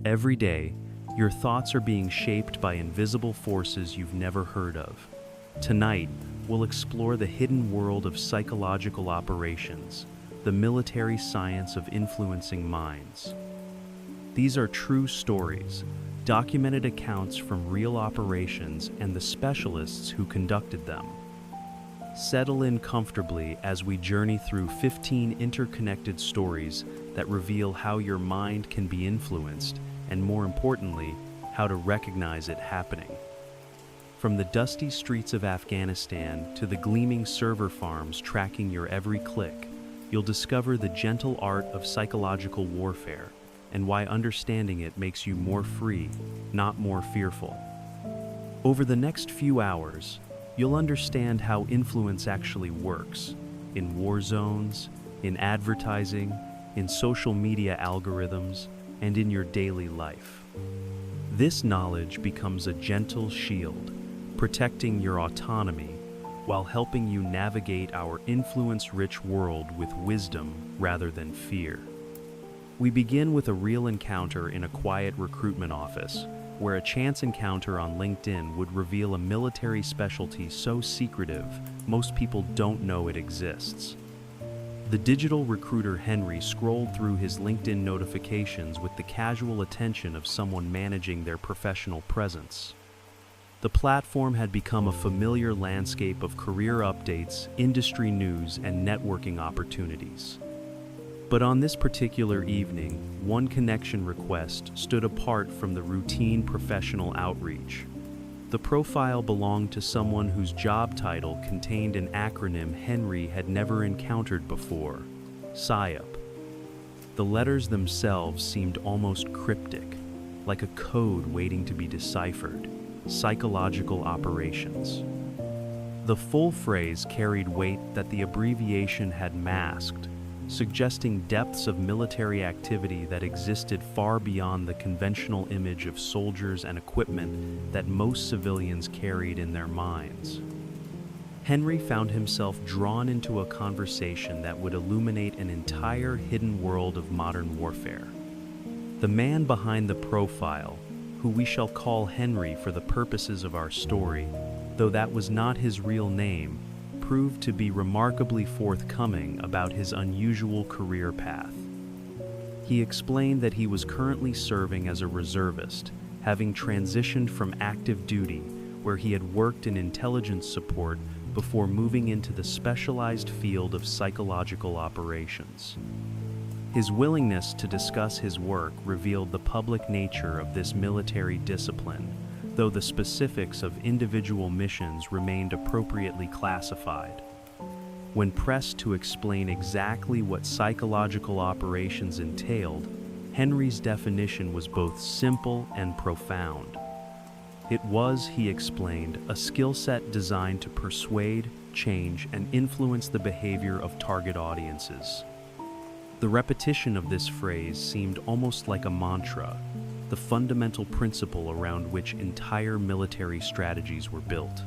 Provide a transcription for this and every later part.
Every day, your thoughts are being shaped by invisible forces you've never heard of. Tonight, we'll explore the hidden world of psychological operations, the military science of influencing minds. These are true stories, documented accounts from real operations and the specialists who conducted them. Settle in comfortably as we journey through 15 interconnected stories that reveal how your mind can be influenced and, more importantly, how to recognize it happening. From the dusty streets of Afghanistan to the gleaming server farms tracking your every click, you'll discover the gentle art of psychological warfare and why understanding it makes you more free, not more fearful. Over the next few hours, you'll understand how influence actually works in war zones, in advertising, in social media algorithms, and in your daily life. This knowledge becomes a gentle shield, protecting your autonomy while helping you navigate our influence-rich world with wisdom rather than fear. We begin with a real encounter in a quiet recruitment office, where a chance encounter on LinkedIn would reveal a military specialty so secretive, most people don't know it exists. The digital recruiter Henry scrolled through his LinkedIn notifications with the casual attention of someone managing their professional presence. The platform had become a familiar landscape of career updates, industry news, and networking opportunities. But on this particular evening, one connection request stood apart from the routine professional outreach. The profile belonged to someone whose job title contained an acronym Henry had never encountered before: PSYOP. The letters themselves seemed almost cryptic, like a code waiting to be deciphered: psychological operations. The full phrase carried weight that the abbreviation had masked, suggesting depths of military activity that existed far beyond the conventional image of soldiers and equipment that most civilians carried in their minds. Henry found himself drawn into a conversation that would illuminate an entire hidden world of modern warfare. The man behind the profile, who we shall call Henry for the purposes of our story, though that was not his real name, proved to be remarkably forthcoming about his unusual career path. He explained that he was currently serving as a reservist, having transitioned from active duty, where he had worked in intelligence support before moving into the specialized field of psychological operations. His willingness to discuss his work revealed the public nature of this military discipline, though the specifics of individual missions remained appropriately classified. When pressed to explain exactly what psychological operations entailed, Henry's definition was both simple and profound. It was, he explained, a skill set designed to persuade, change, and influence the behavior of target audiences. The repetition of this phrase seemed almost like a mantra, the fundamental principle around which entire military strategies were built.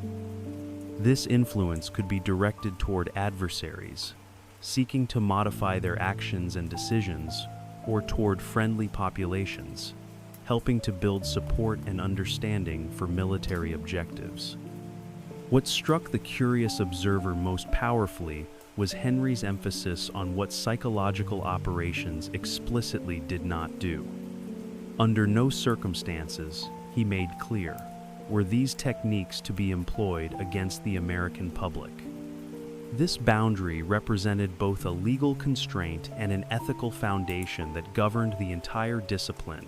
This influence could be directed toward adversaries, seeking to modify their actions and decisions, or toward friendly populations, helping to build support and understanding for military objectives. What struck the curious observer most powerfully was Henry's emphasis on what psychological operations explicitly did not do. Under no circumstances, he made clear, were these techniques to be employed against the American public. This boundary represented both a legal constraint and an ethical foundation that governed the entire discipline,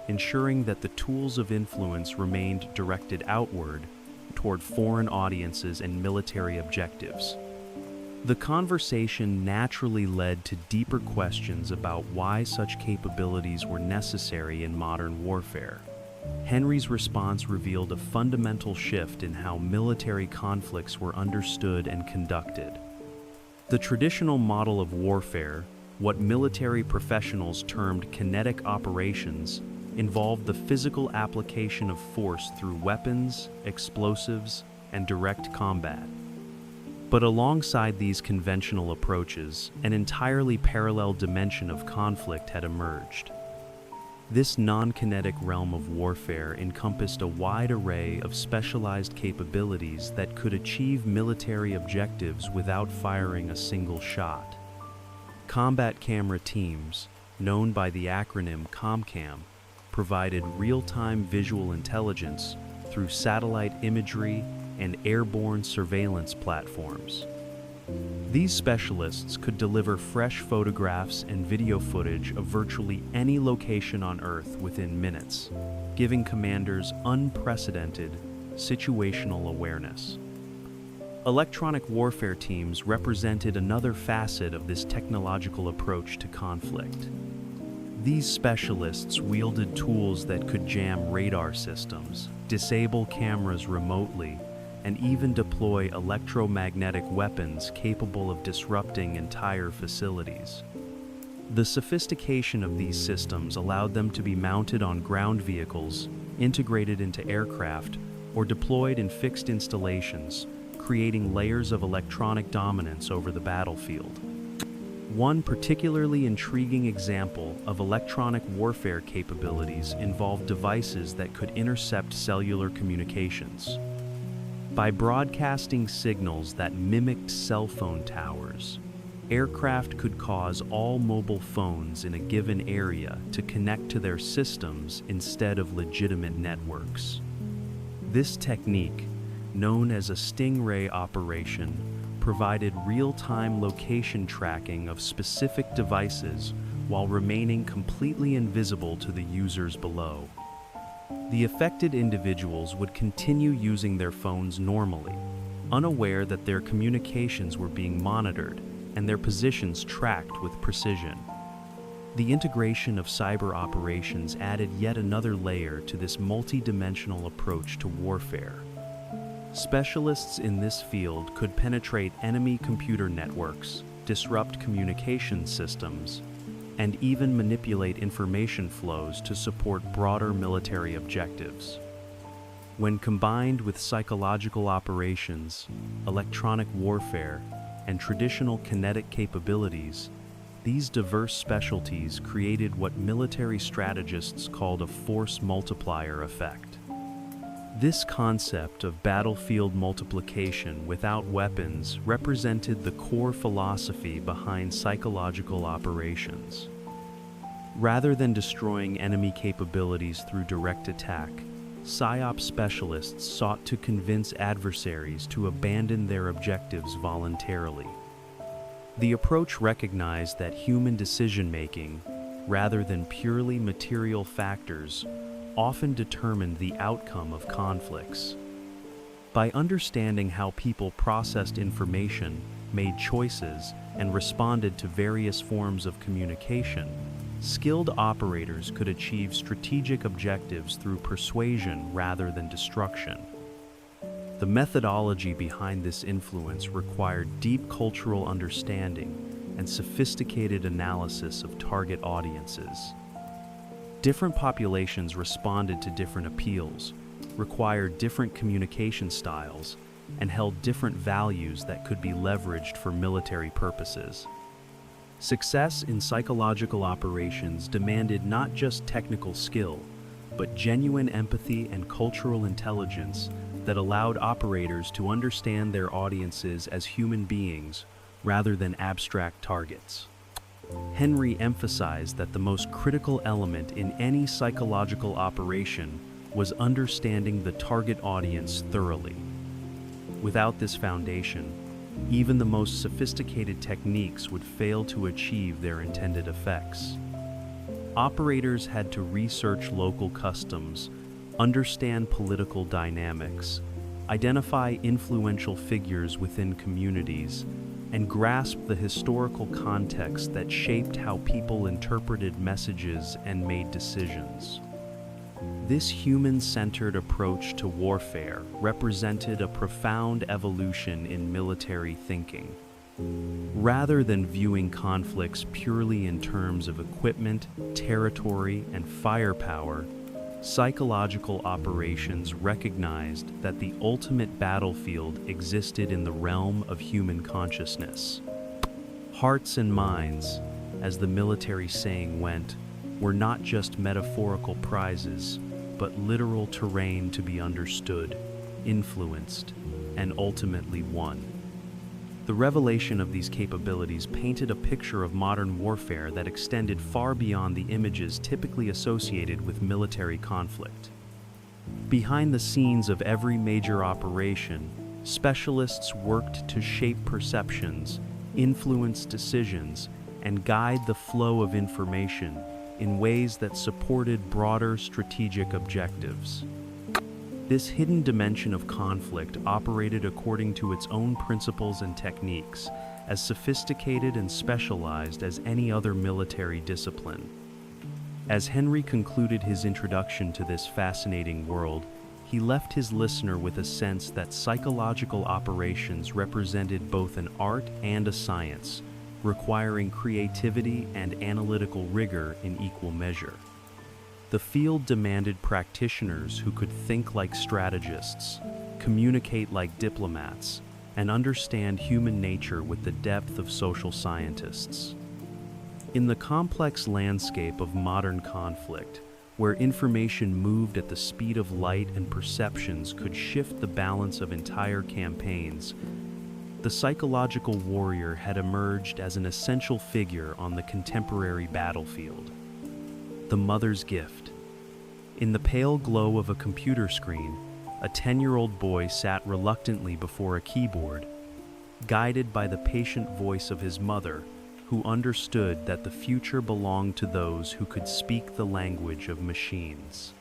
ensuring that the tools of influence remained directed outward toward foreign audiences and military objectives. The conversation naturally led to deeper questions about why such capabilities were necessary in modern warfare. Henry's response revealed a fundamental shift in how military conflicts were understood and conducted. The traditional model of warfare, what military professionals termed kinetic operations, involved the physical application of force through weapons, explosives, and direct combat. But alongside these conventional approaches, an entirely parallel dimension of conflict had emerged. This non-kinetic realm of warfare encompassed a wide array of specialized capabilities that could achieve military objectives without firing a single shot. Combat camera teams, known by the acronym COMCAM, provided real-time visual intelligence through satellite imagery and airborne surveillance platforms. These specialists could deliver fresh photographs and video footage of virtually any location on Earth within minutes, giving commanders unprecedented situational awareness. Electronic warfare teams represented another facet of this technological approach to conflict. These specialists wielded tools that could jam radar systems, disable cameras remotely, and even deploy electromagnetic weapons capable of disrupting entire facilities. The sophistication of these systems allowed them to be mounted on ground vehicles, integrated into aircraft, or deployed in fixed installations, creating layers of electronic dominance over the battlefield. One particularly intriguing example of electronic warfare capabilities involved devices that could intercept cellular communications. By broadcasting signals that mimicked cell phone towers, aircraft could cause all mobile phones in a given area to connect to their systems instead of legitimate networks. This technique, known as a stingray operation, provided real-time location tracking of specific devices while remaining completely invisible to the users below. The affected individuals would continue using their phones normally, unaware that their communications were being monitored and their positions tracked with precision. The integration of cyber operations added yet another layer to this multi-dimensional approach to warfare. Specialists in this field could penetrate enemy computer networks, disrupt communication systems, and even manipulate information flows to support broader military objectives. When combined with psychological operations, electronic warfare, and traditional kinetic capabilities, these diverse specialties created what military strategists called a force multiplier effect. This concept of battlefield multiplication without weapons represented the core philosophy behind psychological operations. Rather than destroying enemy capabilities through direct attack, PSYOP specialists sought to convince adversaries to abandon their objectives voluntarily. The approach recognized that human decision-making, rather than purely material factors, often determined the outcome of conflicts. By understanding how people processed information, made choices, and responded to various forms of communication, skilled operators could achieve strategic objectives through persuasion rather than destruction. The methodology behind this influence required deep cultural understanding and sophisticated analysis of target audiences. Different populations responded to different appeals, required different communication styles, and held different values that could be leveraged for military purposes. Success in psychological operations demanded not just technical skill, but genuine empathy and cultural intelligence that allowed operators to understand their audiences as human beings rather than abstract targets. Henry emphasized that the most critical element in any psychological operation was understanding the target audience thoroughly. Without this foundation, even the most sophisticated techniques would fail to achieve their intended effects. Operators had to research local customs, understand political dynamics, identify influential figures within communities, and grasp the historical context that shaped how people interpreted messages and made decisions. This human-centered approach to warfare represented a profound evolution in military thinking. Rather than viewing conflicts purely in terms of equipment, territory, and firepower, psychological operations recognized that the ultimate battlefield existed in the realm of human consciousness. Hearts and minds, as the military saying went, were not just metaphorical prizes, but literal terrain to be understood, influenced, and ultimately won. The revelation of these capabilities painted a picture of modern warfare that extended far beyond the images typically associated with military conflict. Behind the scenes of every major operation, specialists worked to shape perceptions, influence decisions, and guide the flow of information in ways that supported broader strategic objectives. This hidden dimension of conflict operated according to its own principles and techniques, as sophisticated and specialized as any other military discipline. As Henry concluded his introduction to this fascinating world, he left his listener with a sense that psychological operations represented both an art and a science, requiring creativity and analytical rigor in equal measure. The field demanded practitioners who could think like strategists, communicate like diplomats, and understand human nature with the depth of social scientists. In the complex landscape of modern conflict, where information moved at the speed of light and perceptions could shift the balance of entire campaigns, the psychological warrior had emerged as an essential figure on the contemporary battlefield. The mother's gift. In the pale glow of a computer screen, a 10-year-old boy sat reluctantly before a keyboard, guided by the patient voice of his mother, who understood that the future belonged to those who could speak the language of machines.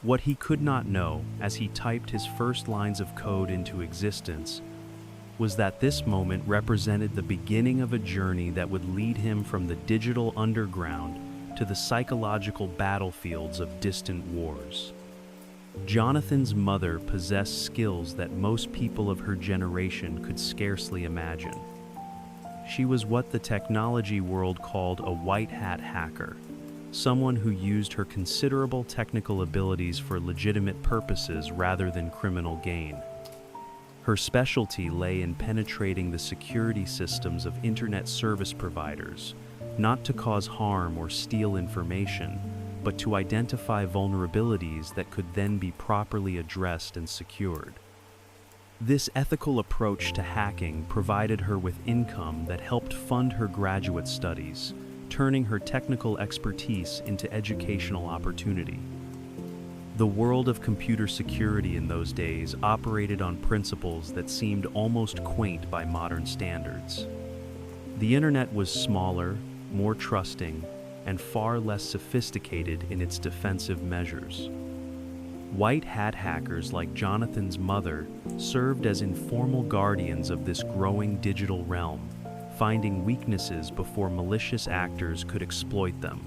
What he could not know, as he typed his first lines of code into existence, was that this moment represented the beginning of a journey that would lead him from the digital underground to the psychological battlefields of distant wars. Jonathan's mother possessed skills that most people of her generation could scarcely imagine. She was what the technology world called a white hat hacker, someone who used her considerable technical abilities for legitimate purposes rather than criminal gain. Her specialty lay in penetrating the security systems of internet service providers, not to cause harm or steal information, but to identify vulnerabilities that could then be properly addressed and secured. This ethical approach to hacking provided her with income that helped fund her graduate studies, turning her technical expertise into educational opportunity. The world of computer security in those days operated on principles that seemed almost quaint by modern standards. The internet was smaller, more trusting, and far less sophisticated in its defensive measures. White hat hackers like Jonathan's mother served as informal guardians of this growing digital realm, finding weaknesses before malicious actors could exploit them.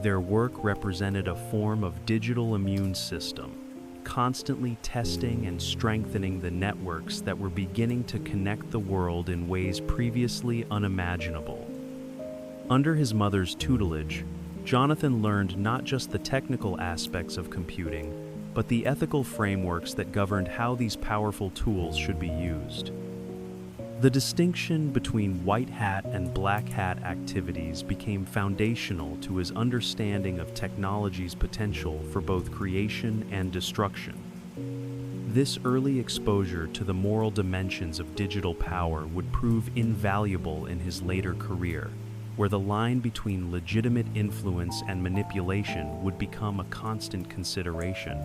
Their work represented a form of digital immune system, constantly testing and strengthening the networks that were beginning to connect the world in ways previously unimaginable. Under his mother's tutelage, Jonathan learned not just the technical aspects of computing, but the ethical frameworks that governed how these powerful tools should be used. The distinction between white hat and black hat activities became foundational to his understanding of technology's potential for both creation and destruction. This early exposure to the moral dimensions of digital power would prove invaluable in his later career, where the line between legitimate influence and manipulation would become a constant consideration.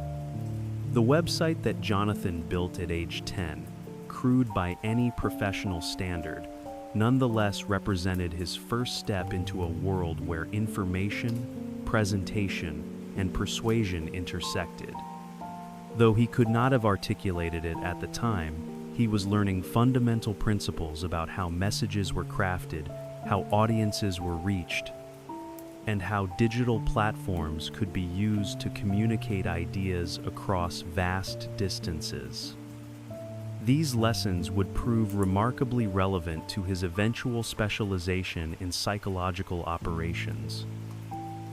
The website that Jonathan built at age 10, crude by any professional standard, nonetheless represented his first step into a world where information, presentation, and persuasion intersected. Though he could not have articulated it at the time, he was learning fundamental principles about how messages were crafted, how audiences were reached, and how digital platforms could be used to communicate ideas across vast distances. These lessons would prove remarkably relevant to his eventual specialization in psychological operations.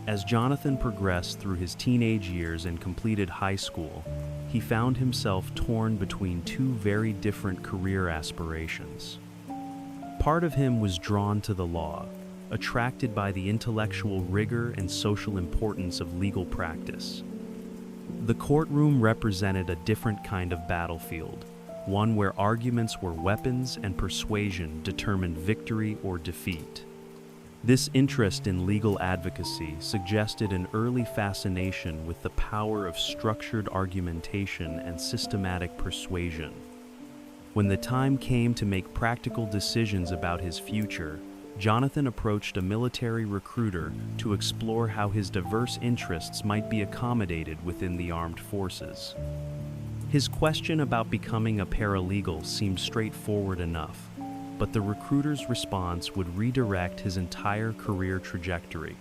As Jonathan progressed through his teenage years and completed high school, he found himself torn between two very different career aspirations. Part of him was drawn to the law, attracted by the intellectual rigor and social importance of legal practice. The courtroom represented a different kind of battlefield, one where arguments were weapons and persuasion determined victory or defeat. This interest in legal advocacy suggested an early fascination with the power of structured argumentation and systematic persuasion. When the time came to make practical decisions about his future, Jonathan approached a military recruiter to explore how his diverse interests might be accommodated within the armed forces. His question about becoming a paralegal seemed straightforward enough, but the recruiter's response would redirect his entire career trajectory.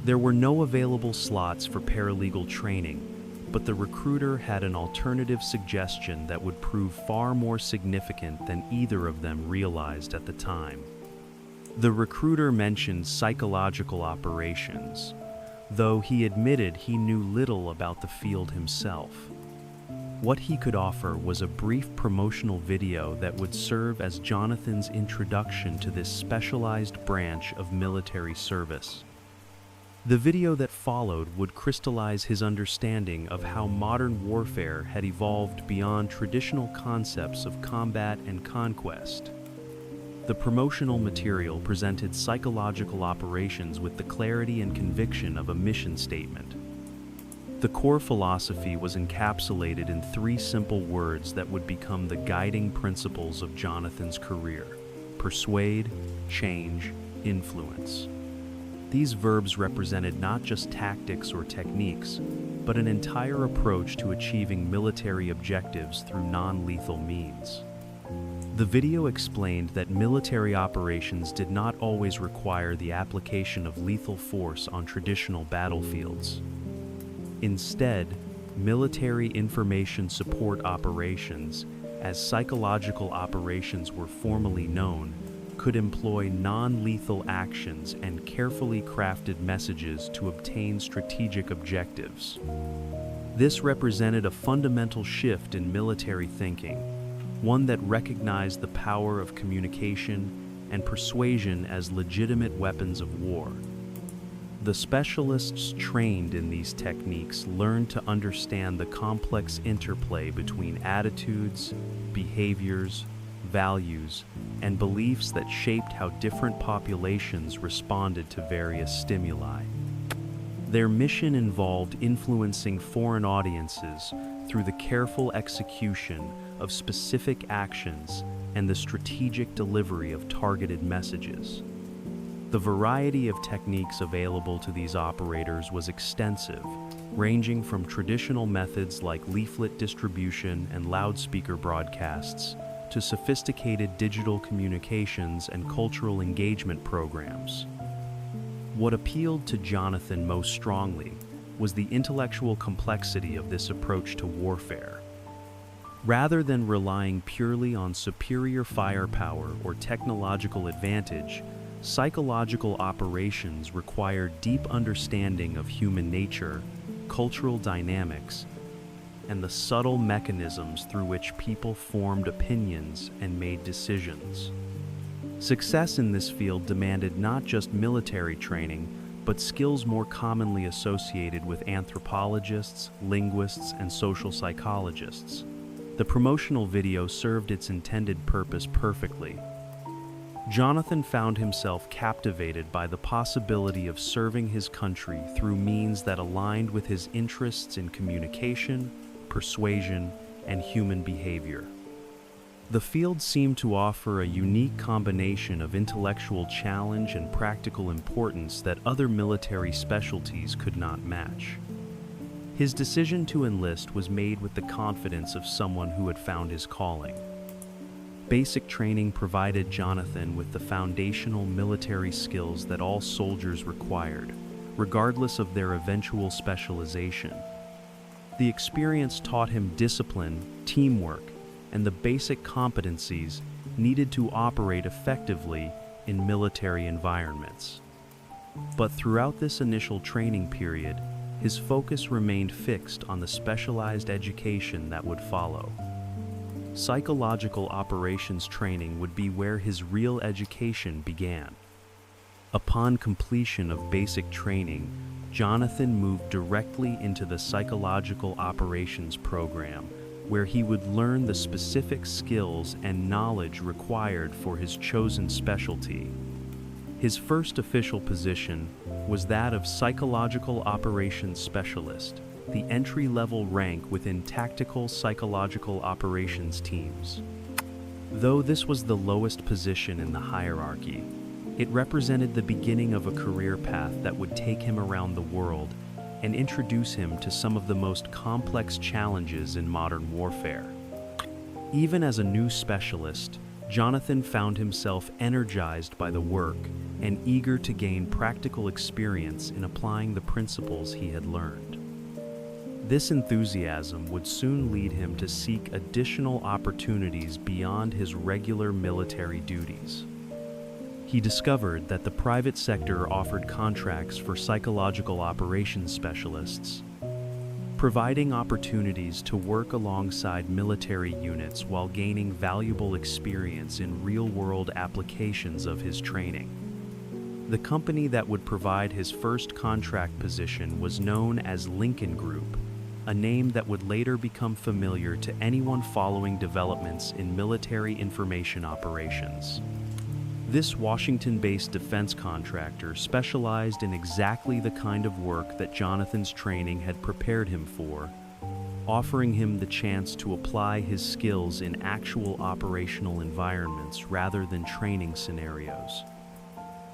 There were no available slots for paralegal training, but the recruiter had an alternative suggestion that would prove far more significant than either of them realized at the time. The recruiter mentioned psychological operations, though he admitted he knew little about the field himself. What he could offer was a brief promotional video that would serve as Jonathan's introduction to this specialized branch of military service. The video that followed would crystallize his understanding of how modern warfare had evolved beyond traditional concepts of combat and conquest. The promotional material presented psychological operations with the clarity and conviction of a mission statement. The core philosophy was encapsulated in 3 simple words that would become the guiding principles of Jonathan's career: persuade, change, influence. These verbs represented not just tactics or techniques, but an entire approach to achieving military objectives through non-lethal means. The video explained that military operations did not always require the application of lethal force on traditional battlefields. Instead, military information support operations, as psychological operations were formally known, could employ non-lethal actions and carefully crafted messages to obtain strategic objectives. This represented a fundamental shift in military thinking, one that recognized the power of communication and persuasion as legitimate weapons of war. The specialists trained in these techniques learned to understand the complex interplay between attitudes, behaviors, values, and beliefs that shaped how different populations responded to various stimuli. Their mission involved influencing foreign audiences through the careful execution of specific actions and the strategic delivery of targeted messages. The variety of techniques available to these operators was extensive, ranging from traditional methods like leaflet distribution and loudspeaker broadcasts to sophisticated digital communications and cultural engagement programs. What appealed to Jonathan most strongly was the intellectual complexity of this approach to warfare. Rather than relying purely on superior firepower or technological advantage, psychological operations require deep understanding of human nature, cultural dynamics, and the subtle mechanisms through which people formed opinions and made decisions. Success in this field demanded not just military training, but skills more commonly associated with anthropologists, linguists, and social psychologists. The promotional video served its intended purpose perfectly. Jonathan found himself captivated by the possibility of serving his country through means that aligned with his interests in communication, persuasion, and human behavior. The field seemed to offer a unique combination of intellectual challenge and practical importance that other military specialties could not match. His decision to enlist was made with the confidence of someone who had found his calling. Basic training provided Jonathan with the foundational military skills that all soldiers required, regardless of their eventual specialization. The experience taught him discipline, teamwork, and the basic competencies needed to operate effectively in military environments. But throughout this initial training period, his focus remained fixed on the specialized education that would follow. Psychological operations training would be where his real education began. Upon completion of basic training, Jonathan moved directly into the Psychological Operations program, where he would learn the specific skills and knowledge required for his chosen specialty. His first official position was that of Psychological Operations Specialist, the entry-level rank within tactical psychological operations teams. Though this was the lowest position in the hierarchy, it represented the beginning of a career path that would take him around the world and introduce him to some of the most complex challenges in modern warfare. Even as a new specialist, Jonathan found himself energized by the work and eager to gain practical experience in applying the principles he had learned. This enthusiasm would soon lead him to seek additional opportunities beyond his regular military duties. He discovered that the private sector offered contracts for psychological operations specialists, providing opportunities to work alongside military units while gaining valuable experience in real-world applications of his training. The company that would provide his first contract position was known as Lincoln Group, a name that would later become familiar to anyone following developments in military information operations. This Washington-based defense contractor specialized in exactly the kind of work that Jonathan's training had prepared him for, offering him the chance to apply his skills in actual operational environments rather than training scenarios.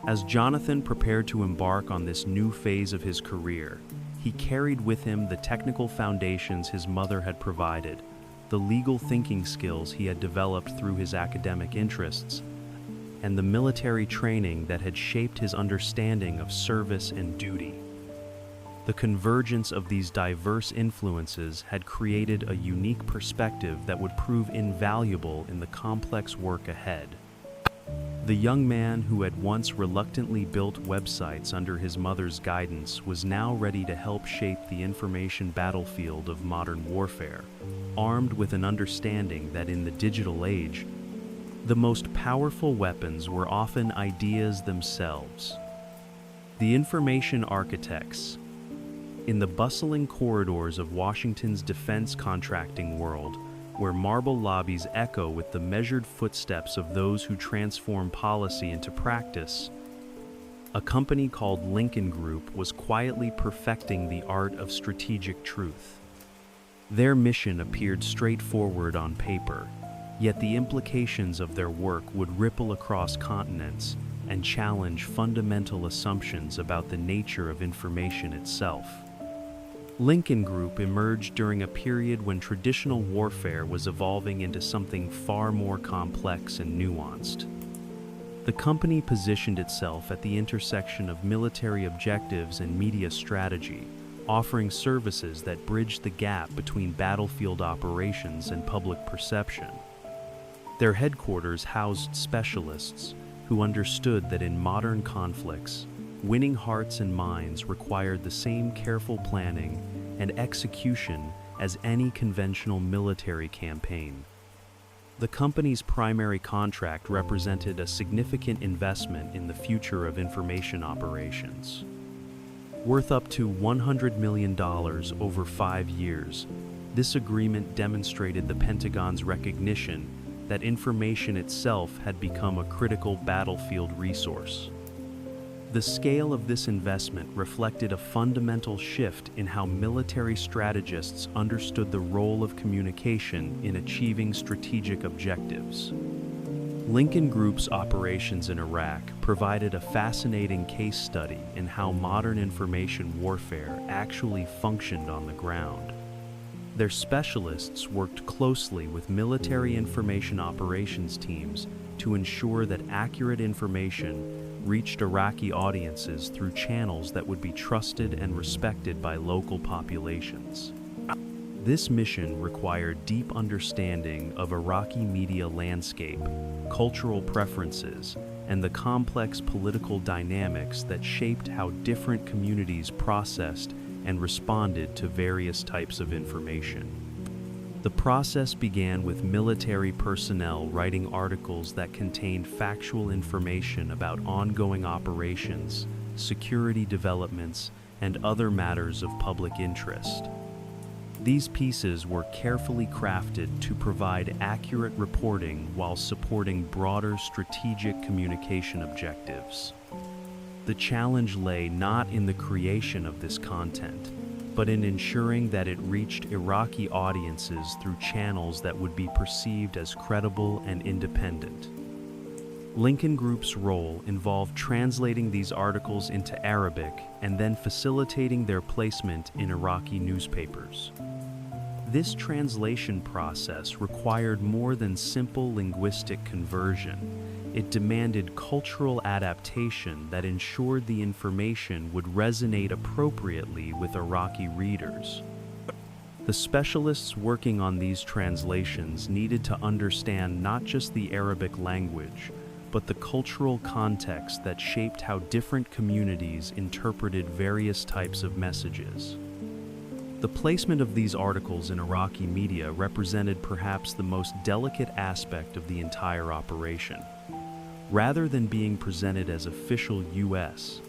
As Jonathan prepared to embark on this new phase of his career, he carried with him the technical foundations his mother had provided, the legal thinking skills he had developed through his academic interests, and the military training that had shaped his understanding of service and duty. The convergence of these diverse influences had created a unique perspective that would prove invaluable in the complex work ahead. The young man who had once reluctantly built websites under his mother's guidance was now ready to help shape the information battlefield of modern warfare, armed with an understanding that in the digital age, the most powerful weapons were often ideas themselves. The information architects. In the bustling corridors of Washington's defense contracting world, where marble lobbies echo with the measured footsteps of those who transform policy into practice, a company called Lincoln Group was quietly perfecting the art of strategic truth. Their mission appeared straightforward on paper, yet the implications of their work would ripple across continents and challenge fundamental assumptions about the nature of information itself. Lincoln Group emerged during a period when traditional warfare was evolving into something far more complex and nuanced. The company positioned itself at the intersection of military objectives and media strategy, offering services that bridged the gap between battlefield operations and public perception. Their headquarters housed specialists who understood that in modern conflicts, winning hearts and minds required the same careful planning and execution as any conventional military campaign. The company's primary contract represented a significant investment in the future of information operations. Worth up to $100 million over 5 years, this agreement demonstrated the Pentagon's recognition that information itself had become a critical battlefield resource. The scale of this investment reflected a fundamental shift in how military strategists understood the role of communication in achieving strategic objectives. Lincoln Group's operations in Iraq provided a fascinating case study in how modern information warfare actually functioned on the ground. Their specialists worked closely with military information operations teams to ensure that accurate information reached Iraqi audiences through channels that would be trusted and respected by local populations. This mission required deep understanding of Iraqi media landscape, cultural preferences, and the complex political dynamics that shaped how different communities processed and responded to various types of information. The process began with military personnel writing articles that contained factual information about ongoing operations, security developments, and other matters of public interest. These pieces were carefully crafted to provide accurate reporting while supporting broader strategic communication objectives. The challenge lay not in the creation of this content, but in ensuring that it reached Iraqi audiences through channels that would be perceived as credible and independent. Lincoln Group's role involved translating these articles into Arabic and then facilitating their placement in Iraqi newspapers. This translation process required more than simple linguistic conversion. It demanded cultural adaptation that ensured the information would resonate appropriately with Iraqi readers. The specialists working on these translations needed to understand not just the Arabic language, but the cultural context that shaped how different communities interpreted various types of messages. The placement of these articles in Iraqi media represented perhaps the most delicate aspect of the entire operation. Rather than being presented as official U.S.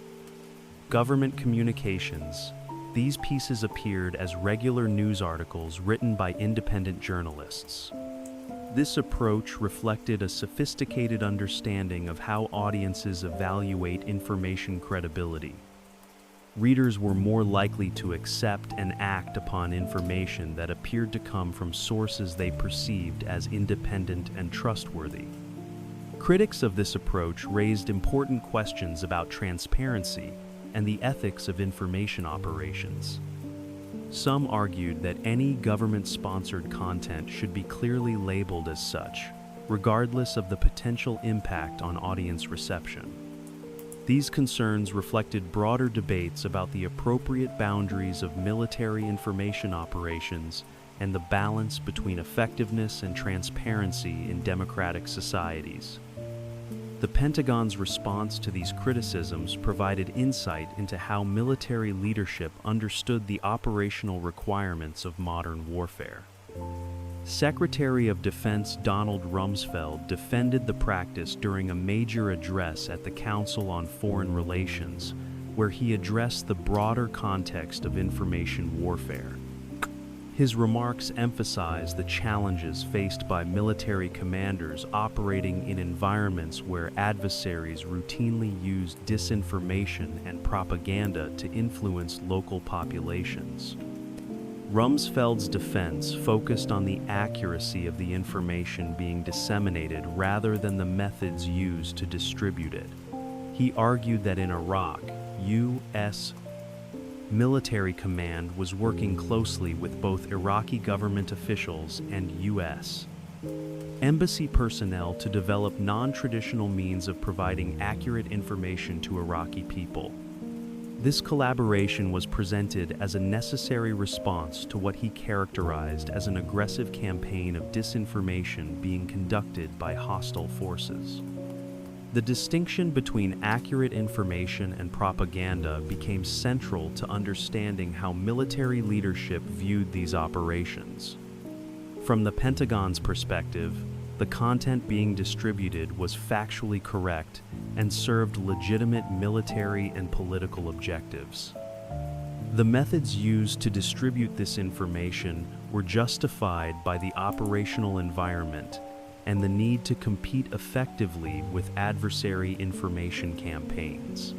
government communications, these pieces appeared as regular news articles written by independent journalists. This approach reflected a sophisticated understanding of how audiences evaluate information credibility. Readers were more likely to accept and act upon information that appeared to come from sources they perceived as independent and trustworthy. Critics of this approach raised important questions about transparency and the ethics of information operations. Some argued that any government-sponsored content should be clearly labeled as such, regardless of the potential impact on audience reception. These concerns reflected broader debates about the appropriate boundaries of military information operations and the balance between effectiveness and transparency in democratic societies. The Pentagon's response to these criticisms provided insight into how military leadership understood the operational requirements of modern warfare. Secretary of Defense Donald Rumsfeld defended the practice during a major address at the Council on Foreign Relations, where he addressed the broader context of information warfare. His remarks emphasized the challenges faced by military commanders operating in environments where adversaries routinely use disinformation and propaganda to influence local populations. Rumsfeld's defense focused on the accuracy of the information being disseminated rather than the methods used to distribute it. He argued that in Iraq, U.S. military command was working closely with both Iraqi government officials and U.S. embassy personnel to develop non-traditional means of providing accurate information to Iraqi people. This collaboration was presented as a necessary response to what he characterized as an aggressive campaign of disinformation being conducted by hostile forces. The distinction between accurate information and propaganda became central to understanding how military leadership viewed these operations. From the Pentagon's perspective, the content being distributed was factually correct and served legitimate military and political objectives. The methods used to distribute this information were justified by the operational environment and the need to compete effectively with adversary information campaigns.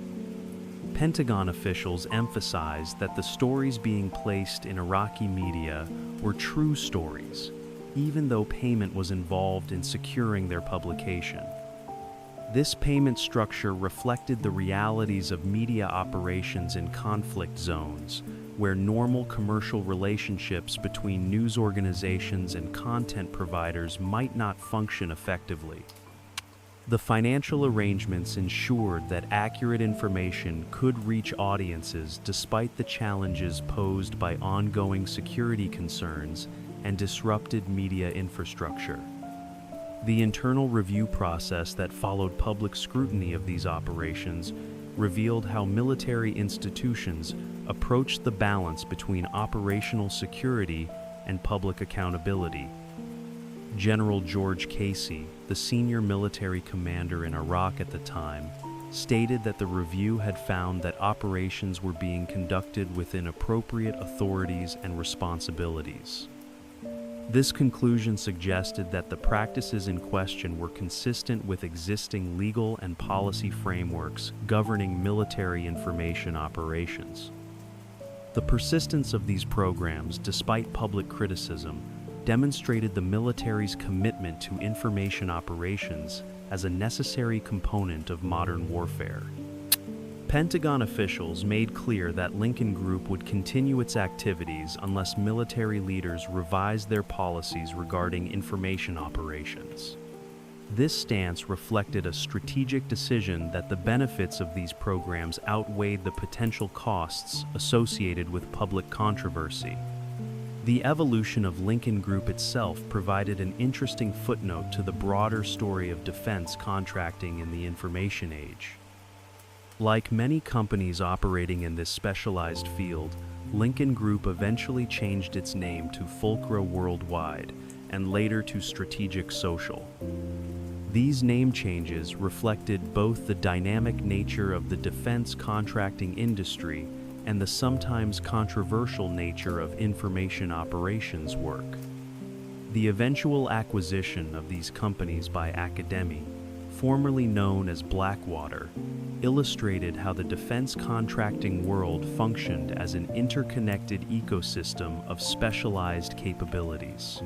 Pentagon officials emphasized that the stories being placed in Iraqi media were true stories, even though payment was involved in securing their publication. This payment structure reflected the realities of media operations in conflict zones, where normal commercial relationships between news organizations and content providers might not function effectively. The financial arrangements ensured that accurate information could reach audiences despite the challenges posed by ongoing security concerns and disrupted media infrastructure. The internal review process that followed public scrutiny of these operations revealed how military institutions approached the balance between operational security and public accountability. General George Casey, the senior military commander in Iraq at the time, stated that the review had found that operations were being conducted within appropriate authorities and responsibilities. This conclusion suggested that the practices in question were consistent with existing legal and policy frameworks governing military information operations. The persistence of these programs, despite public criticism, demonstrated the military's commitment to information operations as a necessary component of modern warfare. Pentagon officials made clear that Lincoln Group would continue its activities unless military leaders revised their policies regarding information operations. This stance reflected a strategic decision that the benefits of these programs outweighed the potential costs associated with public controversy. The evolution of Lincoln Group itself provided an interesting footnote to the broader story of defense contracting in the information age. Like many companies operating in this specialized field, Lincoln Group eventually changed its name to Fulcra Worldwide and later to Strategic Social. These name changes reflected both the dynamic nature of the defense contracting industry and the sometimes controversial nature of information operations work. The eventual acquisition of these companies by Academy, formerly known as Blackwater, illustrated how the defense contracting world functioned as an interconnected ecosystem of specialized capabilities.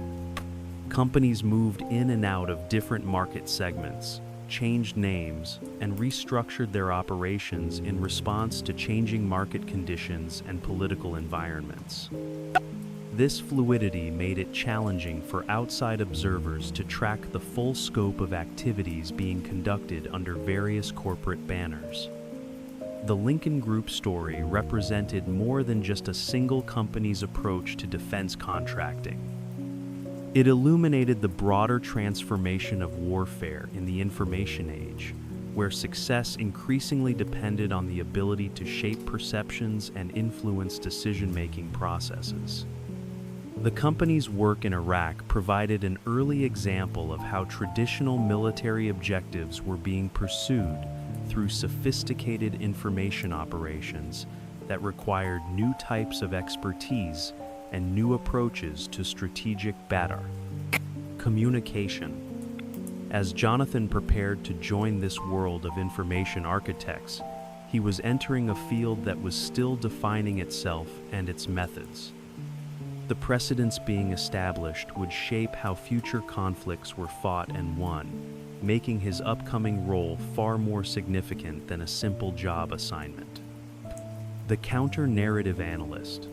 Companies moved in and out of different market segments, changed names, and restructured their operations in response to changing market conditions and political environments. This fluidity made it challenging for outside observers to track the full scope of activities being conducted under various corporate banners. The Lincoln Group story represented more than just a single company's approach to defense contracting. It illuminated the broader transformation of warfare in the information age, where success increasingly depended on the ability to shape perceptions and influence decision-making processes. The company's work in Iraq provided an early example of how traditional military objectives were being pursued through sophisticated information operations that required new types of expertise and new approaches to strategic battle. Communication. As Jonathan prepared to join this world of information architects, he was entering a field that was still defining itself and its methods. The precedents being established would shape how future conflicts were fought and won, making his upcoming role far more significant than a simple job assignment. The counter-narrative analyst.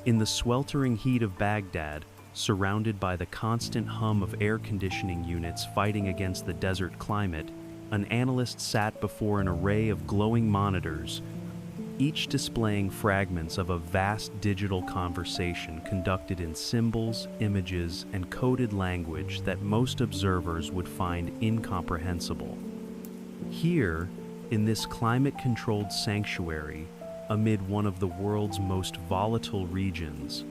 In the sweltering heat of Baghdad, surrounded by the constant hum of air conditioning units fighting against the desert climate, an analyst sat before an array of glowing monitors, each displaying fragments of a vast digital conversation conducted in symbols, images, and coded language that most observers would find incomprehensible. Here, in this climate-controlled sanctuary, amid one of the world's most volatile regions,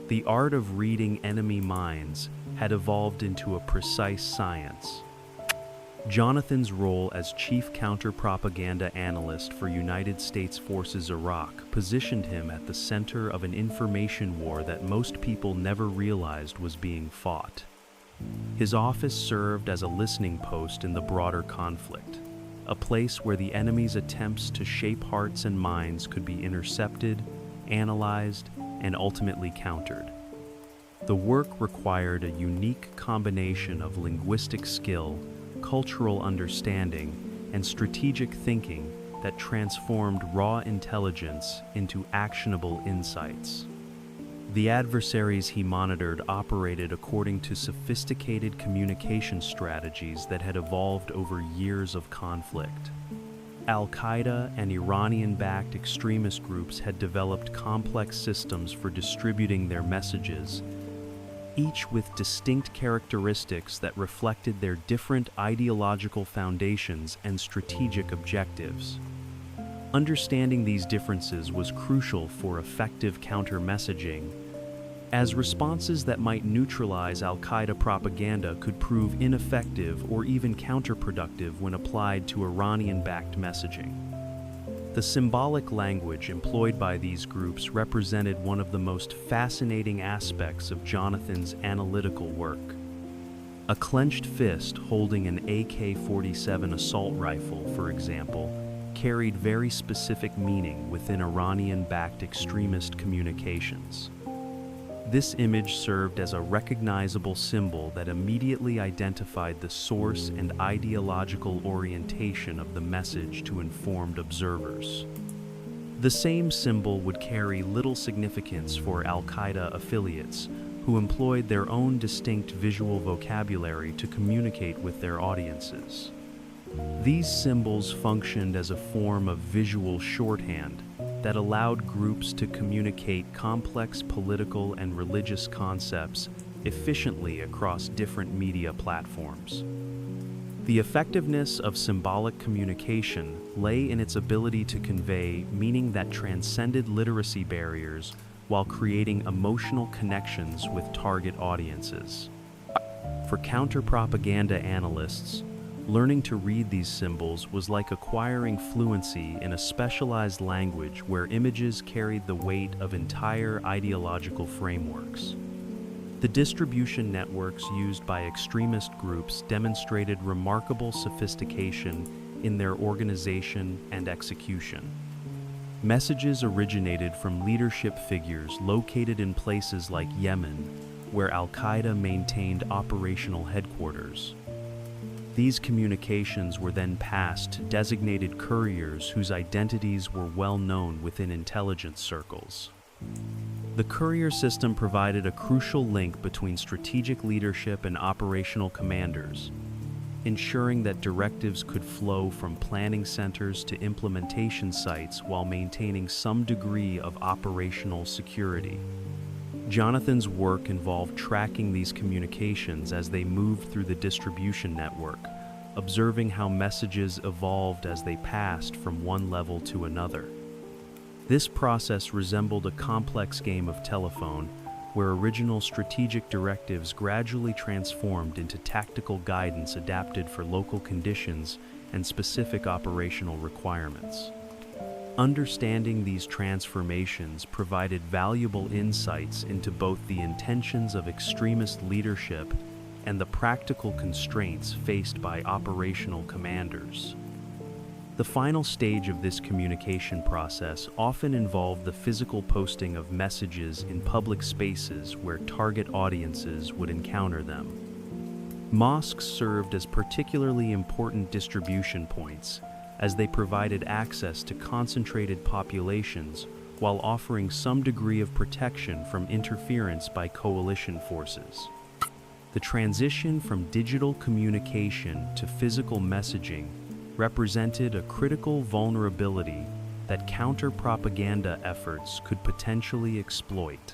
the art of reading enemy minds had evolved into a precise science. Jonathan's role as chief counter-propaganda analyst for United States Forces Iraq positioned him at the center of an information war that most people never realized was being fought. His office served as a listening post in the broader conflict, a place where the enemy's attempts to shape hearts and minds could be intercepted, analyzed, and ultimately countered. The work required a unique combination of linguistic skill, cultural understanding, and strategic thinking that transformed raw intelligence into actionable insights. The adversaries he monitored operated according to sophisticated communication strategies that had evolved over years of conflict. Al-Qaeda and Iranian-backed extremist groups had developed complex systems for distributing their messages, each with distinct characteristics that reflected their different ideological foundations and strategic objectives. Understanding these differences was crucial for effective counter-messaging, as responses that might neutralize al-Qaeda propaganda could prove ineffective or even counterproductive when applied to Iranian-backed messaging. The symbolic language employed by these groups represented one of the most fascinating aspects of Jonathan's analytical work. A clenched fist holding an AK-47 assault rifle, for example, carried very specific meaning within Iranian-backed extremist communications. This image served as a recognizable symbol that immediately identified the source and ideological orientation of the message to informed observers. The same symbol would carry little significance for al-Qaeda affiliates, who employed their own distinct visual vocabulary to communicate with their audiences. These symbols functioned as a form of visual shorthand that allowed groups to communicate complex political and religious concepts efficiently across different media platforms. The effectiveness of symbolic communication lay in its ability to convey meaning that transcended literacy barriers while creating emotional connections with target audiences. For counter-propaganda analysts, learning to read these symbols was like acquiring fluency in a specialized language where images carried the weight of entire ideological frameworks. The distribution networks used by extremist groups demonstrated remarkable sophistication in their organization and execution. Messages originated from leadership figures located in places like Yemen, where al-Qaeda maintained operational headquarters. These communications were then passed to designated couriers whose identities were well known within intelligence circles. The courier system provided a crucial link between strategic leadership and operational commanders, ensuring that directives could flow from planning centers to implementation sites while maintaining some degree of operational security. Jonathan's work involved tracking these communications as they moved through the distribution network, observing how messages evolved as they passed from one level to another. This process resembled a complex game of telephone, where original strategic directives gradually transformed into tactical guidance adapted for local conditions and specific operational requirements. Understanding these transformations provided valuable insights into both the intentions of extremist leadership and the practical constraints faced by operational commanders. The final stage of this communication process often involved the physical posting of messages in public spaces where target audiences would encounter them. Mosques served as particularly important distribution points, as they provided access to concentrated populations while offering some degree of protection from interference by coalition forces. The transition from digital communication to physical messaging represented a critical vulnerability that counter-propaganda efforts could potentially exploit.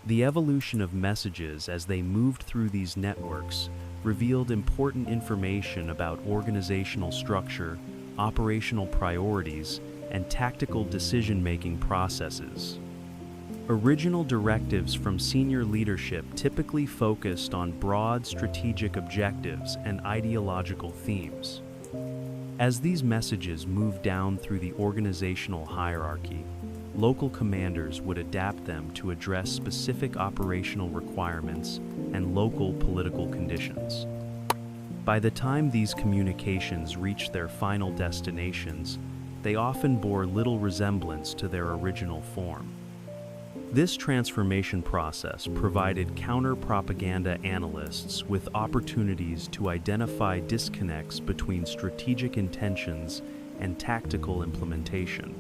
The evolution of messages as they moved through these networks revealed important information about organizational structure, operational priorities, and tactical decision-making processes. Original directives from senior leadership typically focused on broad strategic objectives and ideological themes. As these messages moved down through the organizational hierarchy, local commanders would adapt them to address specific operational requirements and local political conditions. By the time these communications reached their final destinations, they often bore little resemblance to their original form. This transformation process provided counter-propaganda analysts with opportunities to identify disconnects between strategic intentions and tactical implementation.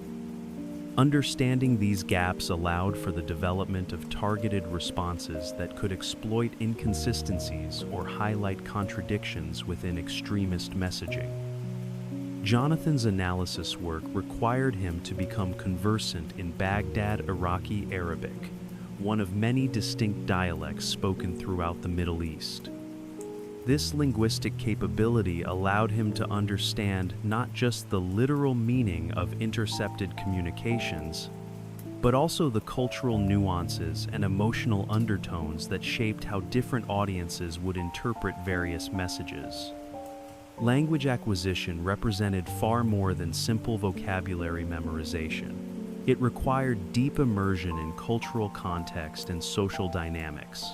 Understanding these gaps allowed for the development of targeted responses that could exploit inconsistencies or highlight contradictions within extremist messaging. Jonathan's analysis work required him to become conversant in Baghdad Iraqi Arabic, one of many distinct dialects spoken throughout the Middle East. This linguistic capability allowed him to understand not just the literal meaning of intercepted communications, but also the cultural nuances and emotional undertones that shaped how different audiences would interpret various messages. Language acquisition represented far more than simple vocabulary memorization. It required deep immersion in cultural context and social dynamics.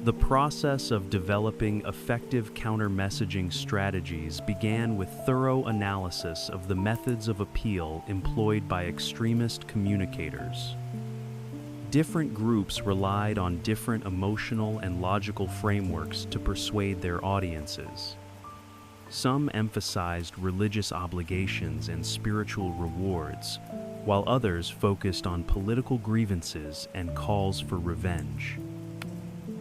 The process of developing effective counter-messaging strategies began with thorough analysis of the methods of appeal employed by extremist communicators. Different groups relied on different emotional and logical frameworks to persuade their audiences. Some emphasized religious obligations and spiritual rewards, while others focused on political grievances and calls for revenge.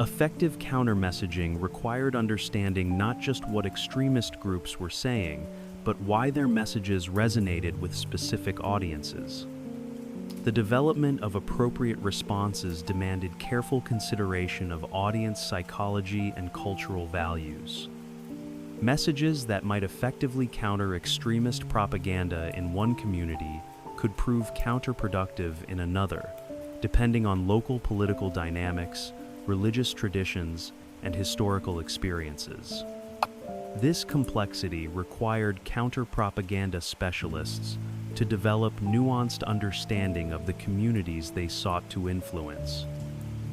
Effective counter-messaging required understanding not just what extremist groups were saying, but why their messages resonated with specific audiences. The development of appropriate responses demanded careful consideration of audience psychology and cultural values. Messages that might effectively counter extremist propaganda in one community could prove counterproductive in another, depending on local political dynamics, religious traditions, and historical experiences. This complexity required counter-propaganda specialists to develop nuanced understanding of the communities they sought to influence.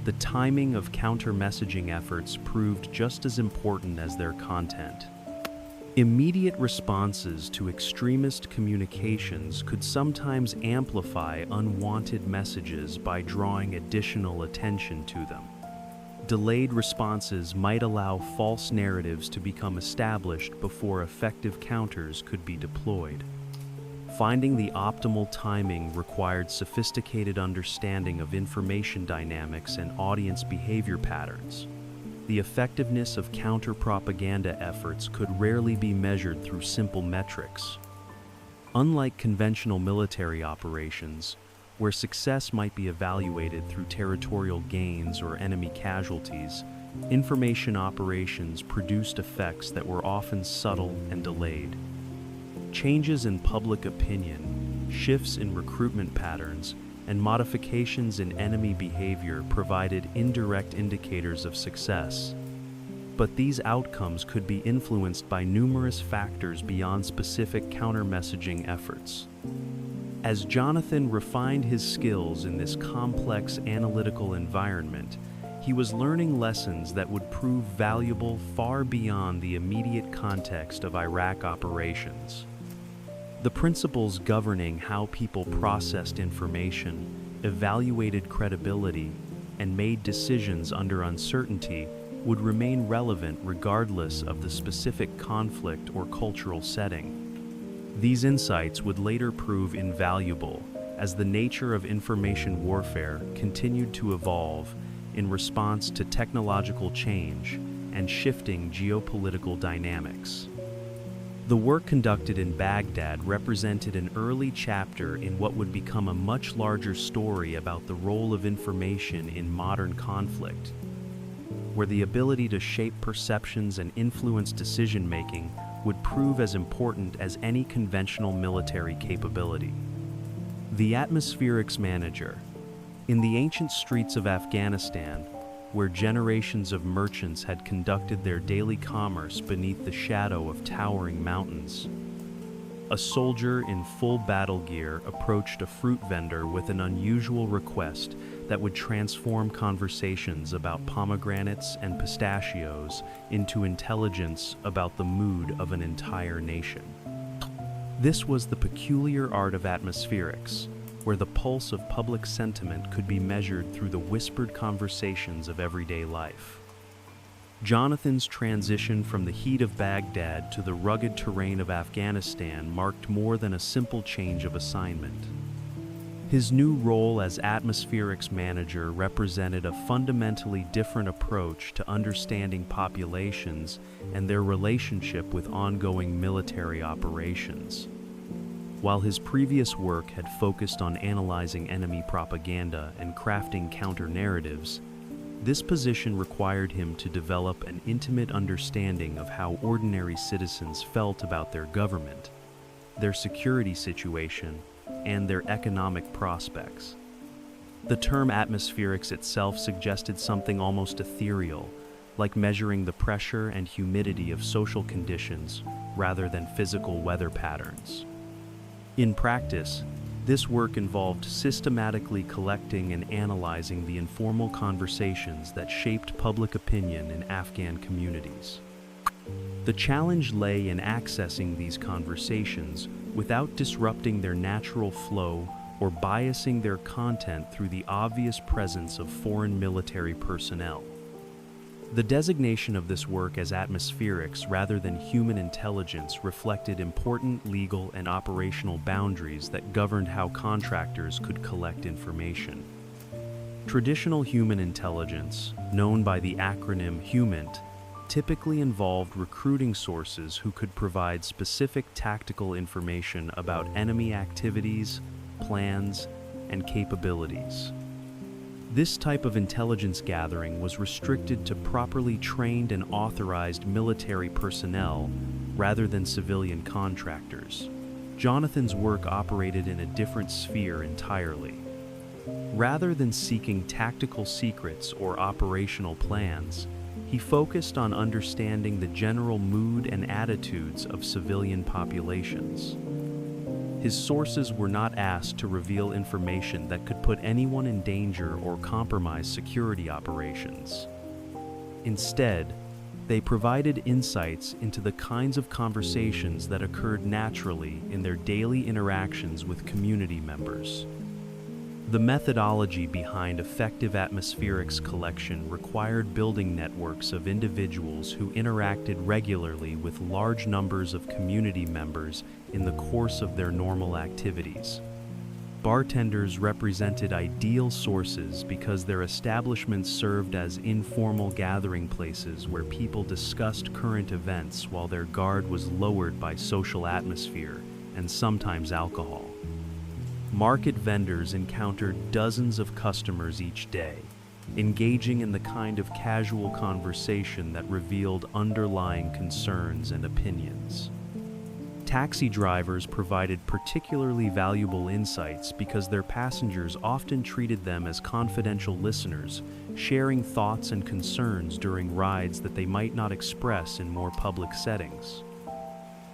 The timing of counter-messaging efforts proved just as important as their content. Immediate responses to extremist communications could sometimes amplify unwanted messages by drawing additional attention to them. Delayed responses might allow false narratives to become established before effective counters could be deployed. Finding the optimal timing required sophisticated understanding of information dynamics and audience behavior patterns. The effectiveness of counter-propaganda efforts could rarely be measured through simple metrics. Unlike conventional military operations, where success might be evaluated through territorial gains or enemy casualties, information operations produced effects that were often subtle and delayed. Changes in public opinion, shifts in recruitment patterns, and modifications in enemy behavior provided indirect indicators of success. But these outcomes could be influenced by numerous factors beyond specific counter-messaging efforts. As Jonathan refined his skills in this complex analytical environment, he was learning lessons that would prove valuable far beyond the immediate context of Iraq operations. The principles governing how people processed information, evaluated credibility, and made decisions under uncertainty would remain relevant regardless of the specific conflict or cultural setting. These insights would later prove invaluable as the nature of information warfare continued to evolve in response to technological change and shifting geopolitical dynamics. The work conducted in Baghdad represented an early chapter in what would become a much larger story about the role of information in modern conflict, where the ability to shape perceptions and influence decision-making would prove as important as any conventional military capability. The atmospherics manager. In the ancient streets of Afghanistan, where generations of merchants had conducted their daily commerce beneath the shadow of towering mountains, a soldier in full battle gear approached a fruit vendor with an unusual request that would transform conversations about pomegranates and pistachios into intelligence about the mood of an entire nation. This was the peculiar art of atmospherics, where the pulse of public sentiment could be measured through the whispered conversations of everyday life. Jonathan's transition from the heat of Baghdad to the rugged terrain of Afghanistan marked more than a simple change of assignment. His new role as atmospherics manager represented a fundamentally different approach to understanding populations and their relationship with ongoing military operations. While his previous work had focused on analyzing enemy propaganda and crafting counter-narratives, this position required him to develop an intimate understanding of how ordinary citizens felt about their government, their security situation, and their economic prospects. The term atmospherics itself suggested something almost ethereal, like measuring the pressure and humidity of social conditions rather than physical weather patterns. In practice, this work involved systematically collecting and analyzing the informal conversations that shaped public opinion in Afghan communities. The challenge lay in accessing these conversations without disrupting their natural flow or biasing their content through the obvious presence of foreign military personnel. The designation of this work as atmospherics rather than human intelligence reflected important legal and operational boundaries that governed how contractors could collect information. Traditional human intelligence, known by the acronym HUMINT, typically involved recruiting sources who could provide specific tactical information about enemy activities, plans, and capabilities. This type of intelligence gathering was restricted to properly trained and authorized military personnel rather than civilian contractors. Jonathan's work operated in a different sphere entirely. Rather than seeking tactical secrets or operational plans, he focused on understanding the general mood and attitudes of civilian populations. His sources were not asked to reveal information that could put anyone in danger or compromise security operations. Instead, they provided insights into the kinds of conversations that occurred naturally in their daily interactions with community members. The methodology behind effective atmospherics collection required building networks of individuals who interacted regularly with large numbers of community members in the course of their normal activities. Bartenders represented ideal sources because their establishments served as informal gathering places where people discussed current events while their guard was lowered by social atmosphere and sometimes alcohol. Market vendors encountered dozens of customers each day, engaging in the kind of casual conversation that revealed underlying concerns and opinions. Taxi drivers provided particularly valuable insights because their passengers often treated them as confidential listeners, sharing thoughts and concerns during rides that they might not express in more public settings.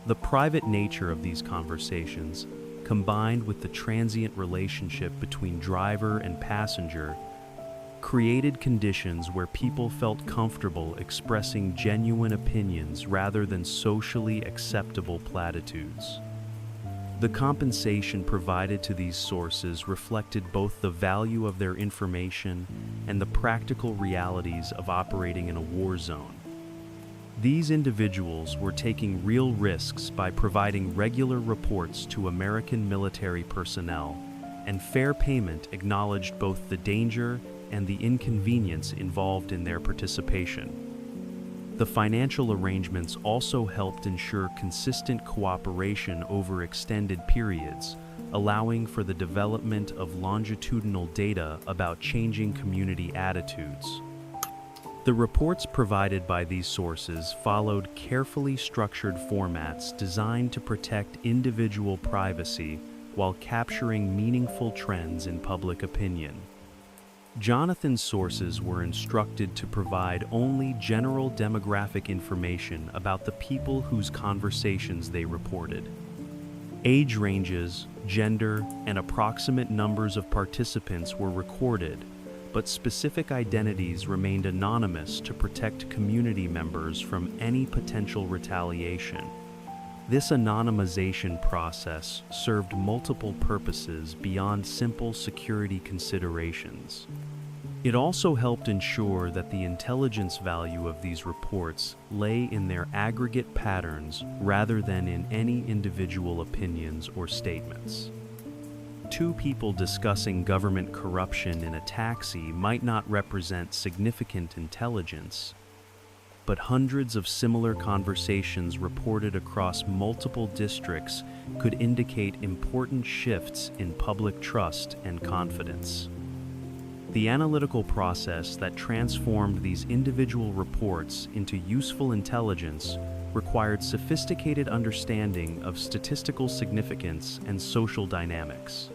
The private nature of these conversations, combined with the transient relationship between driver and passenger, created conditions where people felt comfortable expressing genuine opinions rather than socially acceptable platitudes. The compensation provided to these sources reflected both the value of their information and the practical realities of operating in a war zone. These individuals were taking real risks by providing regular reports to American military personnel, and fair payment acknowledged both the danger and the inconvenience involved in their participation. The financial arrangements also helped ensure consistent cooperation over extended periods, allowing for the development of longitudinal data about changing community attitudes. The reports provided by these sources followed carefully structured formats designed to protect individual privacy while capturing meaningful trends in public opinion. Jonathan's sources were instructed to provide only general demographic information about the people whose conversations they reported. Age ranges, gender, and approximate numbers of participants were recorded, but specific identities remained anonymous to protect community members from any potential retaliation. This anonymization process served multiple purposes beyond simple security considerations. It also helped ensure that the intelligence value of these reports lay in their aggregate patterns rather than in any individual opinions or statements. Two people discussing government corruption in a taxi might not represent significant intelligence, but hundreds of similar conversations reported across multiple districts could indicate important shifts in public trust and confidence. The analytical process that transformed these individual reports into useful intelligence required sophisticated understanding of statistical significance and social dynamics.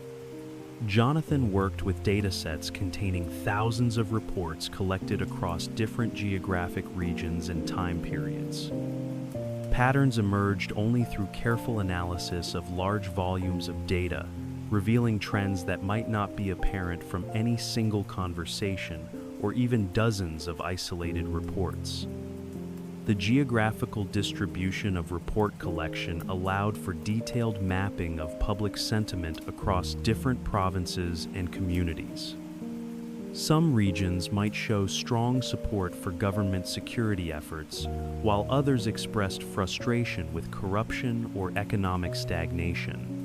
Jonathan worked with datasets containing thousands of reports collected across different geographic regions and time periods. Patterns emerged only through careful analysis of large volumes of data, revealing trends that might not be apparent from any single conversation or even dozens of isolated reports. The geographical distribution of report collection allowed for detailed mapping of public sentiment across different provinces and communities. Some regions might show strong support for government security efforts, while others expressed frustration with corruption or economic stagnation.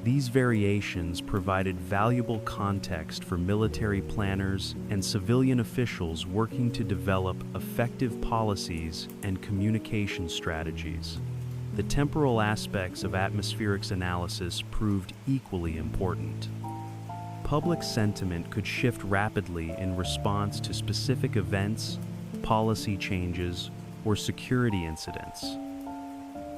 These variations provided valuable context for military planners and civilian officials working to develop effective policies and communication strategies. The temporal aspects of atmospherics analysis proved equally important. Public sentiment could shift rapidly in response to specific events, policy changes, or security incidents.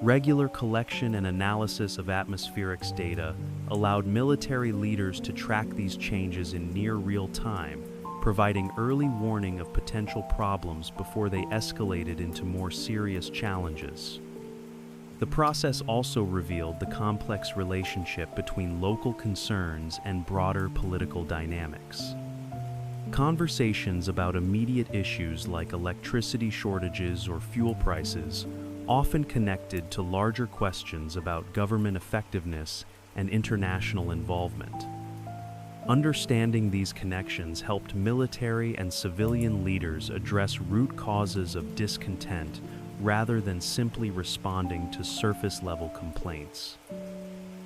Regular collection and analysis of atmospherics data allowed military leaders to track these changes in near real time, providing early warning of potential problems before they escalated into more serious challenges. The process also revealed the complex relationship between local concerns and broader political dynamics. Conversations about immediate issues like electricity shortages or fuel prices often connected to larger questions about government effectiveness and international involvement. Understanding these connections helped military and civilian leaders address root causes of discontent rather than simply responding to surface-level complaints.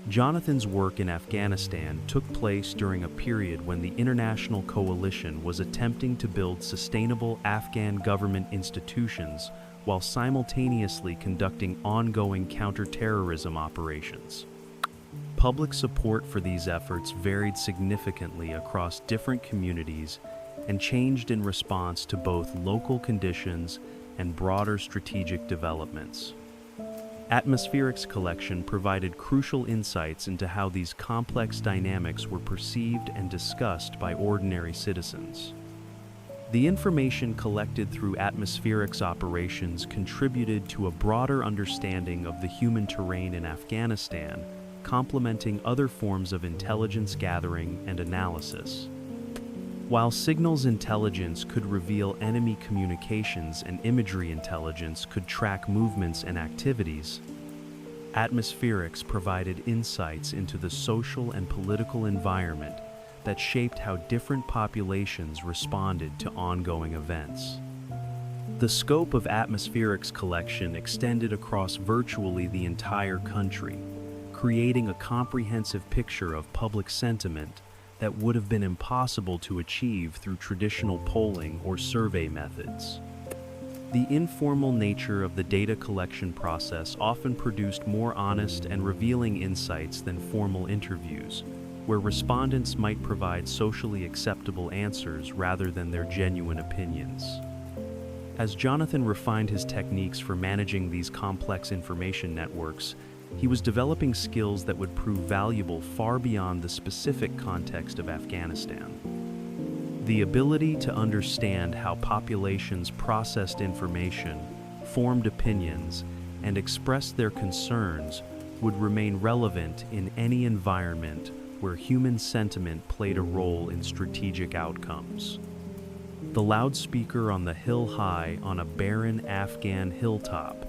Jonathan's work in Afghanistan took place during a period when the international coalition was attempting to build sustainable Afghan government institutions while simultaneously conducting ongoing counterterrorism operations. Public support for these efforts varied significantly across different communities and changed in response to both local conditions and broader strategic developments. Atmospherics collection provided crucial insights into how these complex dynamics were perceived and discussed by ordinary citizens. The information collected through atmospherics operations contributed to a broader understanding of the human terrain in Afghanistan, complementing other forms of intelligence gathering and analysis. While signals intelligence could reveal enemy communications and imagery intelligence could track movements and activities, atmospherics provided insights into the social and political environment that shaped how different populations responded to ongoing events. The scope of atmospherics collection extended across virtually the entire country, creating a comprehensive picture of public sentiment that would have been impossible to achieve through traditional polling or survey methods. The informal nature of the data collection process often produced more honest and revealing insights than formal interviews, where respondents might provide socially acceptable answers rather than their genuine opinions. As Jonathan refined his techniques for managing these complex information networks, he was developing skills that would prove valuable far beyond the specific context of Afghanistan. The ability to understand how populations processed information, formed opinions, and expressed their concerns would remain relevant in any environment where human sentiment played a role in strategic outcomes. The loudspeaker on the hill high on a barren Afghan hilltop,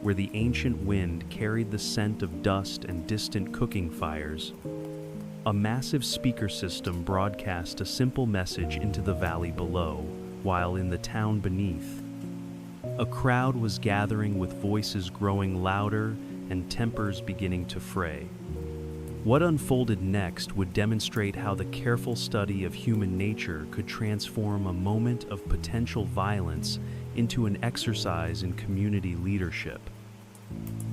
where the ancient wind carried the scent of dust and distant cooking fires, a massive speaker system broadcast a simple message into the valley below, while in the town beneath, a crowd was gathering with voices growing louder and tempers beginning to fray. What unfolded next would demonstrate how the careful study of human nature could transform a moment of potential violence into an exercise in community leadership.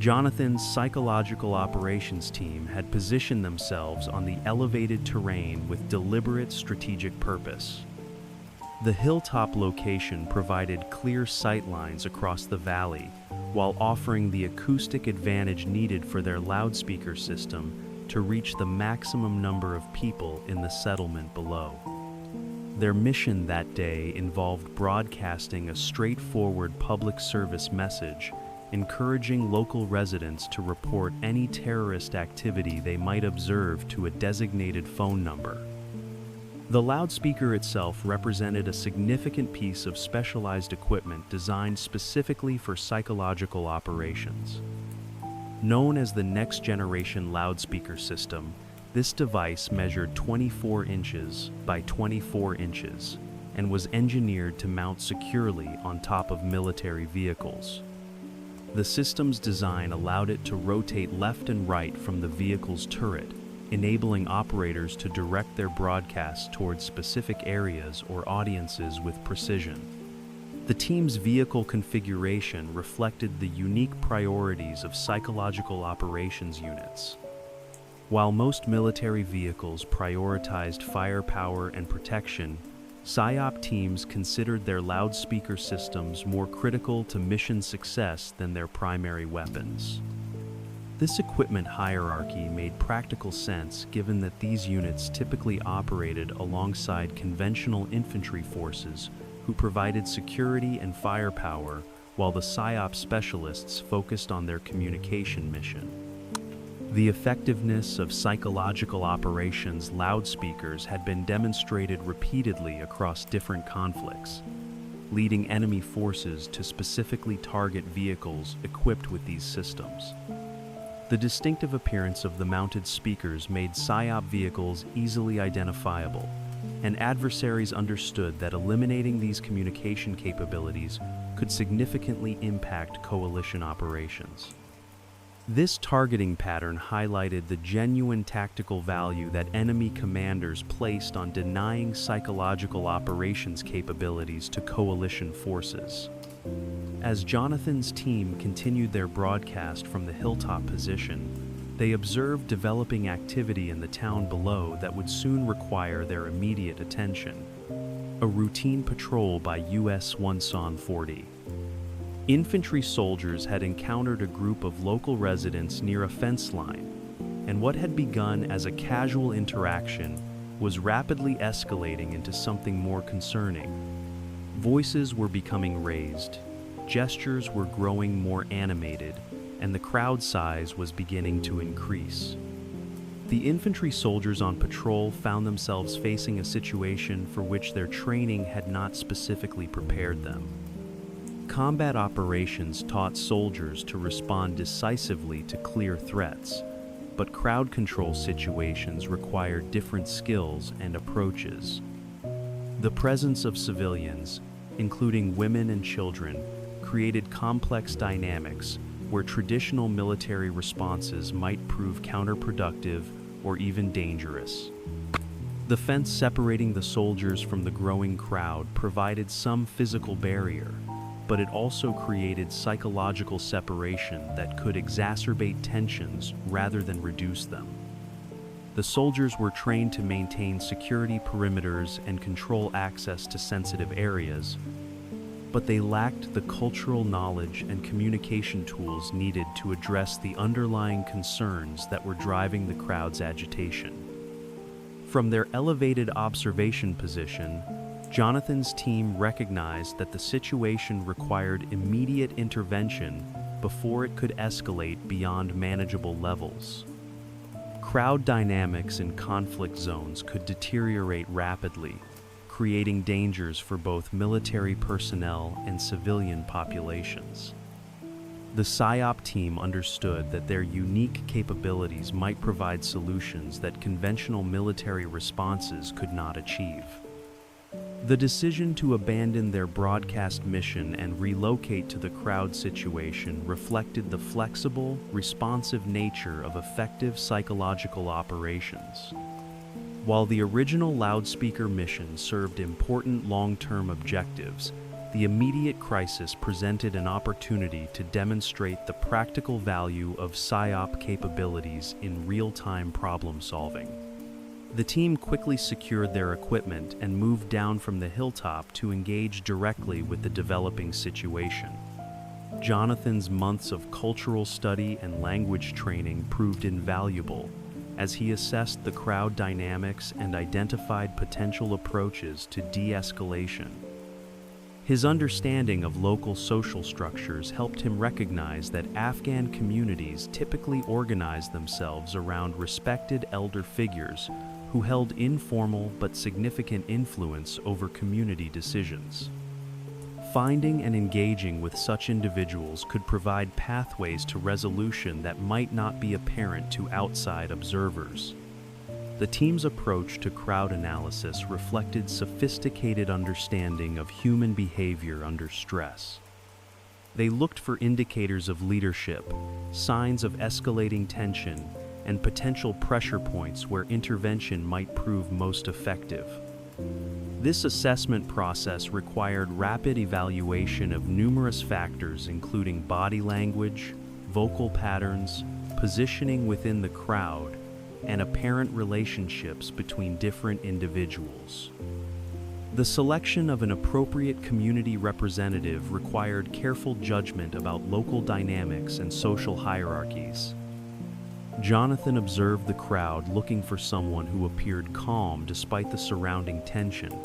Jonathan's psychological operations team had positioned themselves on the elevated terrain with deliberate strategic purpose. The hilltop location provided clear sightlines across the valley, while offering the acoustic advantage needed for their loudspeaker system to reach the maximum number of people in the settlement below. Their mission that day involved broadcasting a straightforward public service message, encouraging local residents to report any terrorist activity they might observe to a designated phone number. The loudspeaker itself represented a significant piece of specialized equipment designed specifically for psychological operations. Known as the Next Generation Loudspeaker System, this device measured 24 inches by 24 inches and was engineered to mount securely on top of military vehicles. The system's design allowed it to rotate left and right from the vehicle's turret, enabling operators to direct their broadcasts towards specific areas or audiences with precision. The team's vehicle configuration reflected the unique priorities of psychological operations units. While most military vehicles prioritized firepower and protection, PSYOP teams considered their loudspeaker systems more critical to mission success than their primary weapons. This equipment hierarchy made practical sense given that these units typically operated alongside conventional infantry forces who provided security and firepower, while the PSYOP specialists focused on their communication mission. The effectiveness of psychological operations loudspeakers had been demonstrated repeatedly across different conflicts, leading enemy forces to specifically target vehicles equipped with these systems. The distinctive appearance of the mounted speakers made PSYOP vehicles easily identifiable, and adversaries understood that eliminating these communication capabilities could significantly impact coalition operations. This targeting pattern highlighted the genuine tactical value that enemy commanders placed on denying psychological operations capabilities to coalition forces. As Jonathan's team continued their broadcast from the hilltop position, they observed developing activity in the town below that would soon require their immediate attention: a routine patrol by US 1SON 40. Infantry soldiers had encountered a group of local residents near a fence line, and what had begun as a casual interaction was rapidly escalating into something more concerning. Voices were becoming raised, gestures were growing more animated, and the crowd size was beginning to increase. The infantry soldiers on patrol found themselves facing a situation for which their training had not specifically prepared them. Combat operations taught soldiers to respond decisively to clear threats, but crowd control situations required different skills and approaches. The presence of civilians, including women and children, created complex dynamics where traditional military responses might prove counterproductive or even dangerous. The fence separating the soldiers from the growing crowd provided some physical barrier, but it also created psychological separation that could exacerbate tensions rather than reduce them. The soldiers were trained to maintain security perimeters and control access to sensitive areas, but they lacked the cultural knowledge and communication tools needed to address the underlying concerns that were driving the crowd's agitation. From their elevated observation position, Jonathan's team recognized that the situation required immediate intervention before it could escalate beyond manageable levels. Crowd dynamics in conflict zones could deteriorate rapidly, creating dangers for both military personnel and civilian populations. The PSYOP team understood that their unique capabilities might provide solutions that conventional military responses could not achieve. The decision to abandon their broadcast mission and relocate to the crowd situation reflected the flexible, responsive nature of effective psychological operations. While the original loudspeaker mission served important long-term objectives, the immediate crisis presented an opportunity to demonstrate the practical value of PSYOP capabilities in real-time problem-solving. The team quickly secured their equipment and moved down from the hilltop to engage directly with the developing situation. Jonathan's months of cultural study and language training proved invaluable, as he assessed the crowd dynamics and identified potential approaches to de-escalation. His understanding of local social structures helped him recognize that Afghan communities typically organize themselves around respected elder figures who held informal but significant influence over community decisions. Finding and engaging with such individuals could provide pathways to resolution that might not be apparent to outside observers. The team's approach to crowd analysis reflected sophisticated understanding of human behavior under stress. They looked for indicators of leadership, signs of escalating tension, and potential pressure points where intervention might prove most effective. This assessment process required rapid evaluation of numerous factors including body language, vocal patterns, positioning within the crowd, and apparent relationships between different individuals. The selection of an appropriate community representative required careful judgment about local dynamics and social hierarchies. Jonathan observed the crowd looking for someone who appeared calm despite the surrounding tension,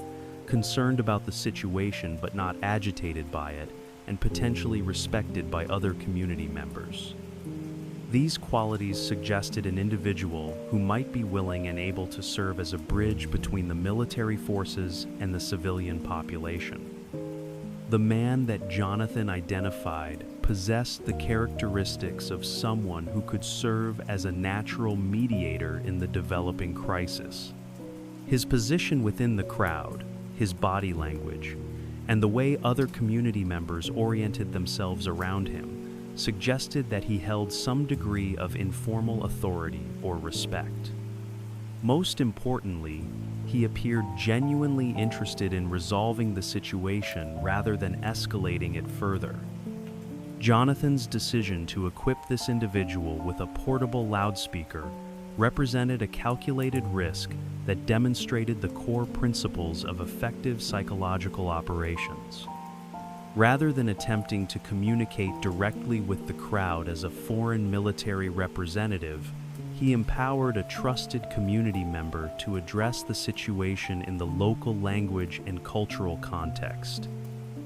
concerned about the situation but not agitated by it, and potentially respected by other community members. These qualities suggested an individual who might be willing and able to serve as a bridge between the military forces and the civilian population. The man that Jonathan identified possessed the characteristics of someone who could serve as a natural mediator in the developing crisis. His position within the crowd, his body language, and the way other community members oriented themselves around him suggested that he held some degree of informal authority or respect. Most importantly, he appeared genuinely interested in resolving the situation rather than escalating it further. Jonathan's decision to equip this individual with a portable loudspeaker represented a calculated risk that demonstrated the core principles of effective psychological operations. Rather than attempting to communicate directly with the crowd as a foreign military representative, he empowered a trusted community member to address the situation in the local language and cultural context.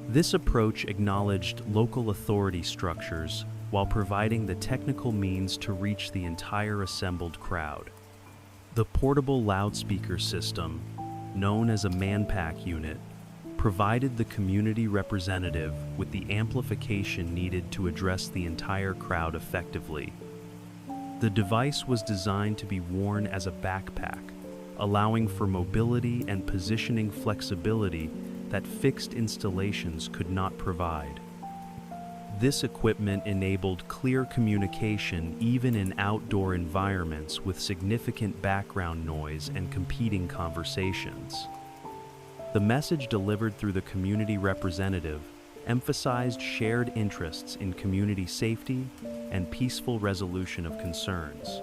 This approach acknowledged local authority structures while providing the technical means to reach the entire assembled crowd. The portable loudspeaker system, known as a manpack unit, provided the community representative with the amplification needed to address the entire crowd effectively. The device was designed to be worn as a backpack, allowing for mobility and positioning flexibility that fixed installations could not provide. This equipment enabled clear communication even in outdoor environments with significant background noise and competing conversations. The message delivered through the community representative emphasized shared interests in community safety and peaceful resolution of concerns.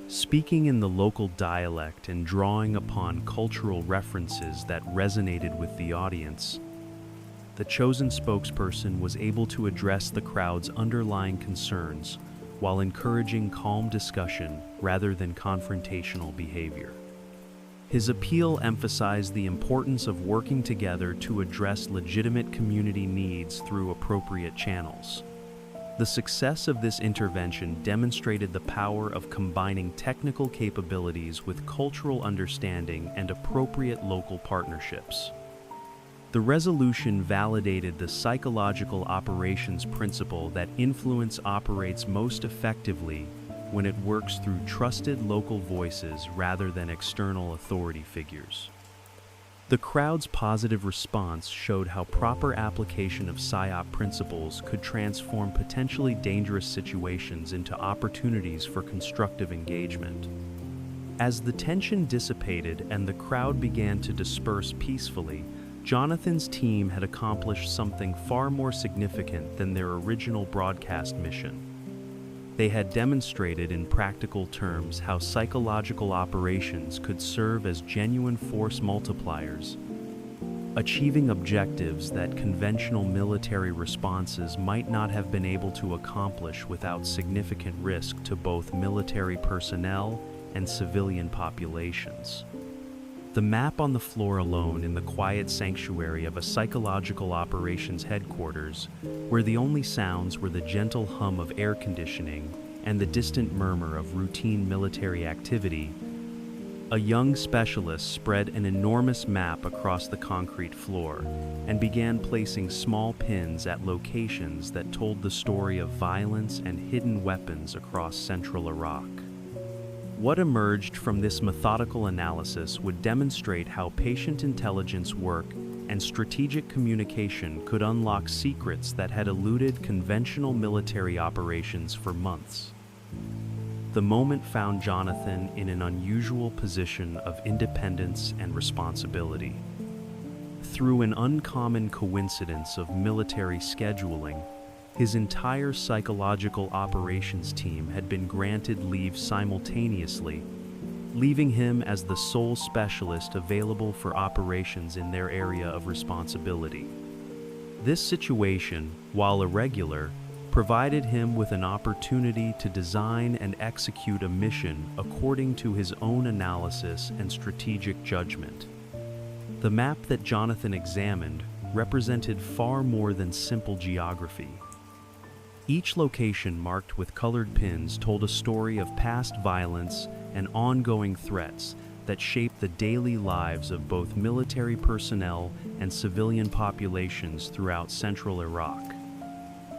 Speaking in the local dialect and drawing upon cultural references that resonated with the audience, the chosen spokesperson was able to address the crowd's underlying concerns while encouraging calm discussion rather than confrontational behavior. His appeal emphasized the importance of working together to address legitimate community needs through appropriate channels. The success of this intervention demonstrated the power of combining technical capabilities with cultural understanding and appropriate local partnerships. The resolution validated the psychological operations principle that influence operates most effectively when it works through trusted local voices rather than external authority figures. The crowd's positive response showed how proper application of PSYOP principles could transform potentially dangerous situations into opportunities for constructive engagement. As the tension dissipated and the crowd began to disperse peacefully, Jonathan's team had accomplished something far more significant than their original broadcast mission. They had demonstrated in practical terms how psychological operations could serve as genuine force multipliers, achieving objectives that conventional military responses might not have been able to accomplish without significant risk to both military personnel and civilian populations. The map on the floor alone in the quiet sanctuary of a psychological operations headquarters, where the only sounds were the gentle hum of air conditioning and the distant murmur of routine military activity, a young specialist spread an enormous map across the concrete floor and began placing small pins at locations that told the story of violence and hidden weapons across central Iraq. What emerged from this methodical analysis would demonstrate how patient intelligence work and strategic communication could unlock secrets that had eluded conventional military operations for months. The moment found Jonathan in an unusual position of independence and responsibility. Through an uncommon coincidence of military scheduling, his entire psychological operations team had been granted leave simultaneously, leaving him as the sole specialist available for operations in their area of responsibility. This situation, while irregular, provided him with an opportunity to design and execute a mission according to his own analysis and strategic judgment. The map that Jonathan examined represented far more than simple geography. Each location marked with colored pins told a story of past violence and ongoing threats that shaped the daily lives of both military personnel and civilian populations throughout central Iraq.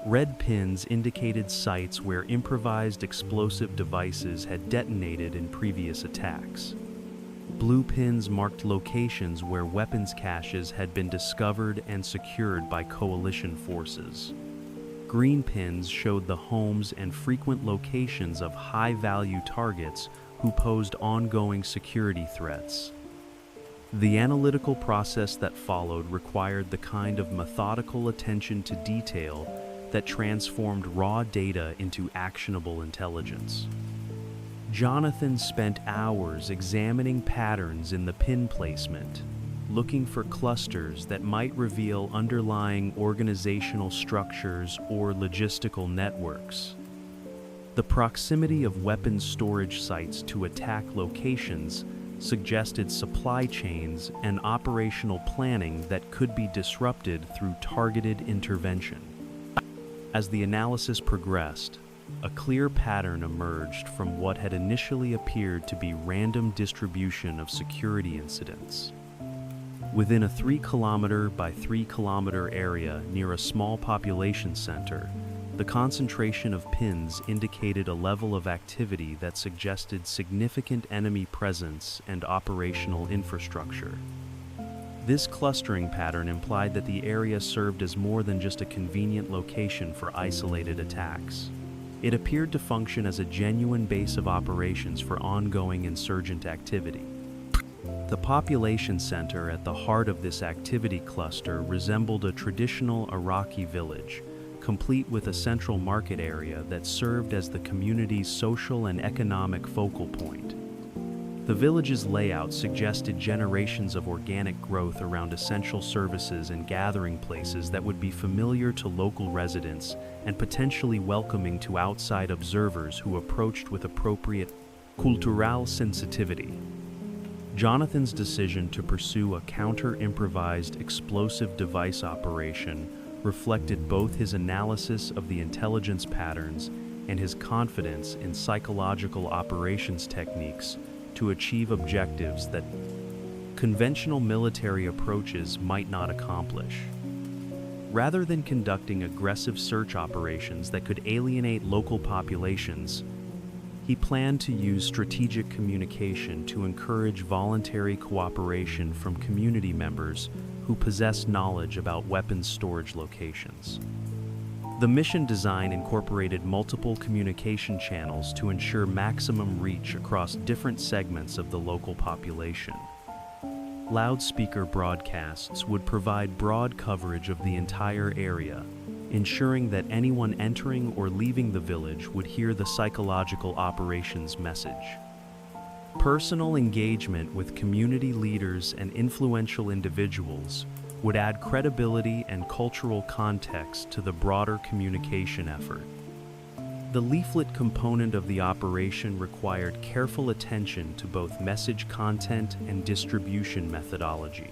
Red pins indicated sites where improvised explosive devices had detonated in previous attacks. Blue pins marked locations where weapons caches had been discovered and secured by coalition forces. Green pins showed the homes and frequent locations of high-value targets who posed ongoing security threats. The analytical process that followed required the kind of methodical attention to detail that transformed raw data into actionable intelligence. Jonathan spent hours examining patterns in the pin placement, looking for clusters that might reveal underlying organizational structures or logistical networks. The proximity of weapons storage sites to attack locations suggested supply chains and operational planning that could be disrupted through targeted intervention. As the analysis progressed, a clear pattern emerged from what had initially appeared to be random distribution of security incidents. Within a 3-kilometer by 3-kilometer area near a small population center, the concentration of pins indicated a level of activity that suggested significant enemy presence and operational infrastructure. This clustering pattern implied that the area served as more than just a convenient location for isolated attacks. It appeared to function as a genuine base of operations for ongoing insurgent activity. The population center at the heart of this activity cluster resembled a traditional Iraqi village, complete with a central market area that served as the community's social and economic focal point. The village's layout suggested generations of organic growth around essential services and gathering places that would be familiar to local residents and potentially welcoming to outside observers who approached with appropriate cultural sensitivity. Jonathan's decision to pursue a counter-improvised explosive device operation reflected both his analysis of the intelligence patterns and his confidence in psychological operations techniques to achieve objectives that conventional military approaches might not accomplish. Rather than conducting aggressive search operations that could alienate local populations, he planned to use strategic communication to encourage voluntary cooperation from community members who possess knowledge about weapons storage locations. The mission design incorporated multiple communication channels to ensure maximum reach across different segments of the local population. Loudspeaker broadcasts would provide broad coverage of the entire area, ensuring that anyone entering or leaving the village would hear the psychological operations message. Personal engagement with community leaders and influential individuals would add credibility and cultural context to the broader communication effort. The leaflet component of the operation required careful attention to both message content and distribution methodology.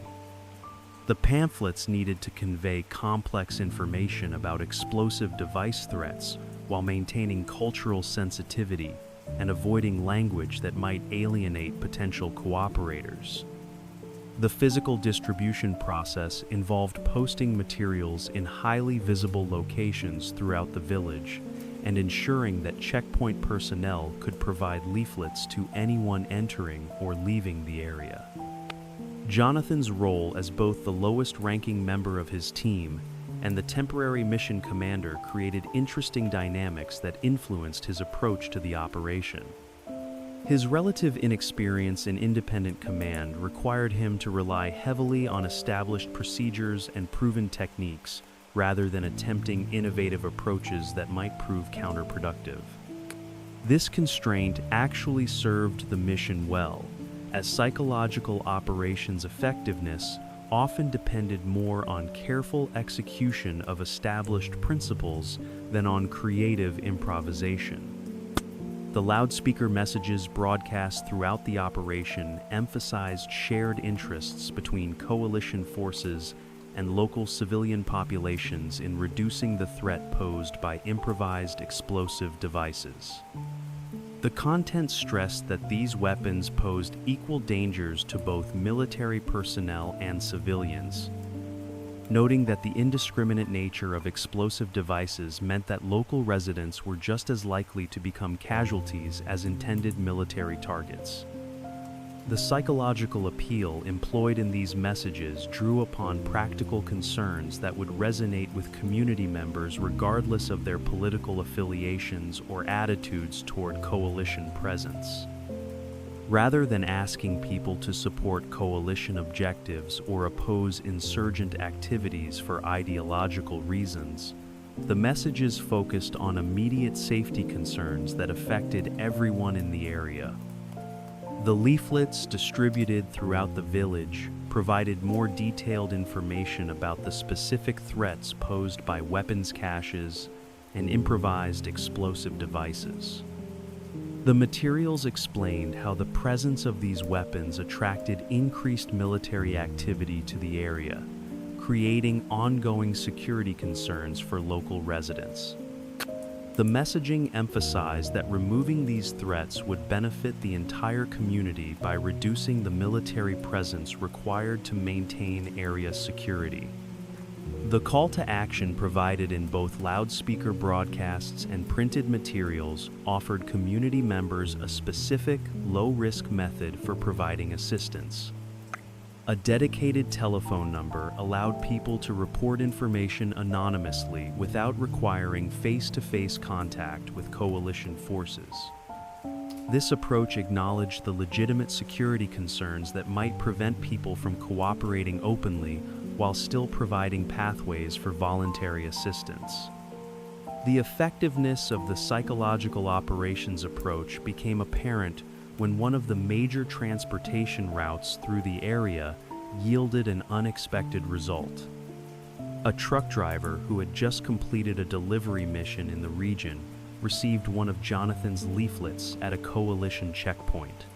The pamphlets needed to convey complex information about explosive device threats while maintaining cultural sensitivity and avoiding language that might alienate potential cooperators. The physical distribution process involved posting materials in highly visible locations throughout the village and ensuring that checkpoint personnel could provide leaflets to anyone entering or leaving the area. Jonathan's role as both the lowest-ranking member of his team and the temporary mission commander created interesting dynamics that influenced his approach to the operation. His relative inexperience in independent command required him to rely heavily on established procedures and proven techniques rather than attempting innovative approaches that might prove counterproductive. This constraint actually served the mission well, as psychological operations' effectiveness often depended more on careful execution of established principles than on creative improvisation. The loudspeaker messages broadcast throughout the operation emphasized shared interests between coalition forces and local civilian populations in reducing the threat posed by improvised explosive devices. The content stressed that these weapons posed equal dangers to both military personnel and civilians, noting that the indiscriminate nature of explosive devices meant that local residents were just as likely to become casualties as intended military targets. The psychological appeal employed in these messages drew upon practical concerns that would resonate with community members regardless of their political affiliations or attitudes toward coalition presence. Rather than asking people to support coalition objectives or oppose insurgent activities for ideological reasons, the messages focused on immediate safety concerns that affected everyone in the area. The leaflets distributed throughout the village provided more detailed information about the specific threats posed by weapons caches and improvised explosive devices. The materials explained how the presence of these weapons attracted increased military activity to the area, creating ongoing security concerns for local residents. The messaging emphasized that removing these threats would benefit the entire community by reducing the military presence required to maintain area security. The call to action provided in both loudspeaker broadcasts and printed materials offered community members a specific, low-risk method for providing assistance. A dedicated telephone number allowed people to report information anonymously without requiring face-to-face contact with coalition forces. This approach acknowledged the legitimate security concerns that might prevent people from cooperating openly while still providing pathways for voluntary assistance. The effectiveness of the psychological operations approach became apparent when one of the major transportation routes through the area yielded an unexpected result. A truck driver who had just completed a delivery mission in the region received one of Jonathan's leaflets at a coalition checkpoint.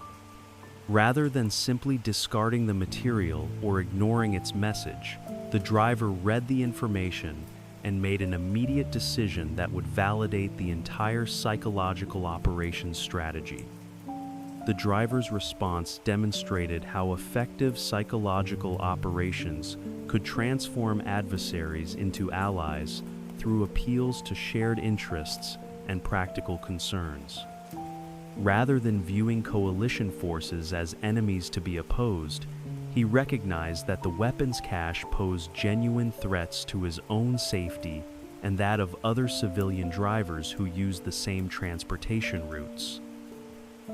Rather than simply discarding the material or ignoring its message, the driver read the information and made an immediate decision that would validate the entire psychological operations strategy. The driver's response demonstrated how effective psychological operations could transform adversaries into allies through appeals to shared interests and practical concerns. Rather than viewing coalition forces as enemies to be opposed, he recognized that the weapons cache posed genuine threats to his own safety and that of other civilian drivers who used the same transportation routes.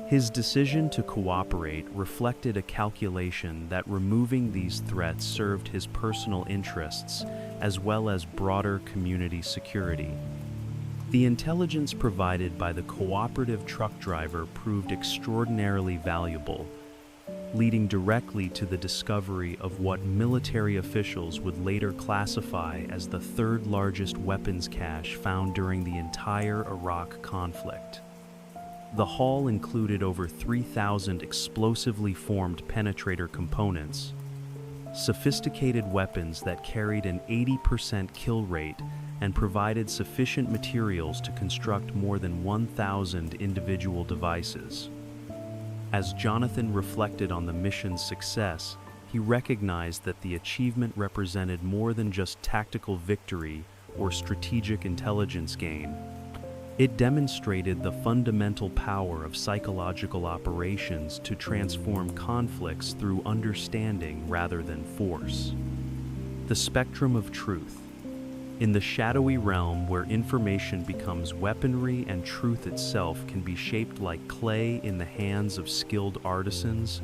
His decision to cooperate reflected a calculation that removing these threats served his personal interests as well as broader community security. The intelligence provided by the cooperative truck driver proved extraordinarily valuable, leading directly to the discovery of what military officials would later classify as the third largest weapons cache found during the entire Iraq conflict. The haul included over 3,000 explosively formed penetrator components, sophisticated weapons that carried an 80% kill rate and provided sufficient materials to construct more than 1,000 individual devices. As Jonathan reflected on the mission's success, he recognized that the achievement represented more than just tactical victory or strategic intelligence gain. It demonstrated the fundamental power of psychological operations to transform conflicts through understanding rather than force. The spectrum of truth. In the shadowy realm where information becomes weaponry and truth itself can be shaped like clay in the hands of skilled artisans,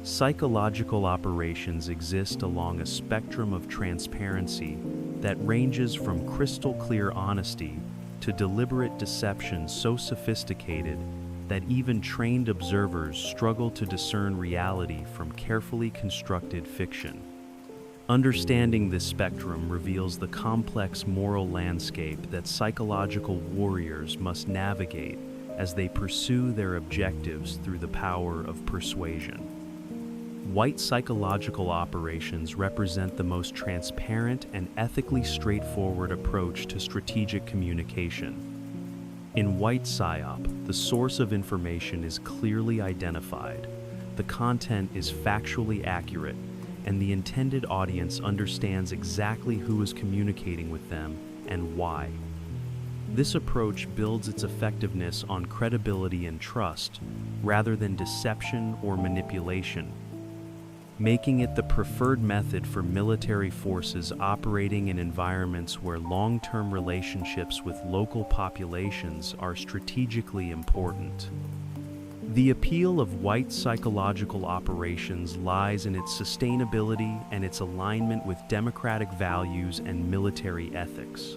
psychological operations exist along a spectrum of transparency that ranges from crystal clear honesty to deliberate deception so sophisticated that even trained observers struggle to discern reality from carefully constructed fiction. Understanding this spectrum reveals the complex moral landscape that psychological warriors must navigate as they pursue their objectives through the power of persuasion. White psychological operations represent the most transparent and ethically straightforward approach to strategic communication. In White PSYOP, the source of information is clearly identified, the content is factually accurate, and the intended audience understands exactly who is communicating with them and why. This approach builds its effectiveness on credibility and trust, rather than deception or manipulation, making it the preferred method for military forces operating in environments where long-term relationships with local populations are strategically important. The appeal of white psychological operations lies in its sustainability and its alignment with democratic values and military ethics.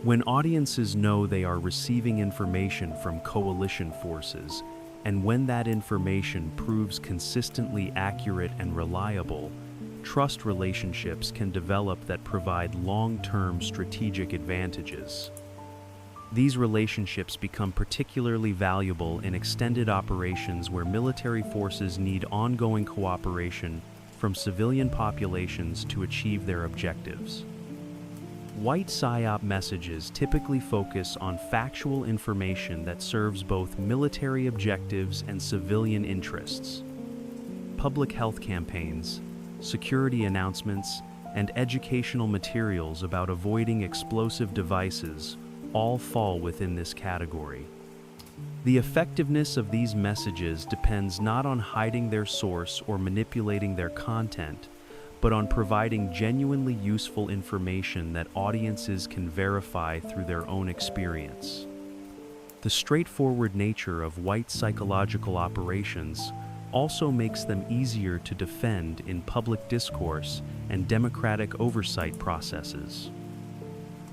When audiences know they are receiving information from coalition forces, and when that information proves consistently accurate and reliable, trust relationships can develop that provide long-term strategic advantages. These relationships become particularly valuable in extended operations where military forces need ongoing cooperation from civilian populations to achieve their objectives. White PSYOP messages typically focus on factual information that serves both military objectives and civilian interests. Public health campaigns, security announcements, and educational materials about avoiding explosive devices all fall within this category. The effectiveness of these messages depends not on hiding their source or manipulating their content, but on providing genuinely useful information that audiences can verify through their own experience. The straightforward nature of white psychological operations also makes them easier to defend in public discourse and democratic oversight processes.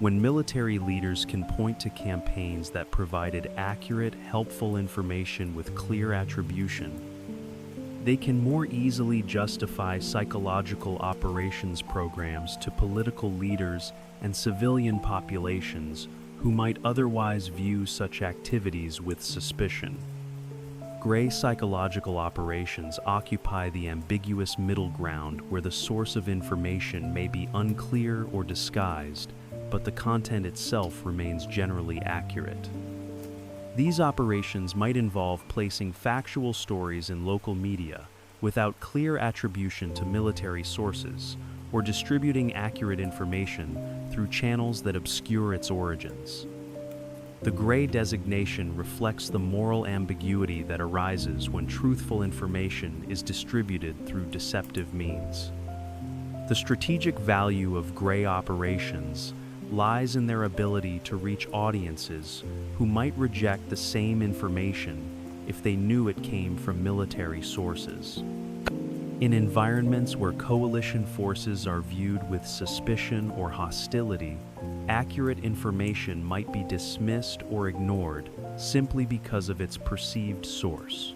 When military leaders can point to campaigns that provided accurate, helpful information with clear attribution, they can more easily justify psychological operations programs to political leaders and civilian populations who might otherwise view such activities with suspicion. Gray psychological operations occupy the ambiguous middle ground where the source of information may be unclear or disguised, but the content itself remains generally accurate. These operations might involve placing factual stories in local media without clear attribution to military sources, or distributing accurate information through channels that obscure its origins. The gray designation reflects the moral ambiguity that arises when truthful information is distributed through deceptive means. The strategic value of gray operations lies in their ability to reach audiences who might reject the same information if they knew it came from military sources. In environments where coalition forces are viewed with suspicion or hostility, accurate information might be dismissed or ignored simply because of its perceived source.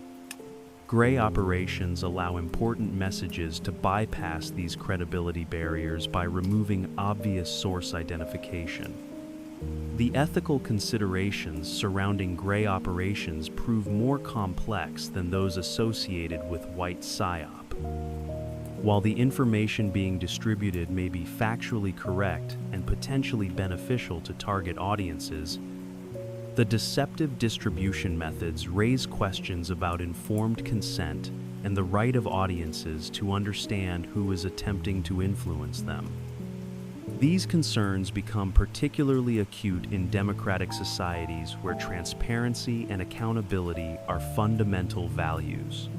Gray operations allow important messages to bypass these credibility barriers by removing obvious source identification. The ethical considerations surrounding gray operations prove more complex than those associated with white psyop. While the information being distributed may be factually correct and potentially beneficial to target audiences, the deceptive distribution methods raise questions about informed consent and the right of audiences to understand who is attempting to influence them. These concerns become particularly acute in democratic societies where transparency and accountability are fundamental values.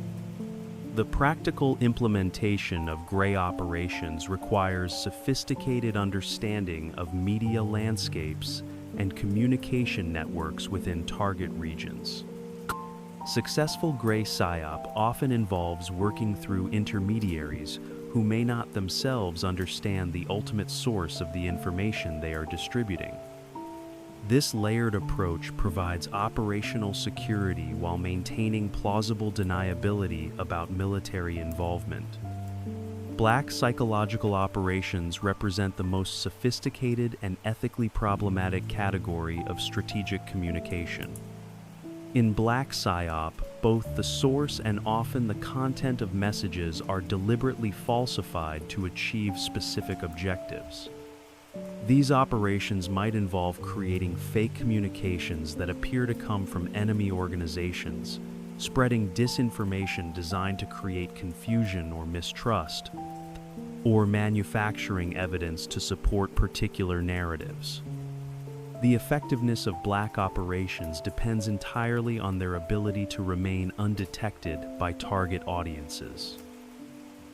The practical implementation of gray operations requires sophisticated understanding of media landscapes and communication networks within target regions. Successful gray psyop often involves working through intermediaries who may not themselves understand the ultimate source of the information they are distributing. This layered approach provides operational security while maintaining plausible deniability about military involvement. Black psychological operations represent the most sophisticated and ethically problematic category of strategic communication. In black psyop, both the source and often the content of messages are deliberately falsified to achieve specific objectives. These operations might involve creating fake communications that appear to come from enemy organizations, spreading disinformation designed to create confusion or mistrust, or manufacturing evidence to support particular narratives. The effectiveness of black operations depends entirely on their ability to remain undetected by target audiences.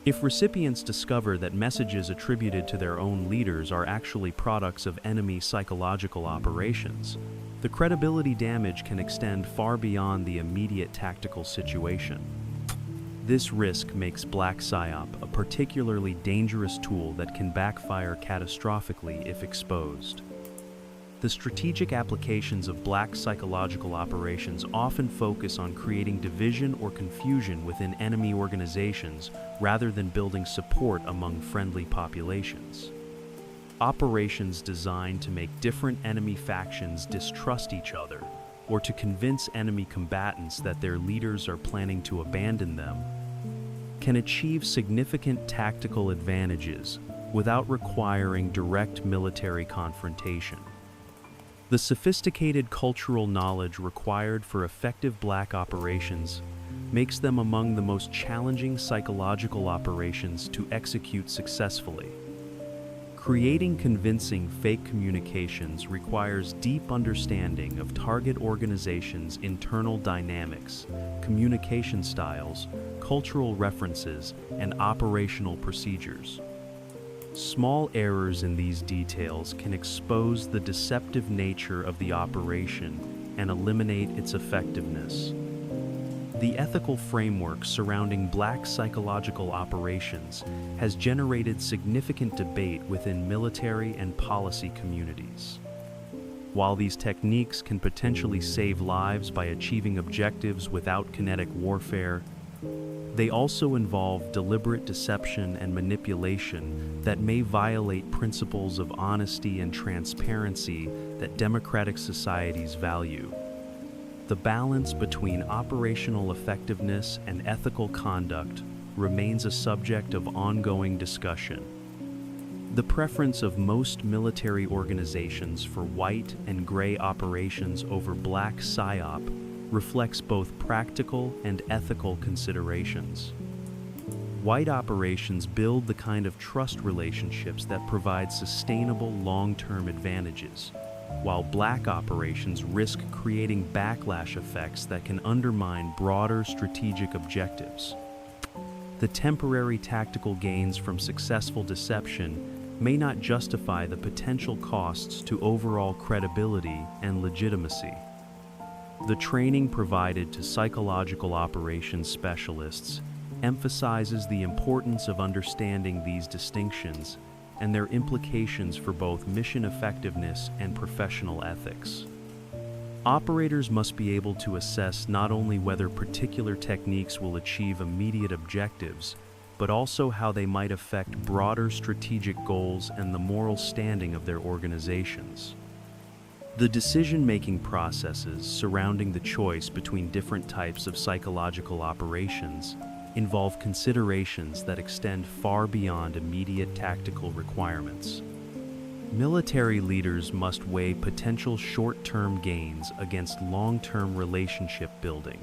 If recipients discover that messages attributed to their own leaders are actually products of enemy psychological operations, the credibility damage can extend far beyond the immediate tactical situation. This risk makes black psyop a particularly dangerous tool that can backfire catastrophically if exposed. The strategic applications of black psychological operations often focus on creating division or confusion within enemy organizations rather than building support among friendly populations. Operations designed to make different enemy factions distrust each other or to convince enemy combatants that their leaders are planning to abandon them can achieve significant tactical advantages without requiring direct military confrontation. The sophisticated cultural knowledge required for effective black operations makes them among the most challenging psychological operations to execute successfully. Creating convincing fake communications requires deep understanding of target organizations' internal dynamics, communication styles, cultural references, and operational procedures. Small errors in these details can expose the deceptive nature of the operation and eliminate its effectiveness. The ethical framework surrounding black psychological operations has generated significant debate within military and policy communities. While these techniques can potentially save lives by achieving objectives without kinetic warfare, they also involve deliberate deception and manipulation that may violate principles of honesty and transparency that democratic societies value. The balance between operational effectiveness and ethical conduct remains a subject of ongoing discussion. The preference of most military organizations for white and gray operations over black psyop reflects both practical and ethical considerations. White operations build the kind of trust relationships that provide sustainable long-term advantages, while black operations risk creating backlash effects that can undermine broader strategic objectives. The temporary tactical gains from successful deception may not justify the potential costs to overall credibility and legitimacy. The training provided to psychological operations specialists emphasizes the importance of understanding these distinctions and their implications for both mission effectiveness and professional ethics. Operators must be able to assess not only whether particular techniques will achieve immediate objectives, but also how they might affect broader strategic goals and the moral standing of their organizations. The decision-making processes surrounding the choice between different types of psychological operations involve considerations that extend far beyond immediate tactical requirements. Military leaders must weigh potential short-term gains against long-term relationship building,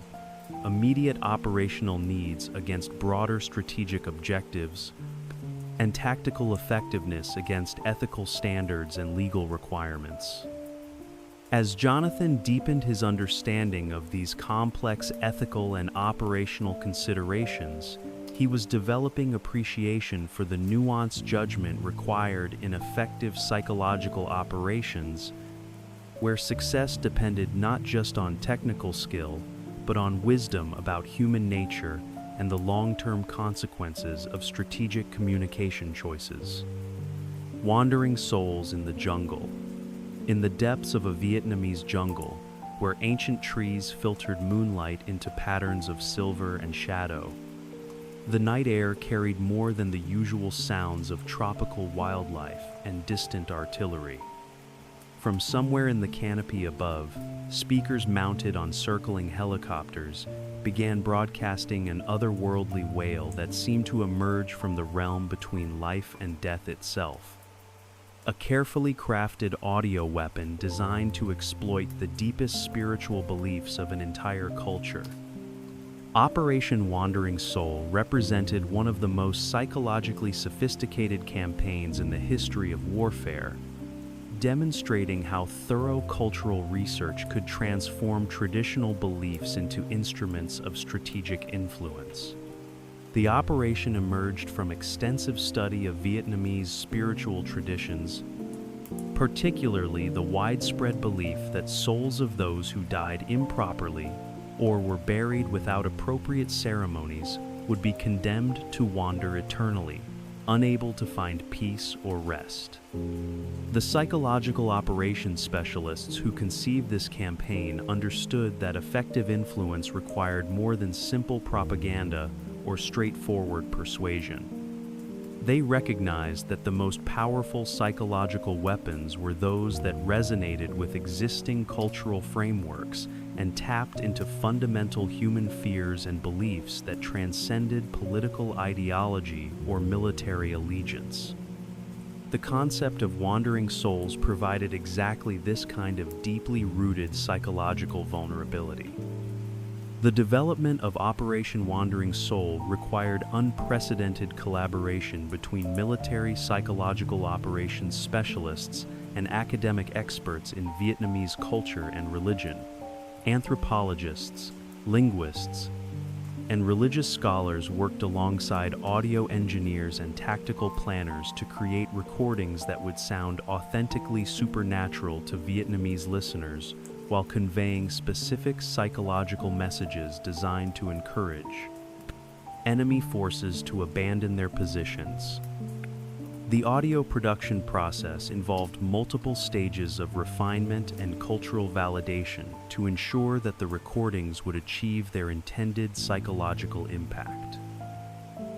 immediate operational needs against broader strategic objectives, and tactical effectiveness against ethical standards and legal requirements. As Jonathan deepened his understanding of these complex ethical and operational considerations, he was developing appreciation for the nuanced judgment required in effective psychological operations, where success depended not just on technical skill, but on wisdom about human nature and the long-term consequences of strategic communication choices. Wandering souls in the jungle. In the depths of a Vietnamese jungle, where ancient trees filtered moonlight into patterns of silver and shadow, the night air carried more than the usual sounds of tropical wildlife and distant artillery. From somewhere in the canopy above, speakers mounted on circling helicopters began broadcasting an otherworldly wail that seemed to emerge from the realm between life and death itself. A carefully crafted audio weapon designed to exploit the deepest spiritual beliefs of an entire culture. Operation Wandering Soul represented one of the most psychologically sophisticated campaigns in the history of warfare, demonstrating how thorough cultural research could transform traditional beliefs into instruments of strategic influence. The operation emerged from extensive study of Vietnamese spiritual traditions, particularly the widespread belief that souls of those who died improperly or were buried without appropriate ceremonies would be condemned to wander eternally, unable to find peace or rest. The psychological operations specialists who conceived this campaign understood that effective influence required more than simple propaganda or straightforward persuasion. They recognized that the most powerful psychological weapons were those that resonated with existing cultural frameworks and tapped into fundamental human fears and beliefs that transcended political ideology or military allegiance. The concept of wandering souls provided exactly this kind of deeply rooted psychological vulnerability. The development of Operation Wandering Soul required unprecedented collaboration between military psychological operations specialists and academic experts in Vietnamese culture and religion. Anthropologists, linguists, and religious scholars worked alongside audio engineers and tactical planners to create recordings that would sound authentically supernatural to Vietnamese listeners, while conveying specific psychological messages designed to encourage enemy forces to abandon their positions. The audio production process involved multiple stages of refinement and cultural validation to ensure that the recordings would achieve their intended psychological impact.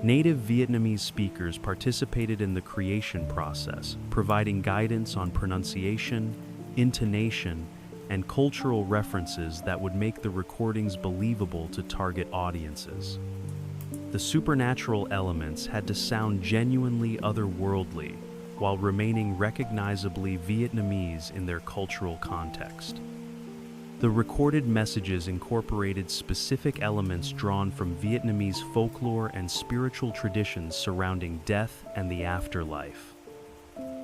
Native Vietnamese speakers participated in the creation process, providing guidance on pronunciation, intonation, and cultural references that would make the recordings believable to target audiences. The supernatural elements had to sound genuinely otherworldly while remaining recognizably Vietnamese in their cultural context. The recorded messages incorporated specific elements drawn from Vietnamese folklore and spiritual traditions surrounding death and the afterlife.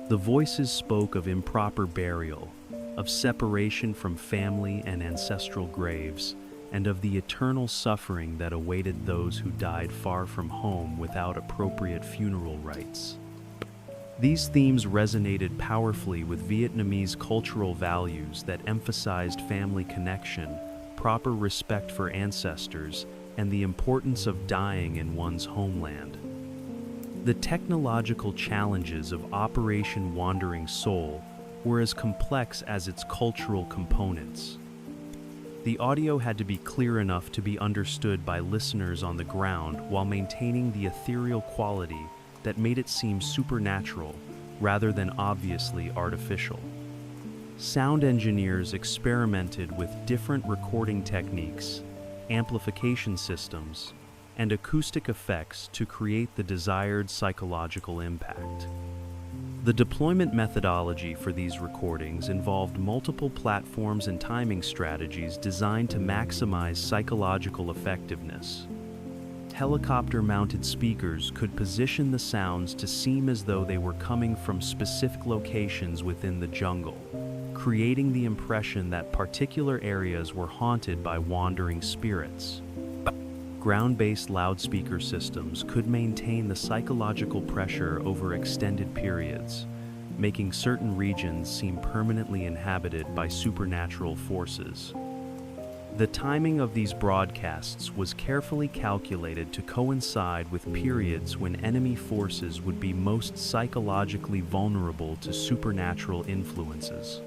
The voices spoke of improper burial, of separation from family and ancestral graves, and of the eternal suffering that awaited those who died far from home without appropriate funeral rites. These themes resonated powerfully with Vietnamese cultural values that emphasized family connection, proper respect for ancestors, and the importance of dying in one's homeland. The technological challenges of Operation Wandering Soul were as complex as its cultural components. The audio had to be clear enough to be understood by listeners on the ground while maintaining the ethereal quality that made it seem supernatural rather than obviously artificial. Sound engineers experimented with different recording techniques, amplification systems, and acoustic effects to create the desired psychological impact. The deployment methodology for these recordings involved multiple platforms and timing strategies designed to maximize psychological effectiveness. Helicopter-mounted speakers could position the sounds to seem as though they were coming from specific locations within the jungle, creating the impression that particular areas were haunted by wandering spirits. Ground-based loudspeaker systems could maintain the psychological pressure over extended periods, making certain regions seem permanently inhabited by supernatural forces. The timing of these broadcasts was carefully calculated to coincide with periods when enemy forces would be most psychologically vulnerable to supernatural influences.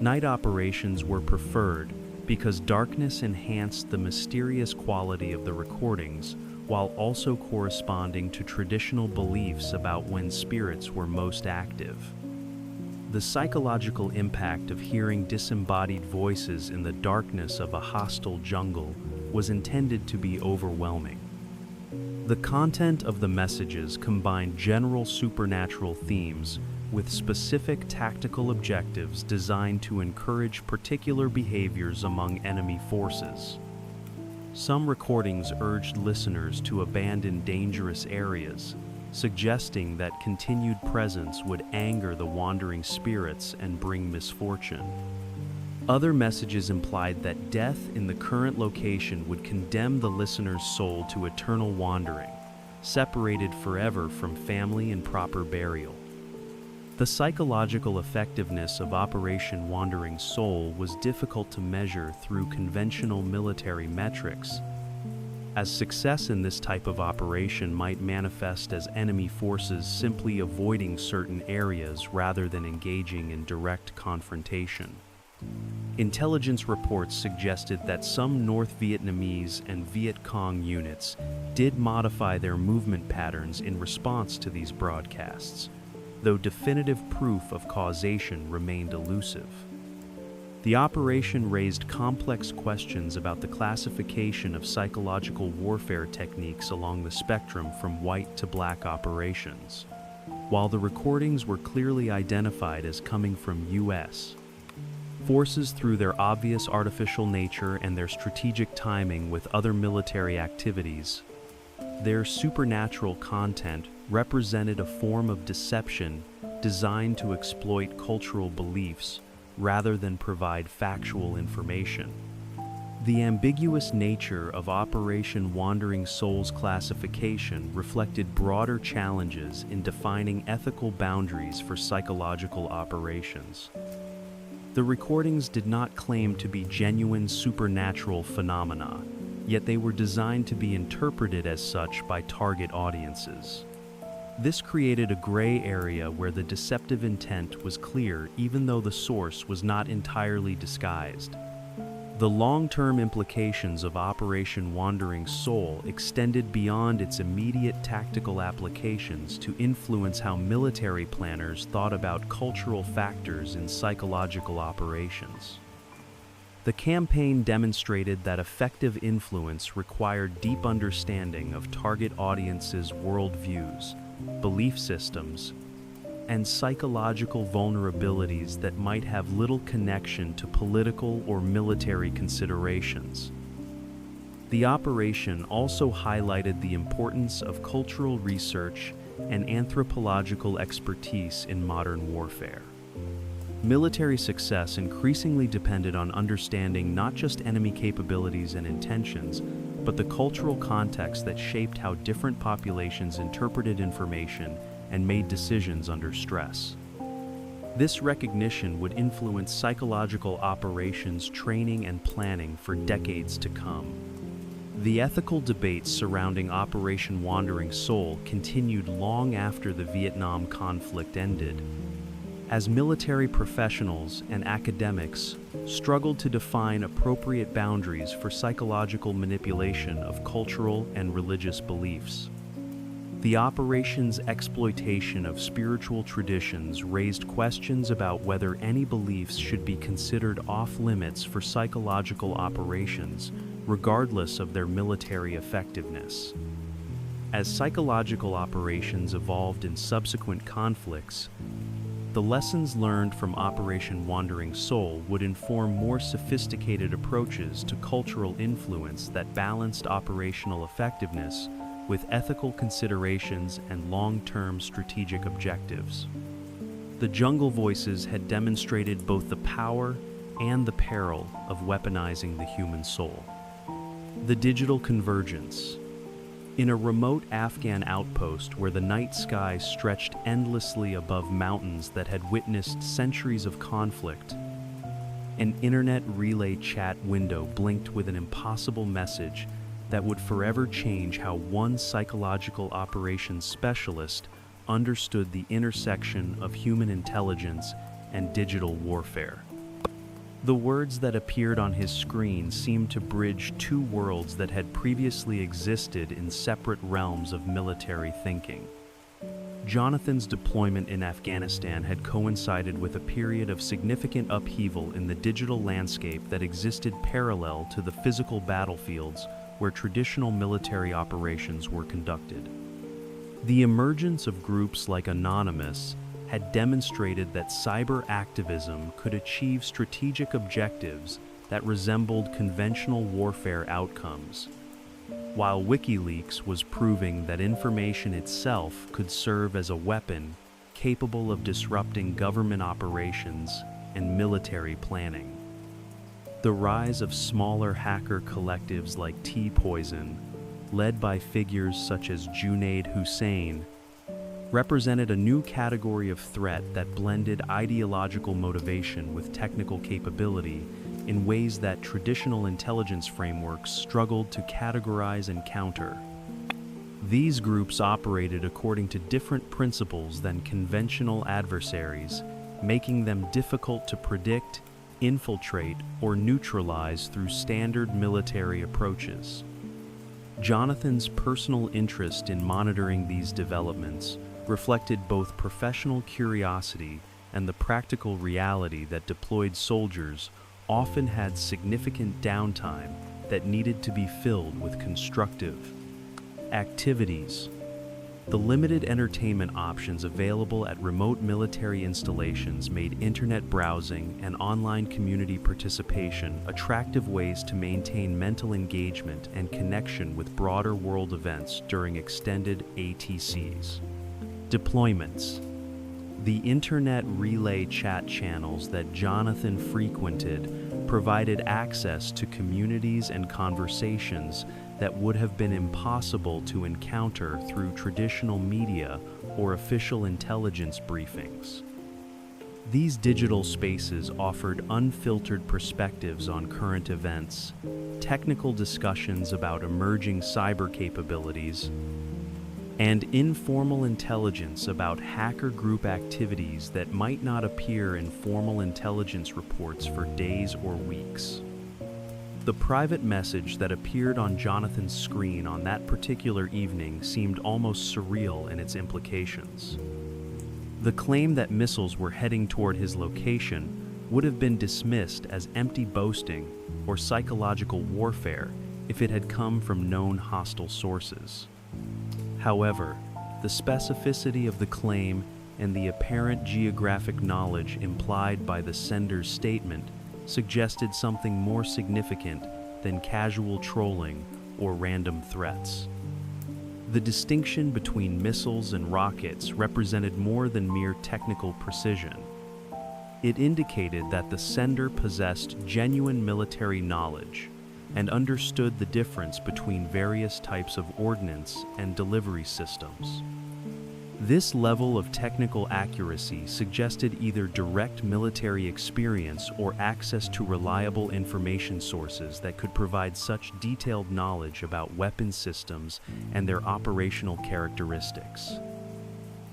Night operations were preferred because darkness enhanced the mysterious quality of the recordings while also corresponding to traditional beliefs about when spirits were most active. The psychological impact of hearing disembodied voices in the darkness of a hostile jungle was intended to be overwhelming. The content of the messages combined general supernatural themes with specific tactical objectives designed to encourage particular behaviors among enemy forces. Some recordings urged listeners to abandon dangerous areas, suggesting that continued presence would anger the wandering spirits and bring misfortune. Other messages implied that death in the current location would condemn the listener's soul to eternal wandering, separated forever from family and proper burial. The psychological effectiveness of Operation Wandering Soul was difficult to measure through conventional military metrics, as success in this type of operation might manifest as enemy forces simply avoiding certain areas rather than engaging in direct confrontation. Intelligence reports suggested that some North Vietnamese and Viet Cong units did modify their movement patterns in response to these broadcasts, though definitive proof of causation remained elusive. The operation raised complex questions about the classification of psychological warfare techniques along the spectrum from white to black operations. While the recordings were clearly identified as coming from U.S. forces through their obvious artificial nature and their strategic timing with other military activities, their supernatural content represented a form of deception designed to exploit cultural beliefs rather than provide factual information. The ambiguous nature of Operation Wandering Soul's classification reflected broader challenges in defining ethical boundaries for psychological operations. The recordings did not claim to be genuine supernatural phenomena, yet they were designed to be interpreted as such by target audiences. This created a gray area where the deceptive intent was clear even though the source was not entirely disguised. The long-term implications of Operation Wandering Soul extended beyond its immediate tactical applications to influence how military planners thought about cultural factors in psychological operations. The campaign demonstrated that effective influence required deep understanding of target audiences' worldviews, belief systems, and psychological vulnerabilities that might have little connection to political or military considerations. The operation also highlighted the importance of cultural research and anthropological expertise in modern warfare. Military success increasingly depended on understanding not just enemy capabilities and intentions, but the cultural context that shaped how different populations interpreted information and made decisions under stress. This recognition would influence psychological operations training and planning for decades to come. The ethical debates surrounding Operation Wandering Soul continued long after the Vietnam conflict ended. as military professionals and academics struggled to define appropriate boundaries for psychological manipulation of cultural and religious beliefs. The operation's exploitation of spiritual traditions raised questions about whether any beliefs should be considered off-limits for psychological operations, regardless of their military effectiveness. As psychological operations evolved in subsequent conflicts, the lessons learned from Operation Wandering Soul would inform more sophisticated approaches to cultural influence that balanced operational effectiveness with ethical considerations and long-term strategic objectives. The Jungle Voices had demonstrated both the power and the peril of weaponizing the human soul. The digital convergence. In a remote Afghan outpost where the night sky stretched endlessly above mountains that had witnessed centuries of conflict, an internet relay chat window blinked with an impossible message that would forever change how one psychological operations specialist understood the intersection of human intelligence and digital warfare. The words that appeared on his screen seemed to bridge two worlds that had previously existed in separate realms of military thinking. Jonathan's deployment in Afghanistan had coincided with a period of significant upheaval in the digital landscape that existed parallel to the physical battlefields where traditional military operations were conducted. The emergence of groups like Anonymous had demonstrated that cyber activism could achieve strategic objectives that resembled conventional warfare outcomes, while WikiLeaks was proving that information itself could serve as a weapon capable of disrupting government operations and military planning. The rise of smaller hacker collectives like T-Poison, led by figures such as Junaid Hussain, represented a new category of threat that blended ideological motivation with technical capability in ways that traditional intelligence frameworks struggled to categorize and counter. These groups operated according to different principles than conventional adversaries, making them difficult to predict, infiltrate, or neutralize through standard military approaches. Jonathan's personal interest in monitoring these developments reflected both professional curiosity and the practical reality that deployed soldiers often had significant downtime that needed to be filled with constructive activities. The limited entertainment options available at remote military installations made internet browsing and online community participation attractive ways to maintain mental engagement and connection with broader world events during extended ATCs. Deployments. The internet relay chat channels that Jonathan frequented provided access to communities and conversations that would have been impossible to encounter through traditional media or official intelligence briefings. These digital spaces offered unfiltered perspectives on current events, technical discussions about emerging cyber capabilities, and informal intelligence about hacker group activities that might not appear in formal intelligence reports for days or weeks. The private message that appeared on Jonathan's screen on that particular evening seemed almost surreal in its implications. The claim that missiles were heading toward his location would have been dismissed as empty boasting or psychological warfare if it had come from known hostile sources. However, the specificity of the claim and the apparent geographic knowledge implied by the sender's statement suggested something more significant than casual trolling or random threats. The distinction between missiles and rockets represented more than mere technical precision. It indicated that the sender possessed genuine military knowledge and understood the difference between various types of ordnance and delivery systems. This level of technical accuracy suggested either direct military experience or access to reliable information sources that could provide such detailed knowledge about weapon systems and their operational characteristics.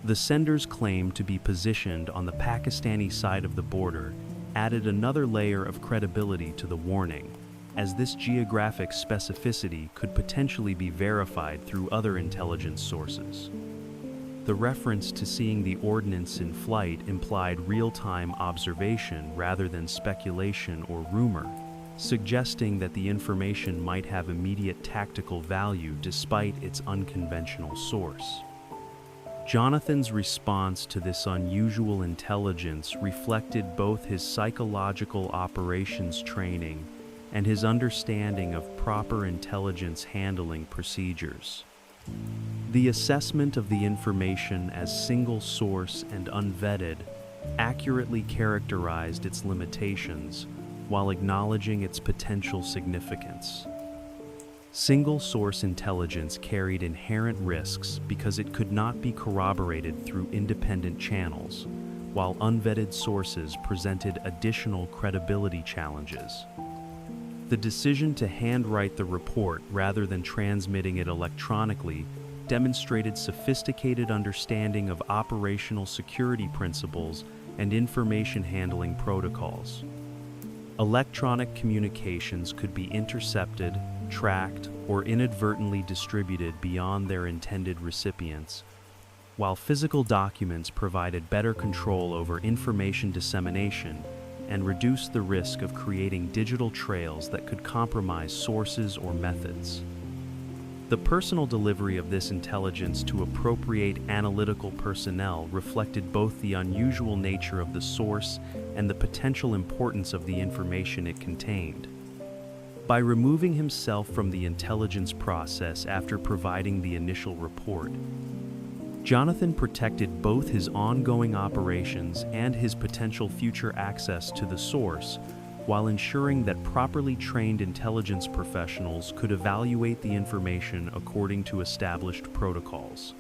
The sender's claim to be positioned on the Pakistani side of the border added another layer of credibility to the warning, as this geographic specificity could potentially be verified through other intelligence sources. The reference to seeing the ordnance in flight implied real-time observation rather than speculation or rumor, suggesting that the information might have immediate tactical value despite its unconventional source. Jonathan's response to this unusual intelligence reflected both his psychological operations training and his understanding of proper intelligence handling procedures. The assessment of the information as single source and unvetted accurately characterized its limitations while acknowledging its potential significance. Single-source intelligence carried inherent risks because it could not be corroborated through independent channels, while unvetted sources presented additional credibility challenges. The decision to handwrite the report rather than transmitting it electronically demonstrated sophisticated understanding of operational security principles and information handling protocols. Electronic communications could be intercepted, tracked, or inadvertently distributed beyond their intended recipients, while physical documents provided better control over information dissemination and reduced the risk of creating digital trails that could compromise sources or methods. The personal delivery of this intelligence to appropriate analytical personnel reflected both the unusual nature of the source and the potential importance of the information it contained. By removing himself from the intelligence process after providing the initial report, Jonathan protected both his ongoing operations and his potential future access to the source, while ensuring that properly trained intelligence professionals could evaluate the information according to established protocols.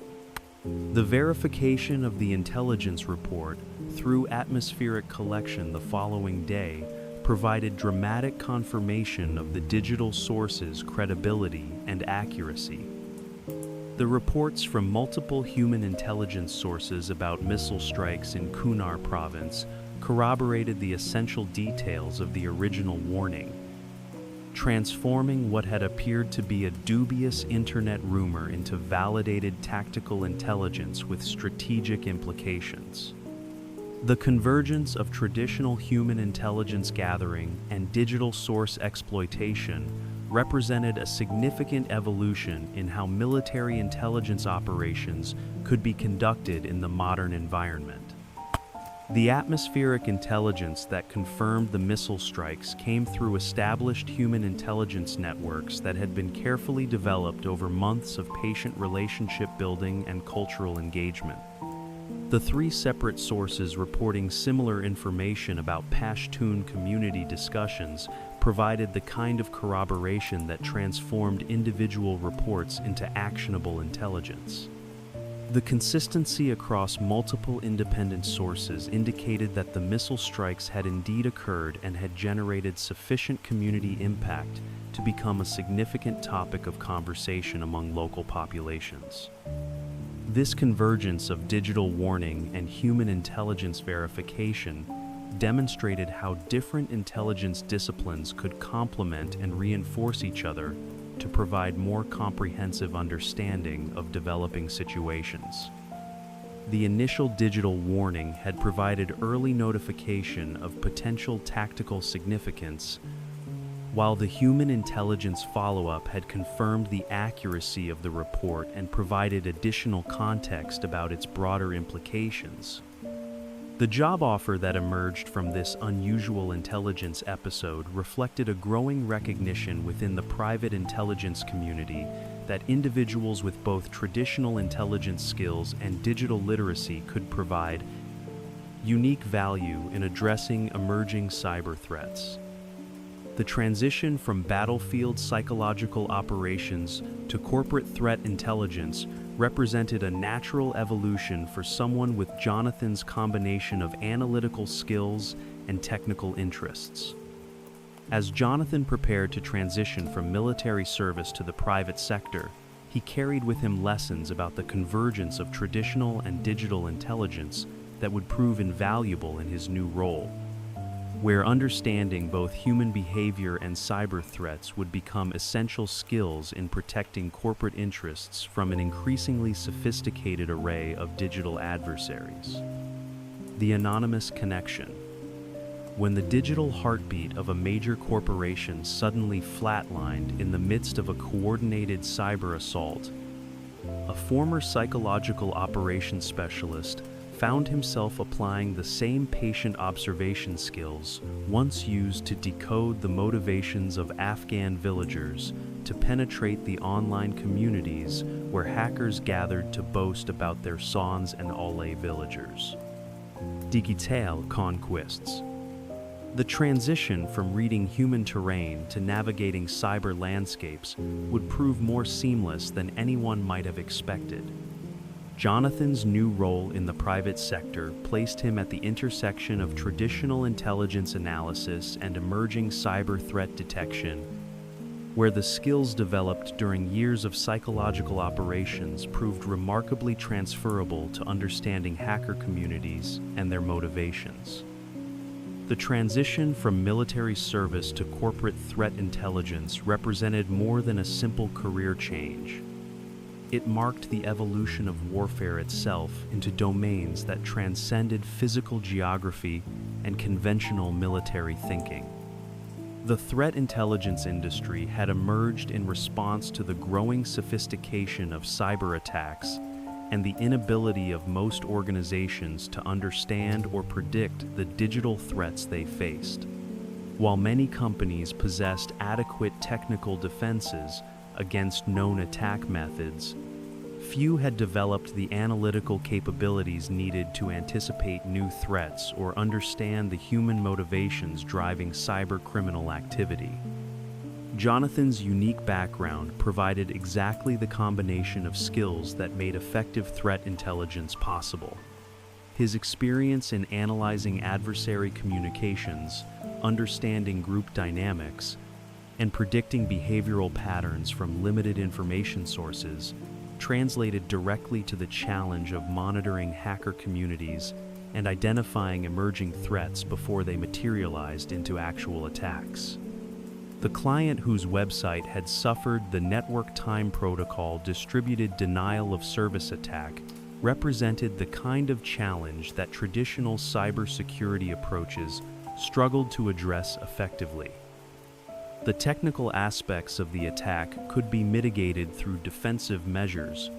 The verification of the intelligence report through atmospheric collection the following day provided dramatic confirmation of the digital source's credibility and accuracy. The reports from multiple human intelligence sources about missile strikes in Kunar province corroborated the essential details of the original warning, transforming what had appeared to be a dubious internet rumor into validated tactical intelligence with strategic implications. The convergence of traditional human intelligence gathering and digital source exploitation represented a significant evolution in how military intelligence operations could be conducted in the modern environment. The atmospheric intelligence that confirmed the missile strikes came through established human intelligence networks that had been carefully developed over months of patient relationship building and cultural engagement. The three separate sources reporting similar information about Pashtun community discussions provided the kind of corroboration that transformed individual reports into actionable intelligence. The consistency across multiple independent sources indicated that the missile strikes had indeed occurred and had generated sufficient community impact to become a significant topic of conversation among local populations. This convergence of digital warning and human intelligence verification demonstrated how different intelligence disciplines could complement and reinforce each other to provide more comprehensive understanding of developing situations. The initial digital warning had provided early notification of potential tactical significance, while the human intelligence follow-up had confirmed the accuracy of the report and provided additional context about its broader implications. The job offer that emerged from this unusual intelligence episode reflected a growing recognition within the private intelligence community that individuals with both traditional intelligence skills and digital literacy could provide unique value in addressing emerging cyber threats. The transition from battlefield psychological operations to corporate threat intelligence represented a natural evolution for someone with Jonathan's combination of analytical skills and technical interests. As Jonathan prepared to transition from military service to the private sector, he carried with him lessons about the convergence of traditional and digital intelligence that would prove invaluable in his new role, where understanding both human behavior and cyber threats would become essential skills in protecting corporate interests from an increasingly sophisticated array of digital adversaries. The anonymous connection. When the digital heartbeat of a major corporation suddenly flatlined in the midst of a coordinated cyber assault, a former psychological operations specialist found himself applying the same patient observation skills once used to decode the motivations of Afghan villagers to penetrate the online communities where hackers gathered to boast about their Sans and Alay villagers. Digital conquests. The transition from reading human terrain to navigating cyber landscapes would prove more seamless than anyone might have expected. Jonathan's new role in the private sector placed him at the intersection of traditional intelligence analysis and emerging cyber threat detection, where the skills developed during years of psychological operations proved remarkably transferable to understanding hacker communities and their motivations. The transition from military service to corporate threat intelligence represented more than a simple career change. It marked the evolution of warfare itself into domains that transcended physical geography and conventional military thinking. The threat intelligence industry had emerged in response to the growing sophistication of cyber attacks and the inability of most organizations to understand or predict the digital threats they faced. While many companies possessed adequate technical defenses against known attack methods, few had developed the analytical capabilities needed to anticipate new threats or understand the human motivations driving cyber criminal activity. Jonathan's unique background provided exactly the combination of skills that made effective threat intelligence possible. His experience in analyzing adversary communications, understanding group dynamics, and predicting behavioral patterns from limited information sources translated directly to the challenge of monitoring hacker communities and identifying emerging threats before they materialized into actual attacks. The client whose website had suffered the network time protocol distributed denial of service attack represented the kind of challenge that traditional cybersecurity approaches struggled to address effectively. The technical aspects of the attack could be mitigated through defensive measures,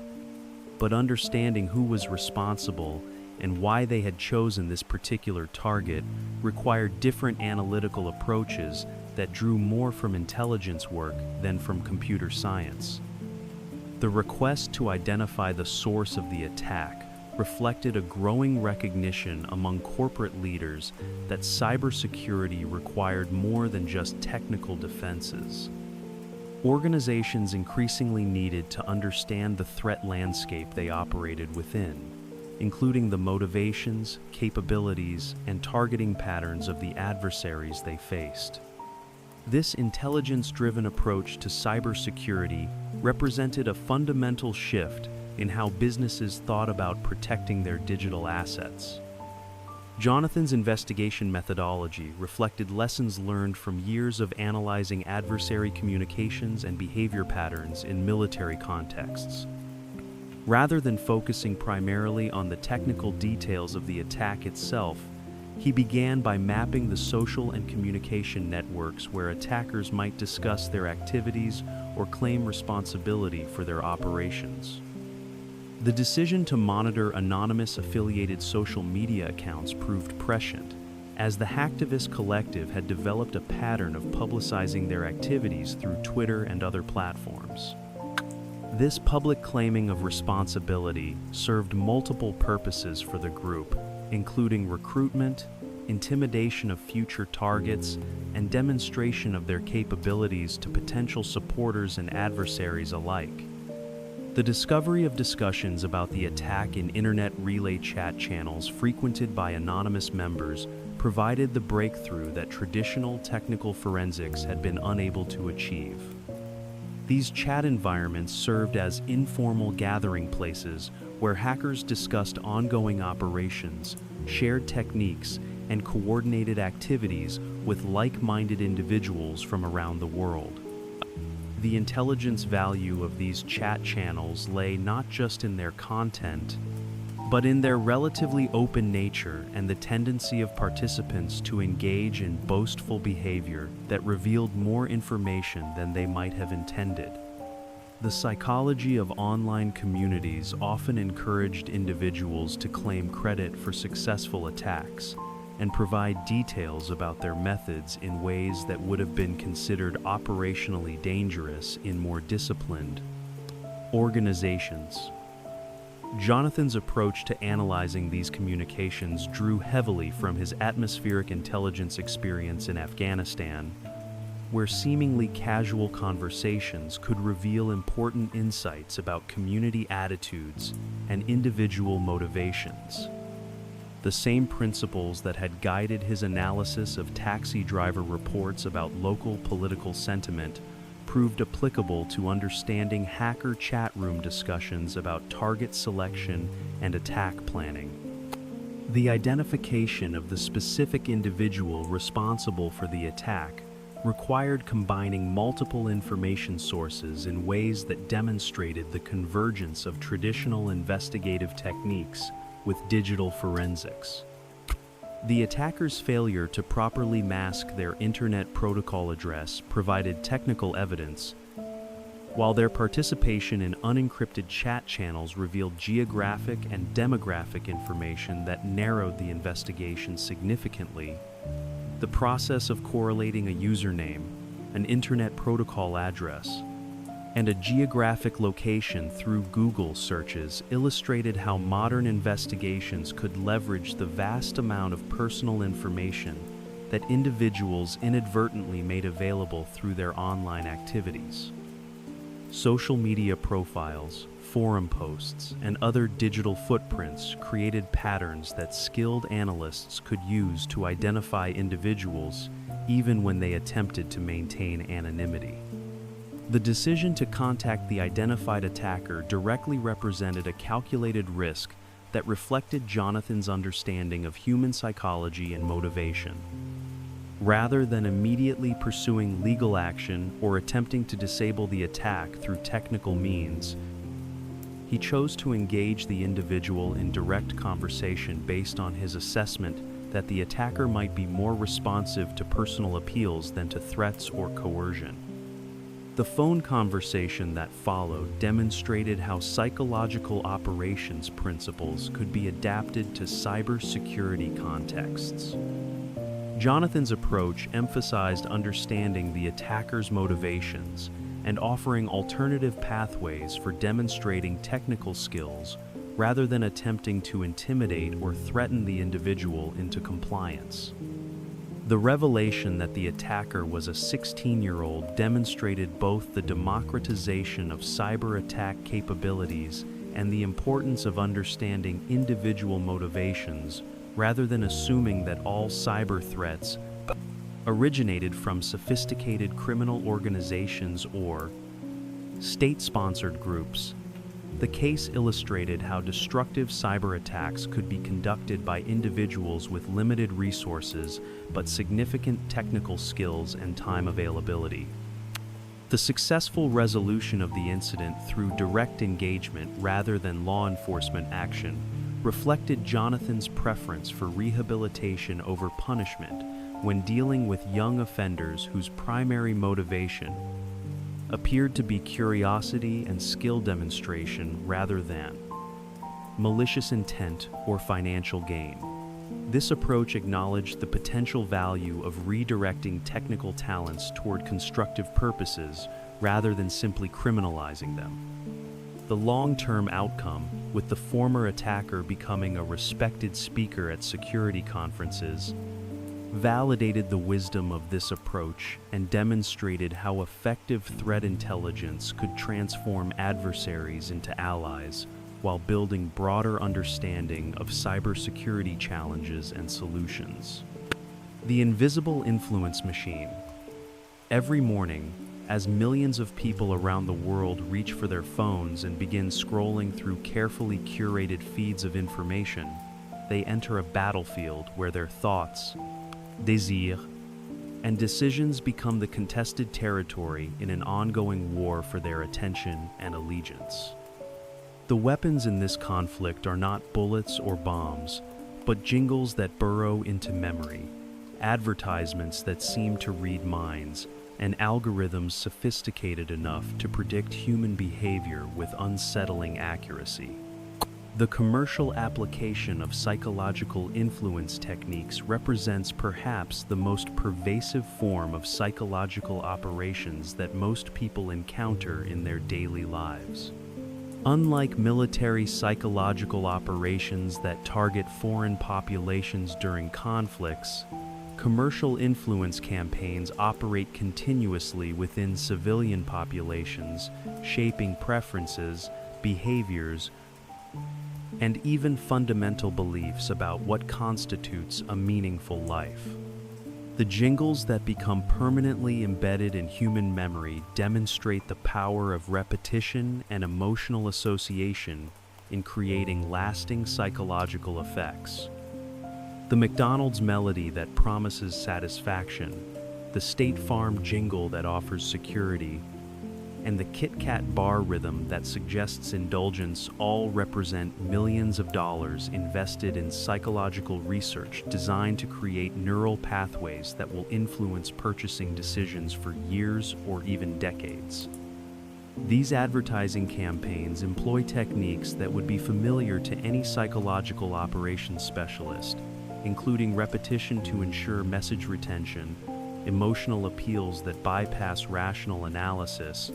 but understanding who was responsible and why they had chosen this particular target required different analytical approaches that drew more from intelligence work than from computer science. The request to identify the source of the attack reflected a growing recognition among corporate leaders that cybersecurity required more than just technical defenses. Organizations increasingly needed to understand the threat landscape they operated within, including the motivations, capabilities, and targeting patterns of the adversaries they faced. This intelligence-driven approach to cybersecurity represented a fundamental shift in how businesses thought about protecting their digital assets. Jonathan's investigation methodology reflected lessons learned from years of analyzing adversary communications and behavior patterns in military contexts. Rather than focusing primarily on the technical details of the attack itself, he began by mapping the social and communication networks where attackers might discuss their activities or claim responsibility for their operations. The decision to monitor anonymous affiliated social media accounts proved prescient, as the Hacktivist Collective had developed a pattern of publicizing their activities through Twitter and other platforms. This public claiming of responsibility served multiple purposes for the group, including recruitment, intimidation of future targets, and demonstration of their capabilities to potential supporters and adversaries alike. The discovery of discussions about the attack in internet relay chat channels frequented by anonymous members provided the breakthrough that traditional technical forensics had been unable to achieve. These chat environments served as informal gathering places where hackers discussed ongoing operations, shared techniques, and coordinated activities with like-minded individuals from around the world. The intelligence value of these chat channels lay not just in their content, but in their relatively open nature and the tendency of participants to engage in boastful behavior that revealed more information than they might have intended. The psychology of online communities often encouraged individuals to claim credit for successful attacks and provide details about their methods in ways that would have been considered operationally dangerous in more disciplined organizations. Jonathan's approach to analyzing these communications drew heavily from his atmospheric intelligence experience in Afghanistan, where seemingly casual conversations could reveal important insights about community attitudes and individual motivations. The same principles that had guided his analysis of taxi driver reports about local political sentiment proved applicable to understanding hacker chat room discussions about target selection and attack planning. The identification of the specific individual responsible for the attack required combining multiple information sources in ways that demonstrated the convergence of traditional investigative techniques with digital forensics. The attacker's failure to properly mask their Internet Protocol address provided technical evidence, while their participation in unencrypted chat channels revealed geographic and demographic information that narrowed the investigation significantly. The process of correlating a username, an Internet Protocol address, and a geographic location through Google searches illustrated how modern investigations could leverage the vast amount of personal information that individuals inadvertently made available through their online activities. Social media profiles, forum posts, and other digital footprints created patterns that skilled analysts could use to identify individuals even when they attempted to maintain anonymity. The decision to contact the identified attacker directly represented a calculated risk that reflected Jonathan's understanding of human psychology and motivation. Rather than immediately pursuing legal action or attempting to disable the attack through technical means, he chose to engage the individual in direct conversation based on his assessment that the attacker might be more responsive to personal appeals than to threats or coercion. The phone conversation that followed demonstrated how psychological operations principles could be adapted to cybersecurity contexts. Jonathan's approach emphasized understanding the attacker's motivations and offering alternative pathways for demonstrating technical skills rather than attempting to intimidate or threaten the individual into compliance. The revelation that the attacker was a 16-year-old demonstrated both the democratization of cyber attack capabilities and the importance of understanding individual motivations rather than assuming that all cyber threats originated from sophisticated criminal organizations or state-sponsored groups. The case illustrated how destructive cyber attacks could be conducted by individuals with limited resources but significant technical skills and time availability. The successful resolution of the incident through direct engagement rather than law enforcement action reflected Jonathan's preference for rehabilitation over punishment when dealing with young offenders whose primary motivation appeared to be curiosity and skill demonstration rather than malicious intent or financial gain. This approach acknowledged the potential value of redirecting technical talents toward constructive purposes rather than simply criminalizing them. The long-term outcome, with the former attacker becoming a respected speaker at security conferences, validated the wisdom of this approach and demonstrated how effective threat intelligence could transform adversaries into allies while building broader understanding of cybersecurity challenges and solutions. The invisible influence machine. Every morning, As millions of people around the world reach for their phones and begin scrolling through carefully curated feeds of information, they enter a battlefield where their thoughts, désirs, and decisions become the contested territory in an ongoing war for their attention and allegiance. The weapons in this conflict are not bullets or bombs, but jingles that burrow into memory, advertisements that seem to read minds, and algorithms sophisticated enough to predict human behavior with unsettling accuracy. The commercial application of psychological influence techniques represents perhaps the most pervasive form of psychological operations that most people encounter in their daily lives. Unlike military psychological operations that target foreign populations during conflicts, commercial influence campaigns operate continuously within civilian populations, shaping preferences, behaviors, and even fundamental beliefs about what constitutes a meaningful life. The jingles that become permanently embedded in human memory demonstrate the power of repetition and emotional association in creating lasting psychological effects. The McDonald's melody that promises satisfaction, the State Farm jingle that offers security, and the Kit Kat bar rhythm that suggests indulgence all represent millions of dollars invested in psychological research designed to create neural pathways that will influence purchasing decisions for years or even decades. These advertising campaigns employ techniques that would be familiar to any psychological operations specialist, including repetition to ensure message retention, emotional appeals that bypass rational analysis,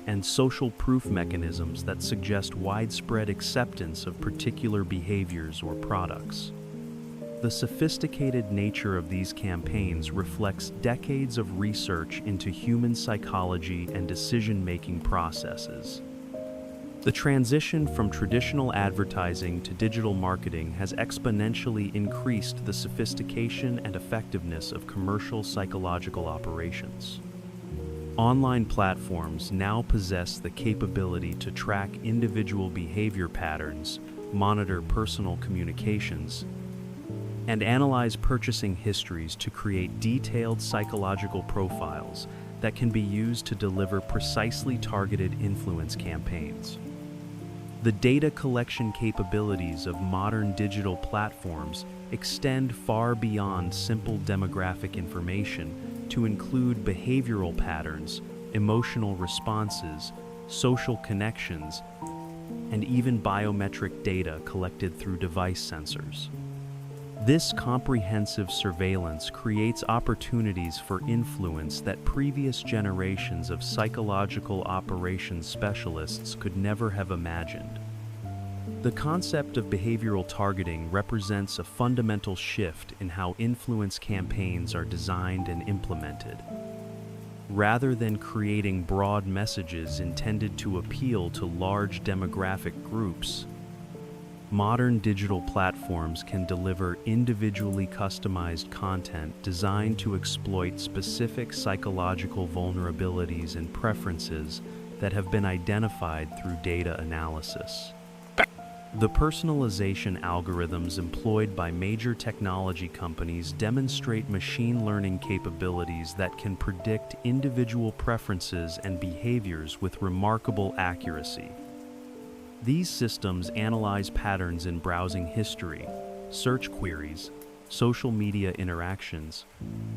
and social proof mechanisms that suggest widespread acceptance of particular behaviors or products. The sophisticated nature of these campaigns reflects decades of research into human psychology and decision-making processes. The transition from traditional advertising to digital marketing has exponentially increased the sophistication and effectiveness of commercial psychological operations. Online platforms now possess the capability to track individual behavior patterns, monitor personal communications, and analyze purchasing histories to create detailed psychological profiles that can be used to deliver precisely targeted influence campaigns. The data collection capabilities of modern digital platforms extend far beyond simple demographic information to include behavioral patterns, emotional responses, social connections, and even biometric data collected through device sensors. This comprehensive surveillance creates opportunities for influence that previous generations of psychological operations specialists could never have imagined. The concept of behavioral targeting represents a fundamental shift in how influence campaigns are designed and implemented. Rather than creating broad messages intended to appeal to large demographic groups, modern digital platforms can deliver individually customized content designed to exploit specific psychological vulnerabilities and preferences that have been identified through data analysis. The personalization algorithms employed by major technology companies demonstrate machine learning capabilities that can predict individual preferences and behaviors with remarkable accuracy. These systems analyze patterns in browsing history, search queries, social media interactions,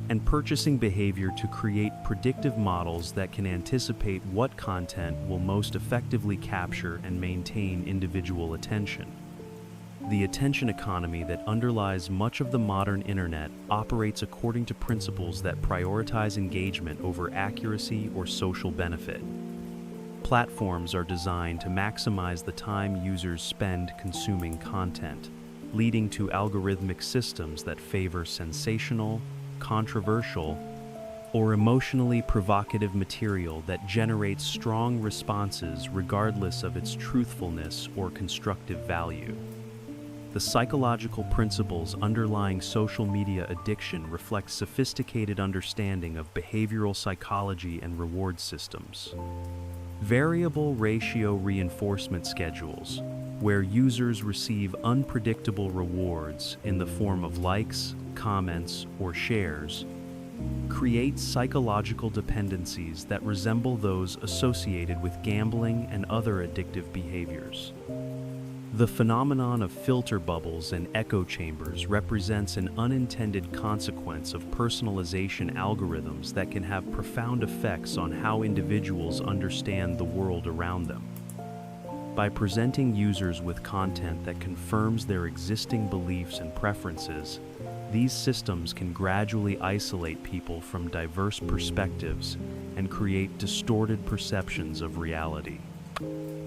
and purchasing behavior to create predictive models that can anticipate what content will most effectively capture and maintain individual attention. The attention economy that underlies much of the modern internet operates according to principles that prioritize engagement over accuracy or social benefit. Platforms are designed to maximize the time users spend consuming content, leading to algorithmic systems that favor sensational, controversial, or emotionally provocative material that generates strong responses regardless of its truthfulness or constructive value. The psychological principles underlying social media addiction reflect sophisticated understanding of behavioral psychology and reward systems. Variable ratio reinforcement schedules, where users receive unpredictable rewards in the form of likes, comments, or shares, create psychological dependencies that resemble those associated with gambling and other addictive behaviors. The phenomenon of filter bubbles and echo chambers represents an unintended consequence of personalization algorithms that can have profound effects on how individuals understand the world around them. By presenting users with content that confirms their existing beliefs and preferences, these systems can gradually isolate people from diverse perspectives and create distorted perceptions of reality.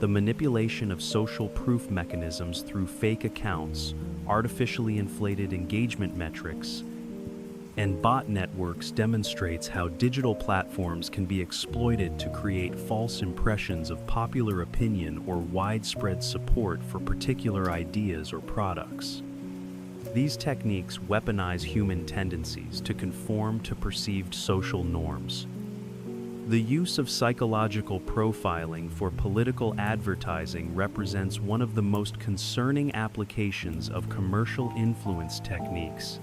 The manipulation of social proof mechanisms through fake accounts, artificially inflated engagement metrics, and bot networks demonstrates how digital platforms can be exploited to create false impressions of popular opinion or widespread support for particular ideas or products. These techniques weaponize human tendencies to conform to perceived social norms. The use of psychological profiling for political advertising represents one of the most concerning applications of commercial influence techniques,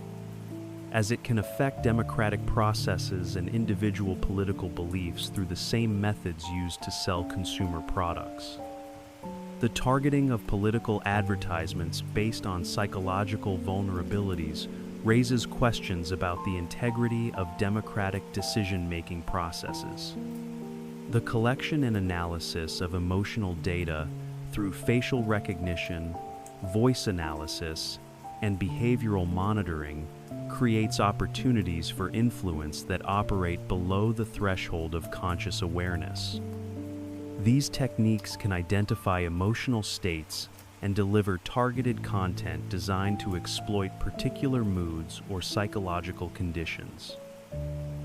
as it can affect democratic processes and individual political beliefs through the same methods used to sell consumer products. The targeting of political advertisements based on psychological vulnerabilities raises questions about the integrity of democratic decision-making processes. The collection and analysis of emotional data through facial recognition, voice analysis, and behavioral monitoring creates opportunities for influence that operate below the threshold of conscious awareness. These techniques can identify emotional states and deliver targeted content designed to exploit particular moods or psychological conditions.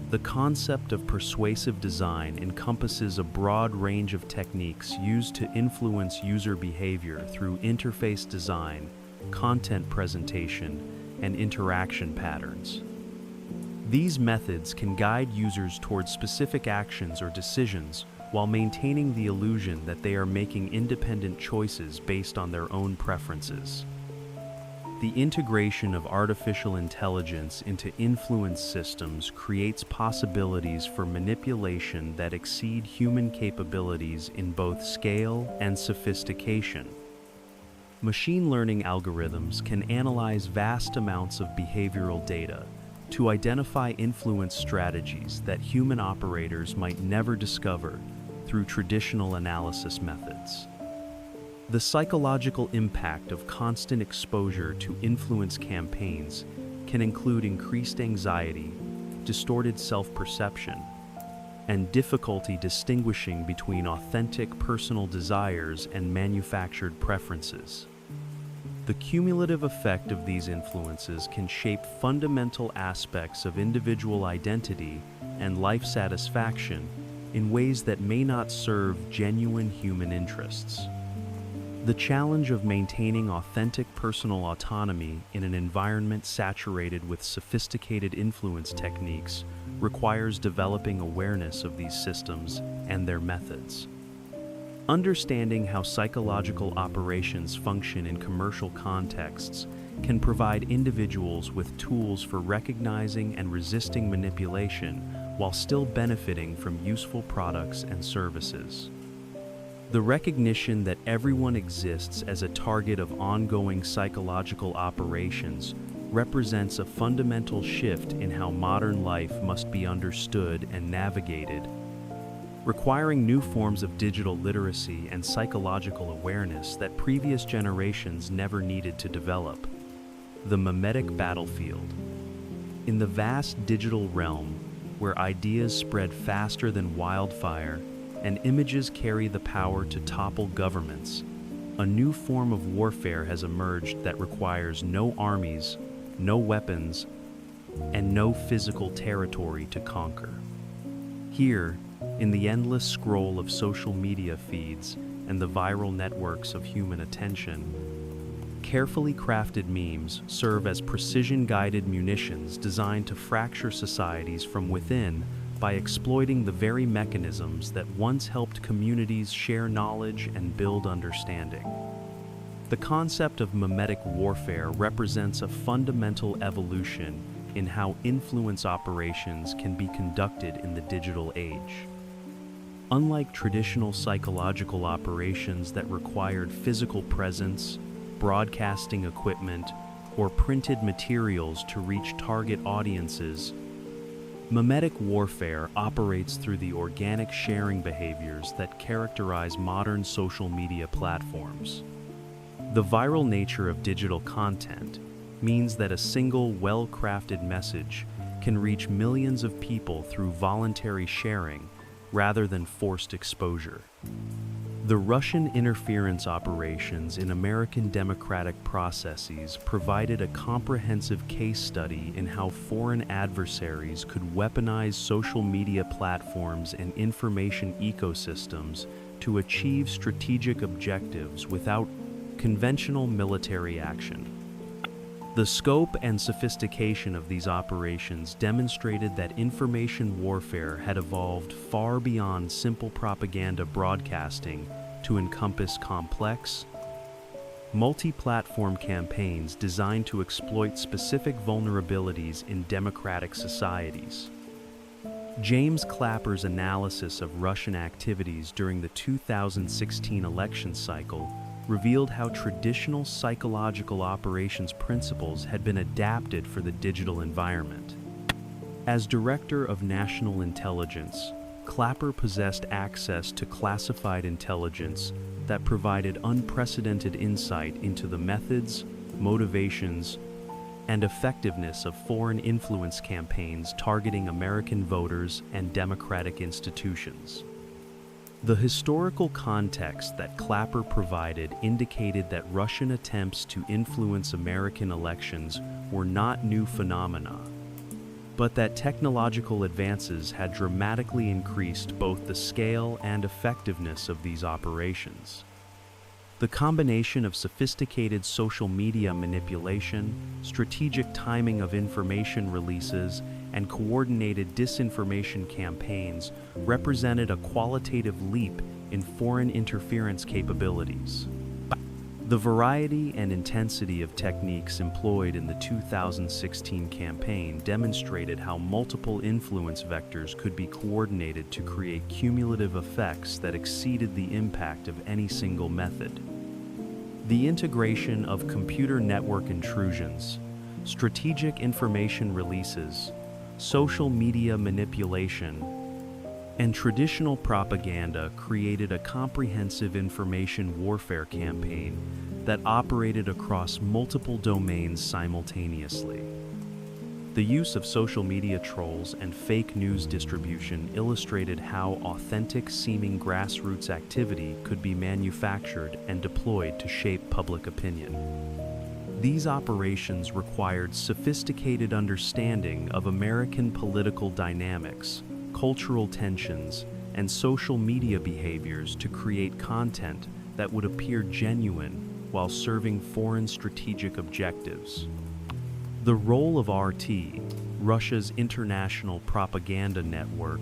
The concept of persuasive design encompasses a broad range of techniques used to influence user behavior through interface design, content presentation, and interaction patterns. These methods can guide users towards specific actions or decisions while maintaining the illusion that they are making independent choices based on their own preferences. The integration of artificial intelligence into influence systems creates possibilities for manipulation that exceed human capabilities in both scale and sophistication. Machine learning algorithms can analyze vast amounts of behavioral data to identify influence strategies that human operators might never discover through traditional analysis methods. The psychological impact of constant exposure to influence campaigns can include increased anxiety, distorted self-perception, and difficulty distinguishing between authentic personal desires and manufactured preferences. The cumulative effect of these influences can shape fundamental aspects of individual identity and life satisfaction in ways that may not serve genuine human interests. The challenge of maintaining authentic personal autonomy in an environment saturated with sophisticated influence techniques requires developing awareness of these systems and their methods. Understanding how psychological operations function in commercial contexts can provide individuals with tools for recognizing and resisting manipulation while still benefiting from useful products and services. The recognition that everyone exists as a target of ongoing psychological operations represents a fundamental shift in how modern life must be understood and navigated, requiring new forms of digital literacy and psychological awareness that previous generations never needed to develop. The mimetic battlefield. In the vast digital realm, where ideas spread faster than wildfire and images carry the power to topple governments, a new form of warfare has emerged that requires no armies, no weapons, and no physical territory to conquer. Here, in the endless scroll of social media feeds and the viral networks of human attention, Carefully crafted memes serve as precision-guided munitions designed to fracture societies from within by exploiting the very mechanisms that once helped communities share knowledge and build understanding. The concept of memetic warfare represents a fundamental evolution in how influence operations can be conducted in the digital age. Unlike traditional psychological operations that required physical presence, broadcasting equipment, or printed materials to reach target audiences, memetic warfare operates through the organic sharing behaviors that characterize modern social media platforms. The viral nature of digital content means that a single, well-crafted message can reach millions of people through voluntary sharing rather than forced exposure. The Russian interference operations in American democratic processes provided a comprehensive case study in how foreign adversaries could weaponize social media platforms and information ecosystems to achieve strategic objectives without conventional military action. The scope and sophistication of these operations demonstrated that information warfare had evolved far beyond simple propaganda broadcasting to encompass complex, multi-platform campaigns designed to exploit specific vulnerabilities in democratic societies. James Clapper's analysis of Russian activities during the 2016 election cycle revealed how traditional psychological operations principles had been adapted for the digital environment. As Director of National Intelligence, Clapper possessed access to classified intelligence that provided unprecedented insight into the methods, motivations, and effectiveness of foreign influence campaigns targeting American voters and democratic institutions. The historical context that Clapper provided indicated that Russian attempts to influence American elections were not new phenomena, but that technological advances had dramatically increased both the scale and effectiveness of these operations. The combination of sophisticated social media manipulation, strategic timing of information releases, and coordinated disinformation campaigns represented a qualitative leap in foreign interference capabilities. The variety and intensity of techniques employed in the 2016 campaign demonstrated how multiple influence vectors could be coordinated to create cumulative effects that exceeded the impact of any single method. The integration of computer network intrusions, strategic information releases, social media manipulation, and traditional propaganda created a comprehensive information warfare campaign that operated across multiple domains simultaneously. The use of social media trolls and fake news distribution illustrated how authentic-seeming grassroots activity could be manufactured and deployed to shape public opinion. These operations required sophisticated understanding of American political dynamics, cultural tensions, and social media behaviors to create content that would appear genuine while serving foreign strategic objectives. The role of RT, Russia's international propaganda network,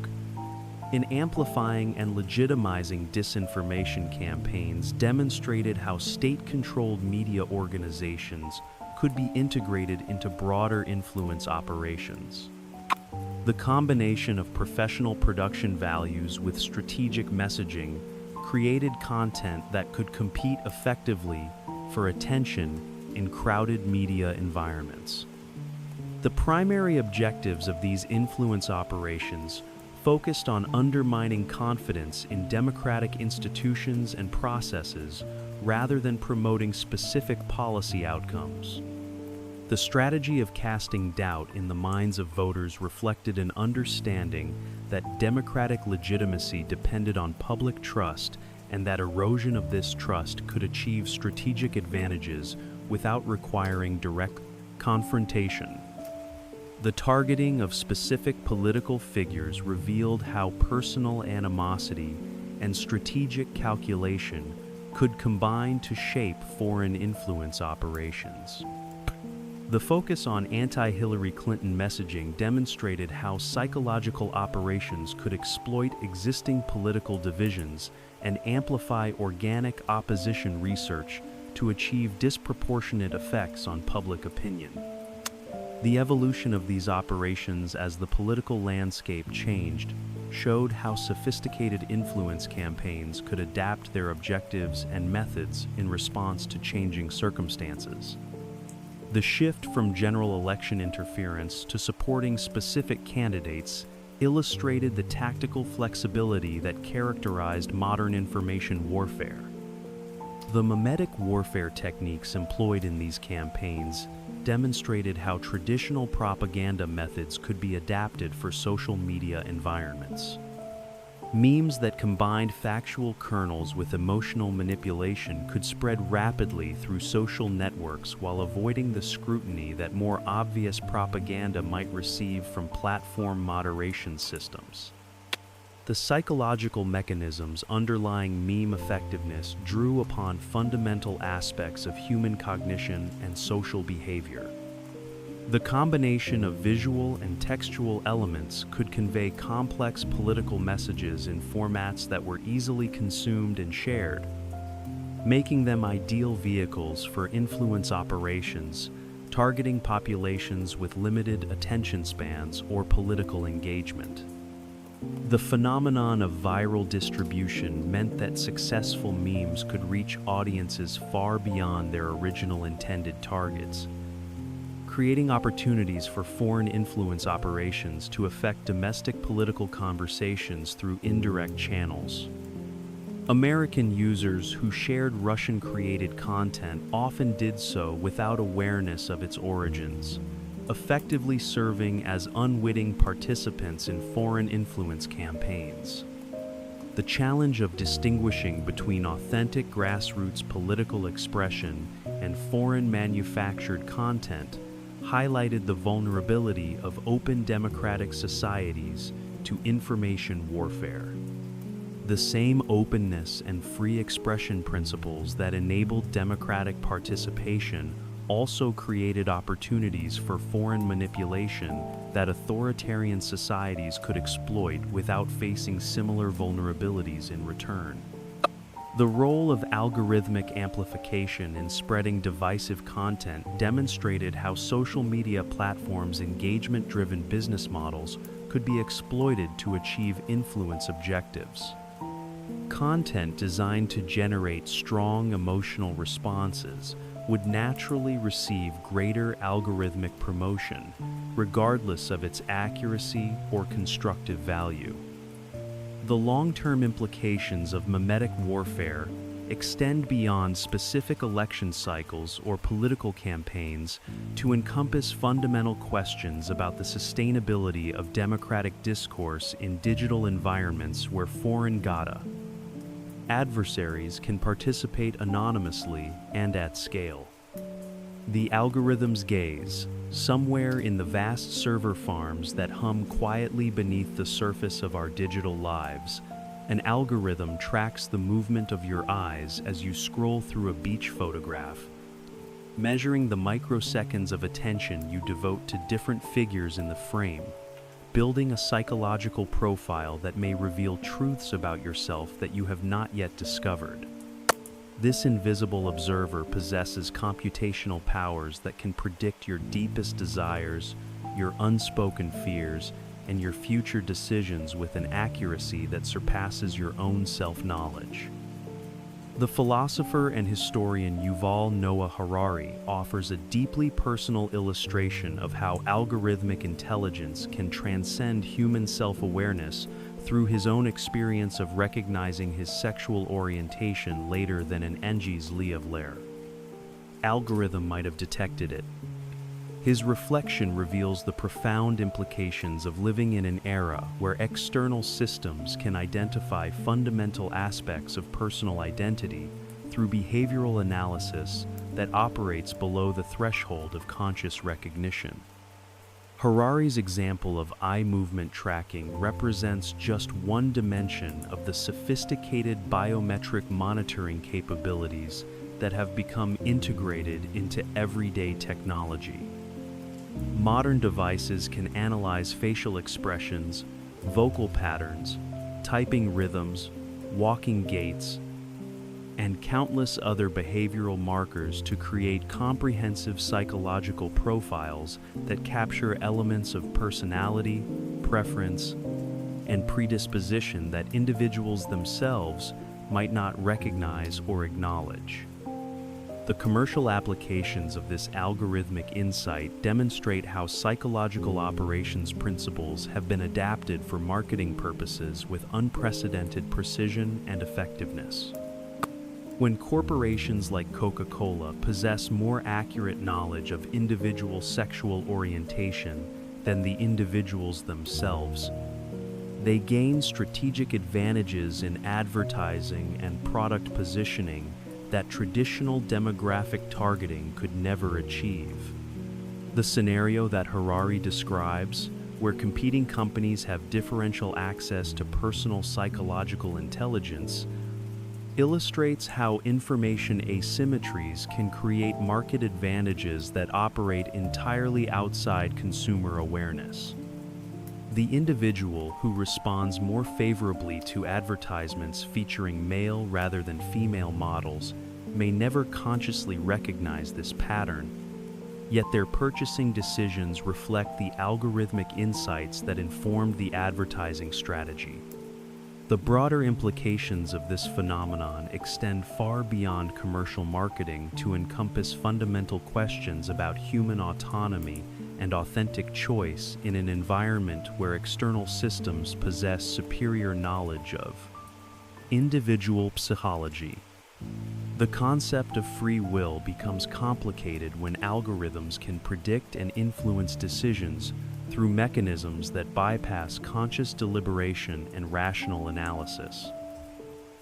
in amplifying and legitimizing disinformation campaigns demonstrated how state-controlled media organizations could be integrated into broader influence operations. The combination of professional production values with strategic messaging created content that could compete effectively for attention in crowded media environments. The primary objectives of these influence operations focused on undermining confidence in democratic institutions and processes rather than promoting specific policy outcomes. The strategy of casting doubt in the minds of voters reflected an understanding that democratic legitimacy depended on public trust and that erosion of this trust could achieve strategic advantages without requiring direct confrontation. The targeting of specific political figures revealed how personal animosity and strategic calculation could combine to shape foreign influence operations. The focus on anti-Hillary Clinton messaging demonstrated how psychological operations could exploit existing political divisions and amplify organic opposition research to achieve disproportionate effects on public opinion. The evolution of these operations as the political landscape changed showed how sophisticated influence campaigns could adapt their objectives and methods in response to changing circumstances. The shift from general election interference to supporting specific candidates illustrated the tactical flexibility that characterized modern information warfare. The mimetic warfare techniques employed in these campaigns demonstrated how traditional propaganda methods could be adapted for social media environments. Memes that combined factual kernels with emotional manipulation could spread rapidly through social networks while avoiding the scrutiny that more obvious propaganda might receive from platform moderation systems. The psychological mechanisms underlying meme effectiveness drew upon fundamental aspects of human cognition and social behavior. The combination of visual and textual elements could convey complex political messages in formats that were easily consumed and shared, making them ideal vehicles for influence operations, targeting populations with limited attention spans or political engagement. The phenomenon of viral distribution meant that successful memes could reach audiences far beyond their original intended targets, creating opportunities for foreign influence operations to affect domestic political conversations through indirect channels. American users who shared Russian-created content often did so without awareness of its origins, effectively serving as unwitting participants in foreign influence campaigns. The challenge of distinguishing between authentic grassroots political expression and foreign manufactured content highlighted the vulnerability of open democratic societies to information warfare. The same openness and free expression principles that enabled democratic participation also created opportunities for foreign manipulation that authoritarian societies could exploit without facing similar vulnerabilities in return. The role of algorithmic amplification in spreading divisive content demonstrated how social media platforms' engagement-driven business models could be exploited to achieve influence objectives. Content designed to generate strong emotional responses would naturally receive greater algorithmic promotion, regardless of its accuracy or constructive value. The long-term implications of mimetic warfare extend beyond specific election cycles or political campaigns to encompass fundamental questions about the sustainability of democratic discourse in digital environments where foreign adversaries can participate anonymously and at scale. The algorithm's gaze, somewhere in the vast server farms that hum quietly beneath the surface of our digital lives, an algorithm tracks the movement of your eyes as you scroll through a beach photograph, measuring the microseconds of attention you devote to different figures in the frame, building a psychological profile that may reveal truths about yourself that you have not yet discovered. This invisible observer possesses computational powers that can predict your deepest desires, your unspoken fears, and your future decisions with an accuracy that surpasses your own self-knowledge. The philosopher and historian Yuval Noah Harari offers a deeply personal illustration of how algorithmic intelligence can transcend human self-awareness through his own experience of recognizing his sexual orientation later than an Engels Leavler algorithm might have detected it. His reflection reveals the profound implications of living in an era where external systems can identify fundamental aspects of personal identity through behavioral analysis that operates below the threshold of conscious recognition. Harari's example of eye movement tracking represents just one dimension of the sophisticated biometric monitoring capabilities that have become integrated into everyday technology. Modern devices can analyze facial expressions, vocal patterns, typing rhythms, walking gaits, and countless other behavioral markers to create comprehensive psychological profiles that capture elements of personality, preference, and predisposition that individuals themselves might not recognize or acknowledge. The commercial applications of this algorithmic insight demonstrate how psychological operations principles have been adapted for marketing purposes with unprecedented precision and effectiveness. When corporations like Coca-Cola possess more accurate knowledge of individual sexual orientation than the individuals themselves, they gain strategic advantages in advertising and product positioning that traditional demographic targeting could never achieve. The scenario that Harari describes, where competing companies have differential access to personal psychological intelligence, illustrates how information asymmetries can create market advantages that operate entirely outside consumer awareness. The individual who responds more favorably to advertisements featuring male rather than female models may never consciously recognize this pattern, yet their purchasing decisions reflect the algorithmic insights that informed the advertising strategy. The broader implications of this phenomenon extend far beyond commercial marketing to encompass fundamental questions about human autonomy and authentic choice in an environment where external systems possess superior knowledge of individual psychology. The concept of free will becomes complicated when algorithms can predict and influence decisions through mechanisms that bypass conscious deliberation and rational analysis.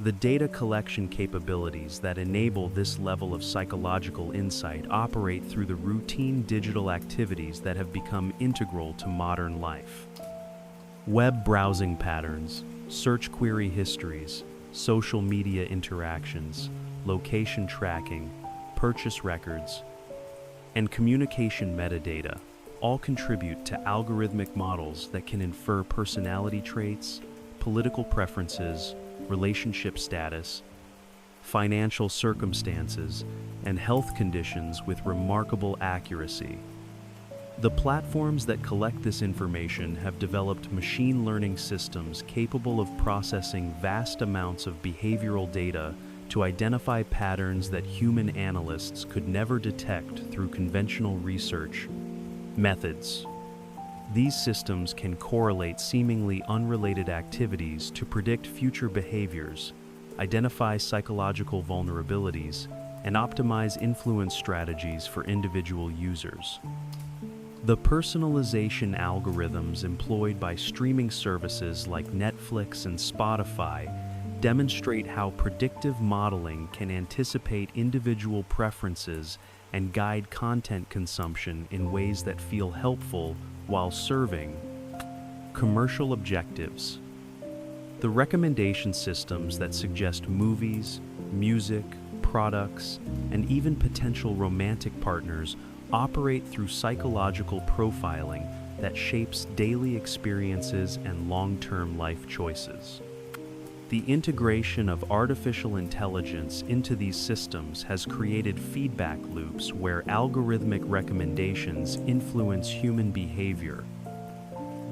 The data collection capabilities that enable this level of psychological insight operate through the routine digital activities that have become integral to modern life. Web browsing patterns, search query histories, social media interactions, location tracking, purchase records, and communication metadata all contribute to algorithmic models that can infer personality traits, political preferences, relationship status, financial circumstances, and health conditions with remarkable accuracy. The platforms that collect this information have developed machine learning systems capable of processing vast amounts of behavioral data to identify patterns that human analysts could never detect through conventional research methods. These systems can correlate seemingly unrelated activities to predict future behaviors, identify psychological vulnerabilities, and optimize influence strategies for individual users. The personalization algorithms employed by streaming services like Netflix and Spotify demonstrate how predictive modeling can anticipate individual preferences and guide content consumption in ways that feel helpful while serving commercial objectives. The recommendation systems that suggest movies, music, products, and even potential romantic partners operate through psychological profiling that shapes daily experiences and long-term life choices. The integration of artificial intelligence into these systems has created feedback loops where algorithmic recommendations influence human behavior,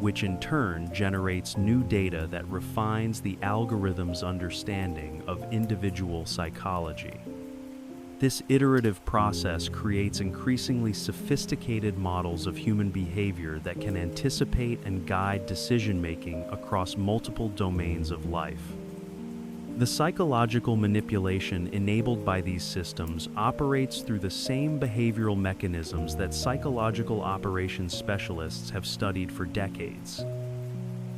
which in turn generates new data that refines the algorithm's understanding of individual psychology. This iterative process creates increasingly sophisticated models of human behavior that can anticipate and guide decision-making across multiple domains of life. The psychological manipulation enabled by these systems operates through the same behavioral mechanisms that psychological operations specialists have studied for decades.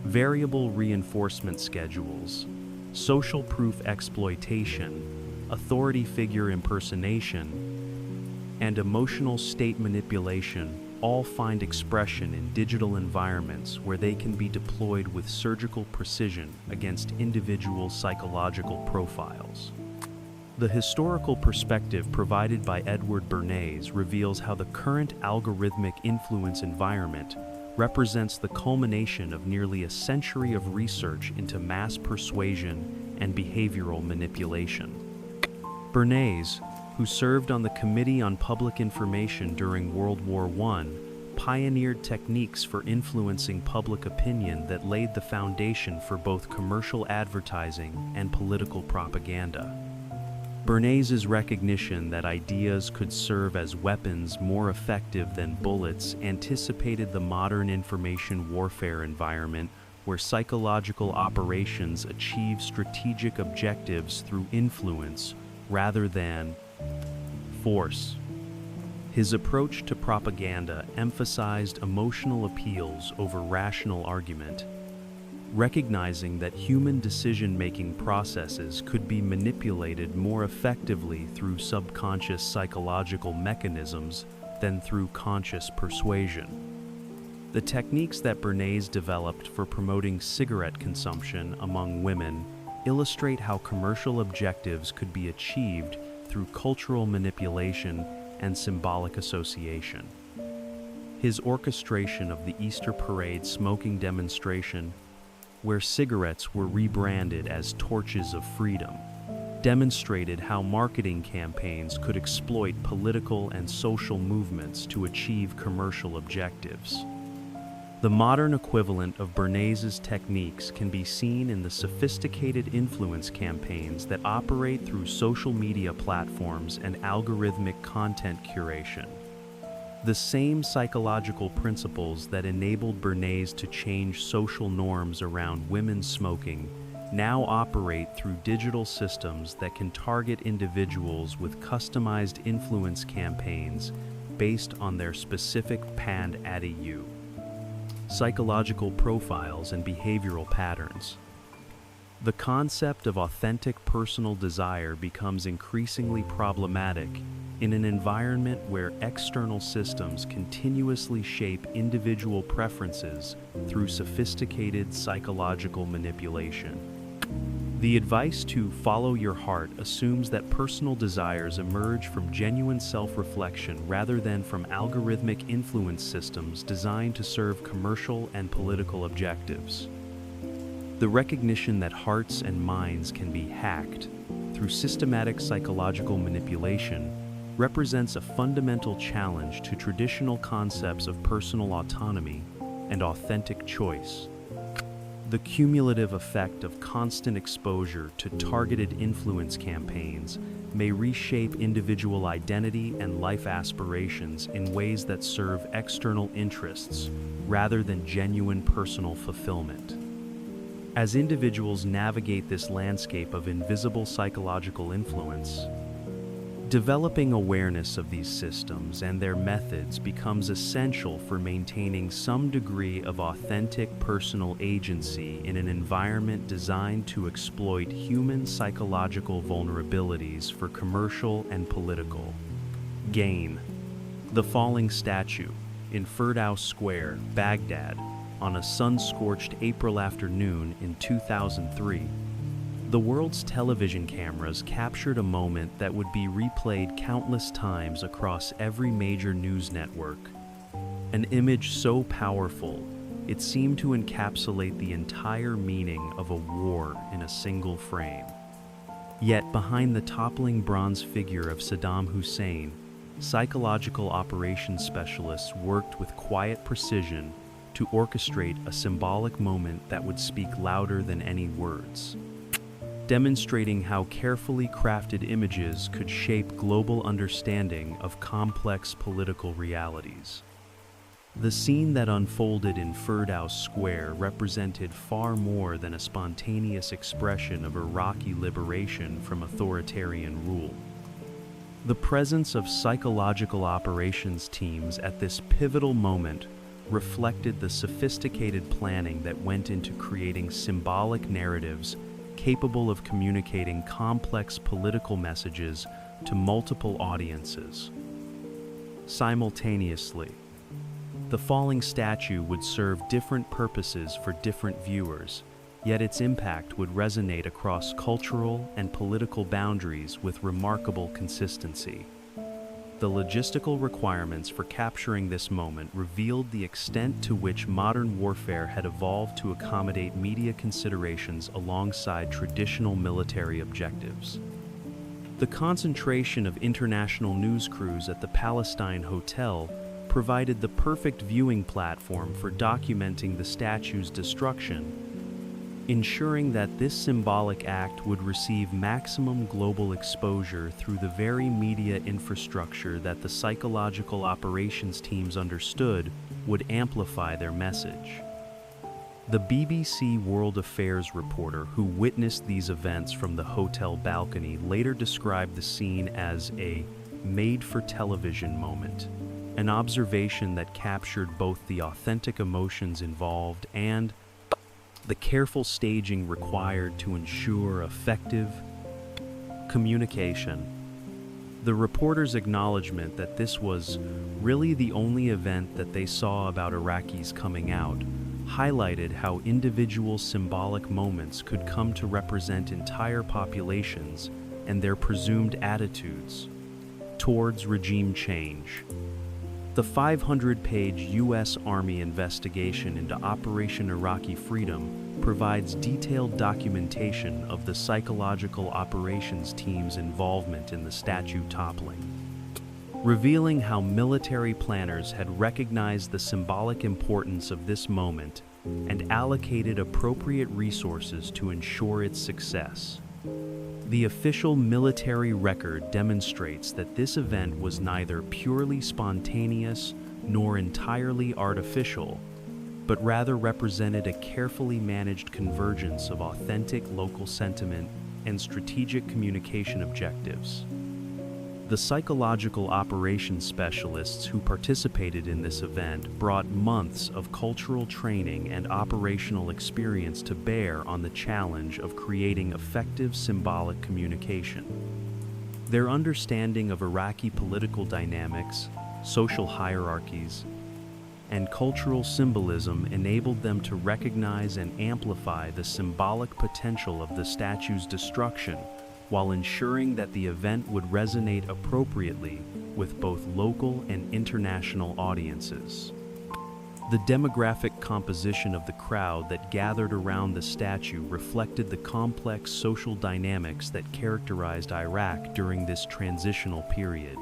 Variable reinforcement schedules, social proof exploitation, authority figure impersonation, and emotional state manipulation all find expression in digital environments where they can be deployed with surgical precision against individual psychological profiles. The historical perspective provided by Edward Bernays reveals how the current algorithmic influence environment represents the culmination of nearly a century of research into mass persuasion and behavioral manipulation. Bernays, who served on the Committee on Public Information during World War I, pioneered techniques for influencing public opinion that laid the foundation for both commercial advertising and political propaganda. Bernays' recognition that ideas could serve as weapons more effective than bullets anticipated the modern information warfare environment where psychological operations achieve strategic objectives through influence rather than force. His approach to propaganda emphasized emotional appeals over rational argument, recognizing that human decision-making processes could be manipulated more effectively through subconscious psychological mechanisms than through conscious persuasion. The techniques that Bernays developed for promoting cigarette consumption among women illustrate how commercial objectives could be achieved through cultural manipulation and symbolic association. His orchestration of the Easter Parade smoking demonstration, where cigarettes were rebranded as torches of freedom, demonstrated how marketing campaigns could exploit political and social movements to achieve commercial objectives. The modern equivalent of Bernays' techniques can be seen in the sophisticated influence campaigns that operate through social media platforms and algorithmic content curation. The same psychological principles that enabled Bernays to change social norms around women smoking now operate through digital systems that can target individuals with customized influence campaigns based on their specific PAND-ADU, psychological profiles and behavioral patterns. The concept of authentic personal desire becomes increasingly problematic in an environment where external systems continuously shape individual preferences through sophisticated psychological manipulation. The advice to follow your heart assumes that personal desires emerge from genuine self-reflection rather than from algorithmic influence systems designed to serve commercial and political objectives. The recognition that hearts and minds can be hacked through systematic psychological manipulation represents a fundamental challenge to traditional concepts of personal autonomy and authentic choice. The cumulative effect of constant exposure to targeted influence campaigns may reshape individual identity and life aspirations in ways that serve external interests rather than genuine personal fulfillment. As individuals navigate this landscape of invisible psychological influence, developing awareness of these systems and their methods becomes essential for maintaining some degree of authentic personal agency in an environment designed to exploit human psychological vulnerabilities for commercial and political gain. The falling statue in Firdaus Square, Baghdad, on a sun-scorched April afternoon in 2003, the world's television cameras captured a moment that would be replayed countless times across every major news network. An image so powerful, it seemed to encapsulate the entire meaning of a war in a single frame. Yet behind the toppling bronze figure of Saddam Hussein, psychological operations specialists worked with quiet precision to orchestrate a symbolic moment that would speak louder than any words, demonstrating how carefully crafted images could shape global understanding of complex political realities. The scene that unfolded in Firdaus Square represented far more than a spontaneous expression of Iraqi liberation from authoritarian rule. The presence of psychological operations teams at this pivotal moment reflected the sophisticated planning that went into creating symbolic narratives capable of communicating complex political messages to multiple audiences simultaneously. The falling statue would serve different purposes for different viewers, yet its impact would resonate across cultural and political boundaries with remarkable consistency. The logistical requirements for capturing this moment revealed the extent to which modern warfare had evolved to accommodate media considerations alongside traditional military objectives. The concentration of international news crews at the Palestine Hotel provided the perfect viewing platform for documenting the statue's destruction, ensuring that this symbolic act would receive maximum global exposure through the very media infrastructure that the psychological operations teams understood would amplify their message. The BBC World Affairs reporter who witnessed these events from the hotel balcony later described the scene as a made-for-television moment, an observation that captured both the authentic emotions involved and the careful staging required to ensure effective communication. The reporter's acknowledgement that this was really the only event that they saw about Iraqis coming out highlighted how individual symbolic moments could come to represent entire populations and their presumed attitudes towards regime change. The 500-page U.S. Army investigation into Operation Iraqi Freedom provides detailed documentation of the psychological operations team's involvement in the statue toppling, revealing how military planners had recognized the symbolic importance of this moment and allocated appropriate resources to ensure its success. The official military record demonstrates that this event was neither purely spontaneous nor entirely artificial, but rather represented a carefully managed convergence of authentic local sentiment and strategic communication objectives. The psychological operations specialists who participated in this event brought months of cultural training and operational experience to bear on the challenge of creating effective symbolic communication. Their understanding of Iraqi political dynamics, social hierarchies, and cultural symbolism enabled them to recognize and amplify the symbolic potential of the statue's destruction, while ensuring that the event would resonate appropriately with both local and international audiences. The demographic composition of the crowd that gathered around the statue reflected the complex social dynamics that characterized Iraq during this transitional period.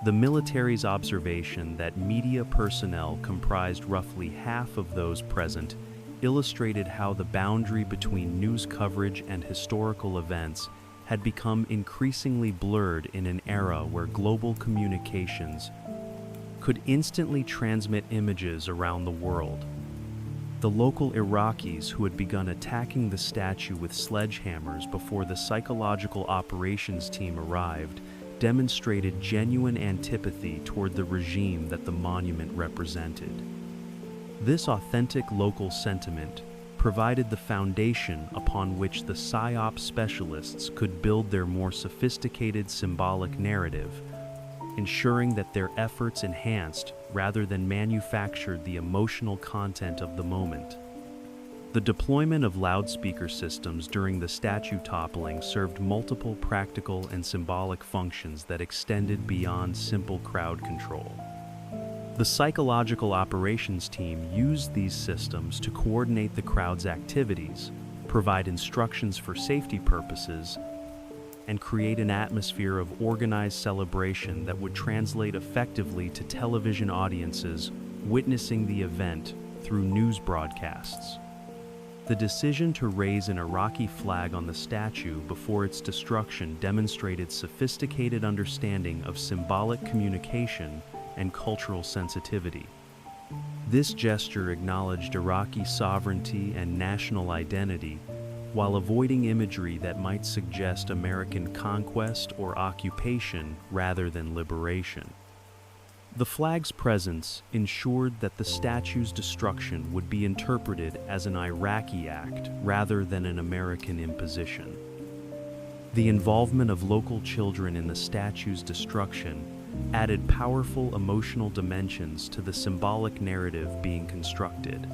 The military's observation that media personnel comprised roughly half of those present illustrated how the boundary between news coverage and historical events had become increasingly blurred in an era where global communications could instantly transmit images around the world. The local Iraqis who had begun attacking the statue with sledgehammers before the psychological operations team arrived demonstrated genuine antipathy toward the regime that the monument represented. This authentic local sentiment provided the foundation upon which the PSYOP specialists could build their more sophisticated symbolic narrative, ensuring that their efforts enhanced rather than manufactured the emotional content of the moment. The deployment of loudspeaker systems during the statue toppling served multiple practical and symbolic functions that extended beyond simple crowd control. The psychological operations team used these systems to coordinate the crowd's activities, provide instructions for safety purposes, and create an atmosphere of organized celebration that would translate effectively to television audiences witnessing the event through news broadcasts. The decision to raise an Iraqi flag on the statue before its destruction demonstrated sophisticated understanding of symbolic communication and cultural sensitivity. This gesture acknowledged Iraqi sovereignty and national identity, while avoiding imagery that might suggest American conquest or occupation rather than liberation. The flag's presence ensured that the statue's destruction would be interpreted as an Iraqi act rather than an American imposition. The involvement of local children in the statue's destruction added powerful emotional dimensions to the symbolic narrative being constructed.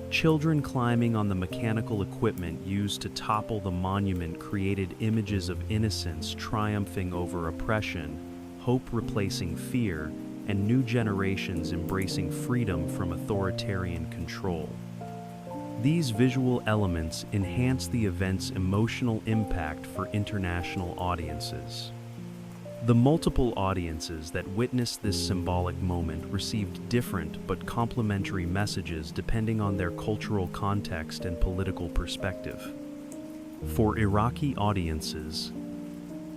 Children climbing on the mechanical equipment used to topple the monument created images of innocence triumphing over oppression, hope replacing fear, and new generations embracing freedom from authoritarian control. These visual elements enhance the event's emotional impact for international audiences. The multiple audiences that witnessed this symbolic moment received different but complementary messages depending on their cultural context and political perspective. For Iraqi audiences,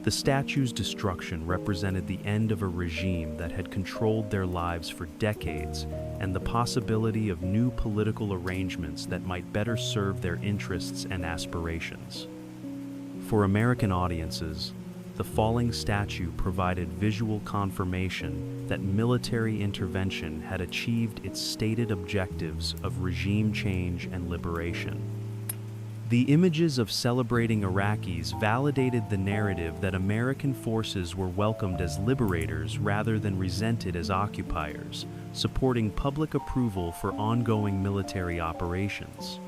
the statue's destruction represented the end of a regime that had controlled their lives for decades and the possibility of new political arrangements that might better serve their interests and aspirations. For American audiences, the falling statue provided visual confirmation that military intervention had achieved its stated objectives of regime change and liberation. The images of celebrating Iraqis validated the narrative that American forces were welcomed as liberators rather than resented as occupiers, supporting public approval for ongoing military operations.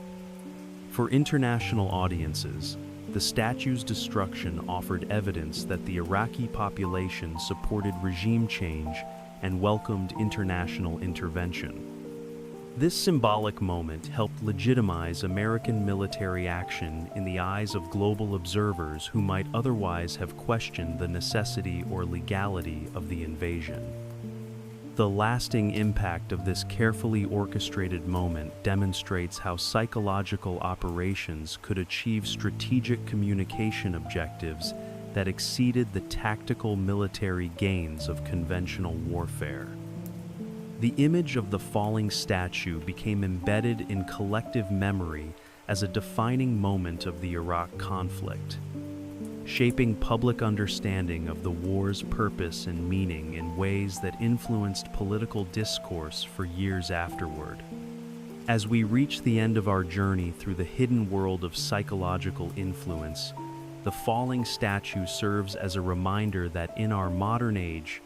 For international audiences, the statue's destruction offered evidence that the Iraqi population supported regime change and welcomed international intervention. This symbolic moment helped legitimize American military action in the eyes of global observers who might otherwise have questioned the necessity or legality of the invasion. The lasting impact of this carefully orchestrated moment demonstrates how psychological operations could achieve strategic communication objectives that exceeded the tactical military gains of conventional warfare. The image of the falling statue became embedded in collective memory as a defining moment of the Iraq conflict, shaping public understanding of the war's purpose and meaning in ways that influenced political discourse for years afterward. As we reach the end of our journey through the hidden world of psychological influence, the falling statue serves as a reminder that in our modern age,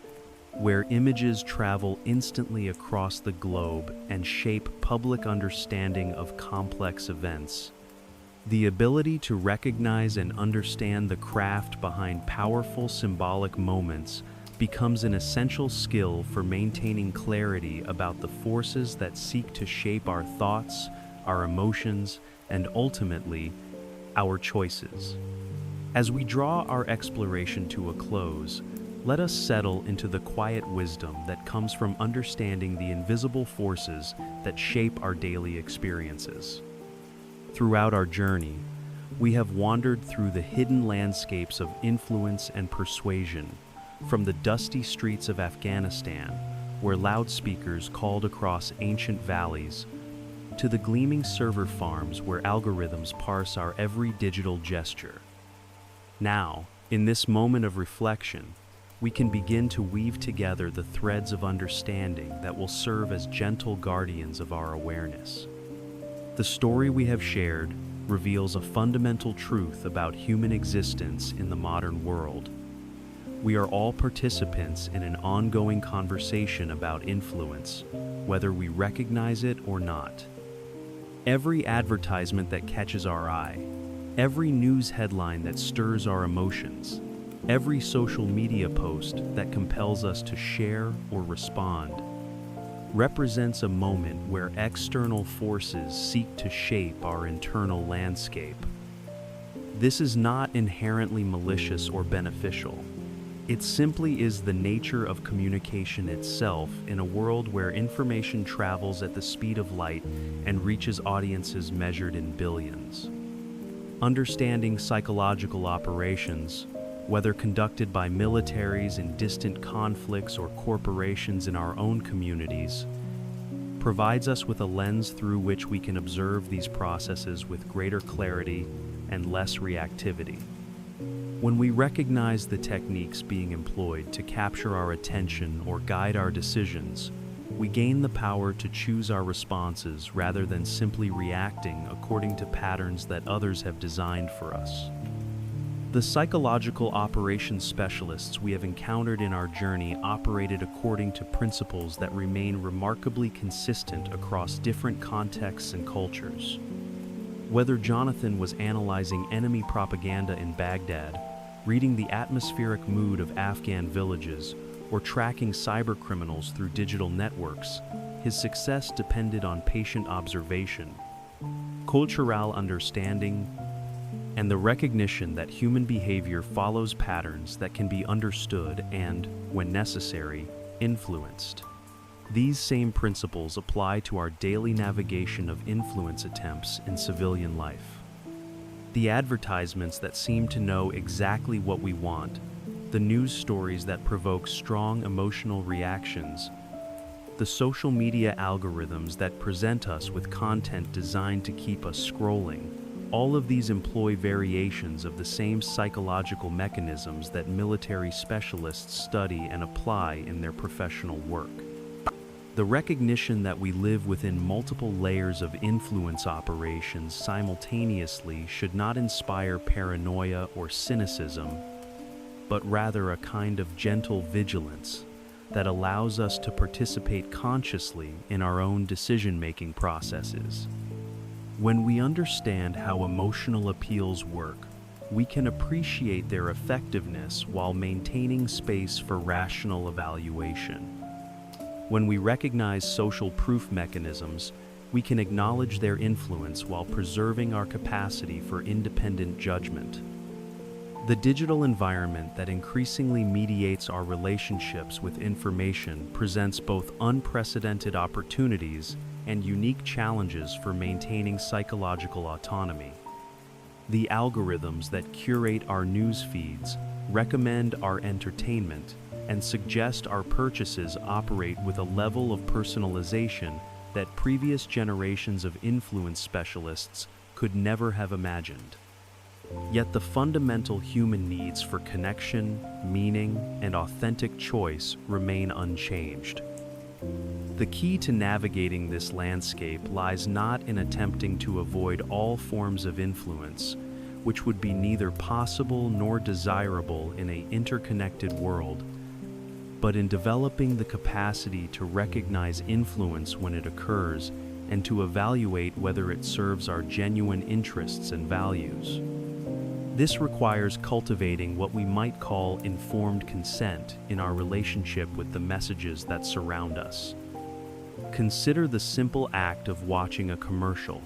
where images travel instantly across the globe and shape public understanding of complex events, the ability to recognize and understand the craft behind powerful symbolic moments becomes an essential skill for maintaining clarity about the forces that seek to shape our thoughts, our emotions, and ultimately, our choices. As we draw our exploration to a close, let us settle into the quiet wisdom that comes from understanding the invisible forces that shape our daily experiences. Throughout our journey, we have wandered through the hidden landscapes of influence and persuasion, from the dusty streets of Afghanistan, where loudspeakers called across ancient valleys, to the gleaming server farms where algorithms parse our every digital gesture. Now, in this moment of reflection, we can begin to weave together the threads of understanding that will serve as gentle guardians of our awareness. The story we have shared reveals a fundamental truth about human existence in the modern world. We are all participants in an ongoing conversation about influence, whether we recognize it or not. Every advertisement that catches our eye, every news headline that stirs our emotions, every social media post that compels us to share or respond, represents a moment where external forces seek to shape our internal landscape. This is not inherently malicious or beneficial. It simply is the nature of communication itself in a world where information travels at the speed of light and reaches audiences measured in billions. Understanding psychological operations, whether conducted by militaries in distant conflicts or corporations in our own communities, provides us with a lens through which we can observe these processes with greater clarity and less reactivity. When we recognize the techniques being employed to capture our attention or guide our decisions, we gain the power to choose our responses rather than simply reacting according to patterns that others have designed for us. The psychological operations specialists we have encountered in our journey operated according to principles that remain remarkably consistent across different contexts and cultures. Whether Jonathan was analyzing enemy propaganda in Baghdad, reading the atmospheric mood of Afghan villages, or tracking cybercriminals through digital networks, his success depended on patient observation, cultural understanding, and the recognition that human behavior follows patterns that can be understood and, when necessary, influenced. These same principles apply to our daily navigation of influence attempts in civilian life. The advertisements that seem to know exactly what we want, the news stories that provoke strong emotional reactions, the social media algorithms that present us with content designed to keep us scrolling, all of these employ variations of the same psychological mechanisms that military specialists study and apply in their professional work. The recognition that we live within multiple layers of influence operations simultaneously should not inspire paranoia or cynicism, but rather a kind of gentle vigilance that allows us to participate consciously in our own decision-making processes. When we understand how emotional appeals work, we can appreciate their effectiveness while maintaining space for rational evaluation. When we recognize social proof mechanisms, we can acknowledge their influence while preserving our capacity for independent judgment. The digital environment that increasingly mediates our relationships with information presents both unprecedented opportunities and unique challenges for maintaining psychological autonomy. The algorithms that curate our news feeds, recommend our entertainment, and suggest our purchases operate with a level of personalization that previous generations of influence specialists could never have imagined. Yet the fundamental human needs for connection, meaning, and authentic choice remain unchanged. The key to navigating this landscape lies not in attempting to avoid all forms of influence, which would be neither possible nor desirable in an interconnected world, but in developing the capacity to recognize influence when it occurs and to evaluate whether it serves our genuine interests and values. This requires cultivating what we might call informed consent in our relationship with the messages that surround us. Consider the simple act of watching a commercial.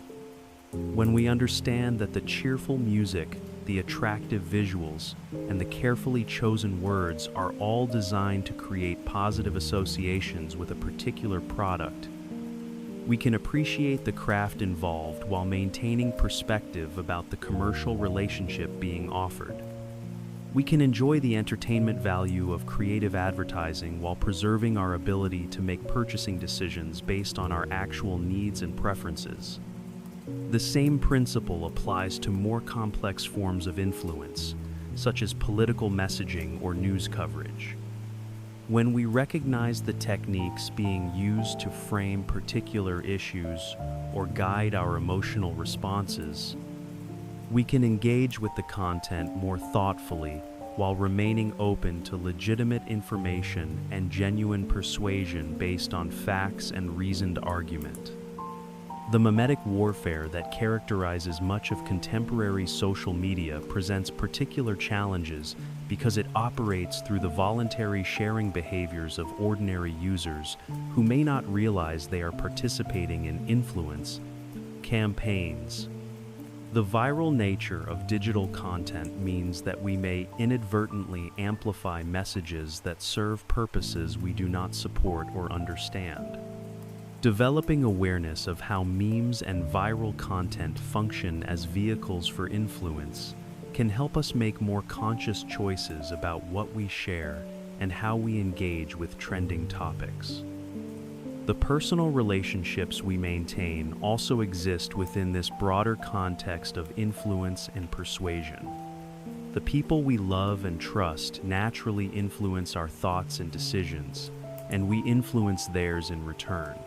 When we understand that the cheerful music, the attractive visuals, and the carefully chosen words are all designed to create positive associations with a particular product, we can appreciate the craft involved while maintaining perspective about the commercial relationship being offered. We can enjoy the entertainment value of creative advertising while preserving our ability to make purchasing decisions based on our actual needs and preferences. The same principle applies to more complex forms of influence, such as political messaging or news coverage. When we recognize the techniques being used to frame particular issues or guide our emotional responses, we can engage with the content more thoughtfully while remaining open to legitimate information and genuine persuasion based on facts and reasoned argument. The mimetic warfare that characterizes much of contemporary social media presents particular challenges because it operates through the voluntary sharing behaviors of ordinary users who may not realize they are participating in influence campaigns. The viral nature of digital content means that we may inadvertently amplify messages that serve purposes we do not support or understand. Developing awareness of how memes and viral content function as vehicles for influence can help us make more conscious choices about what we share and how we engage with trending topics. The personal relationships we maintain also exist within this broader context of influence and persuasion. The people we love and trust naturally influence our thoughts and decisions, and we influence theirs in return.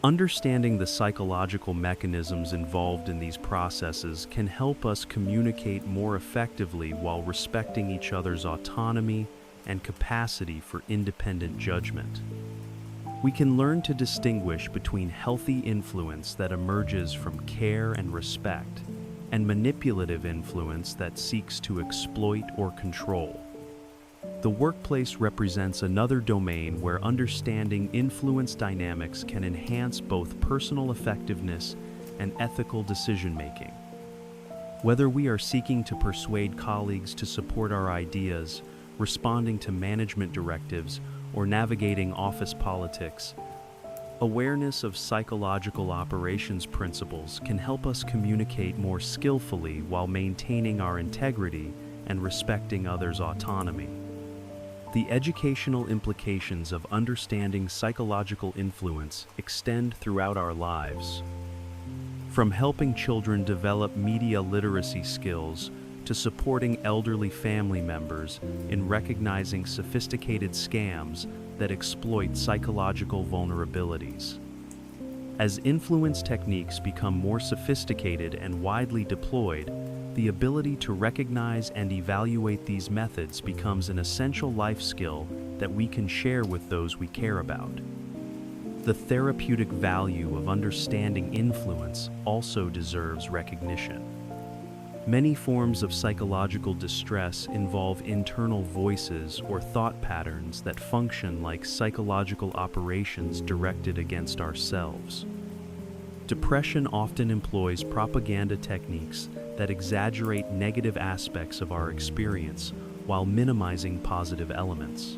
Understanding the psychological mechanisms involved in these processes can help us communicate more effectively while respecting each other's autonomy and capacity for independent judgment. We can learn to distinguish between healthy influence that emerges from care and respect and manipulative influence that seeks to exploit or control. The workplace represents another domain where understanding influence dynamics can enhance both personal effectiveness and ethical decision-making. Whether we are seeking to persuade colleagues to support our ideas, responding to management directives, or navigating office politics, awareness of psychological operations principles can help us communicate more skillfully while maintaining our integrity and respecting others' autonomy. The educational implications of understanding psychological influence extend throughout our lives. From helping children develop media literacy skills to supporting elderly family members in recognizing sophisticated scams that exploit psychological vulnerabilities. As influence techniques become more sophisticated and widely deployed, the ability to recognize and evaluate these methods becomes an essential life skill that we can share with those we care about. The therapeutic value of understanding influence also deserves recognition. Many forms of psychological distress involve internal voices or thought patterns that function like psychological operations directed against ourselves. Depression often employs propaganda techniques that exaggerate negative aspects of our experience while minimizing positive elements.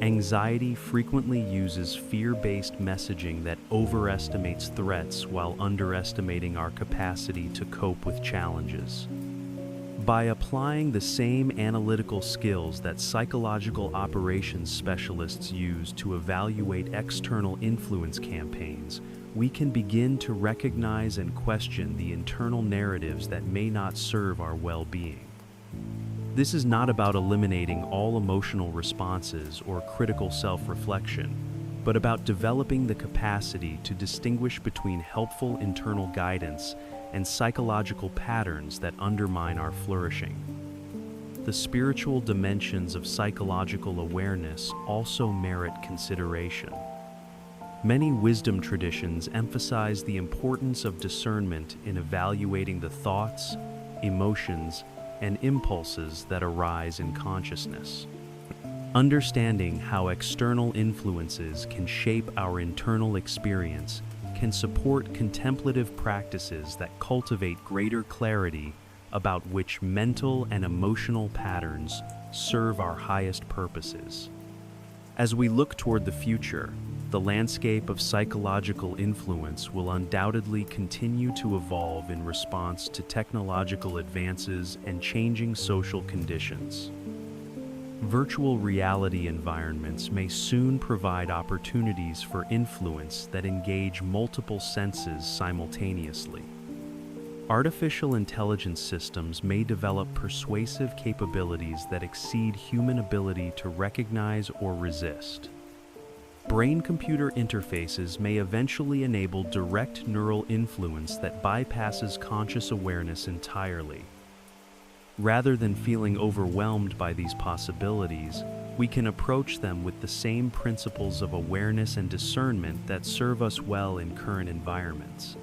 Anxiety frequently uses fear-based messaging that overestimates threats while underestimating our capacity to cope with challenges. By applying the same analytical skills that psychological operations specialists use to evaluate external influence campaigns, we can begin to recognize and question the internal narratives that may not serve our well-being. This is not about eliminating all emotional responses or critical self-reflection, but about developing the capacity to distinguish between helpful internal guidance and psychological patterns that undermine our flourishing. The spiritual dimensions of psychological awareness also merit consideration. Many wisdom traditions emphasize the importance of discernment in evaluating the thoughts, emotions, and impulses that arise in consciousness. Understanding how external influences can shape our internal experience can support contemplative practices that cultivate greater clarity about which mental and emotional patterns serve our highest purposes. As we look toward the future, the landscape of psychological influence will undoubtedly continue to evolve in response to technological advances and changing social conditions. Virtual reality environments may soon provide opportunities for influence that engage multiple senses simultaneously. Artificial intelligence systems may develop persuasive capabilities that exceed human ability to recognize or resist. Brain-computer interfaces may eventually enable direct neural influence that bypasses conscious awareness entirely. Rather than feeling overwhelmed by these possibilities, we can approach them with the same principles of awareness and discernment that serve us well in current environments.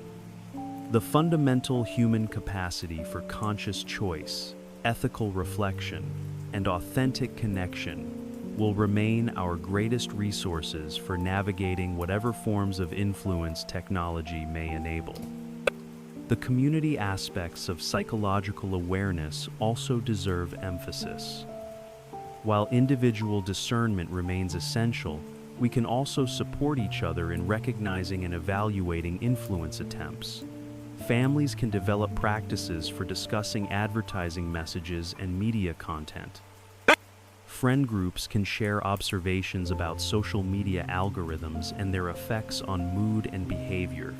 The fundamental human capacity for conscious choice, ethical reflection, and authentic connection will remain our greatest resources for navigating whatever forms of influence technology may enable. The community aspects of psychological awareness also deserve emphasis. While individual discernment remains essential, we can also support each other in recognizing and evaluating influence attempts. Families can develop practices for discussing advertising messages and media content. Friend groups can share observations about social media algorithms and their effects on mood and behavior.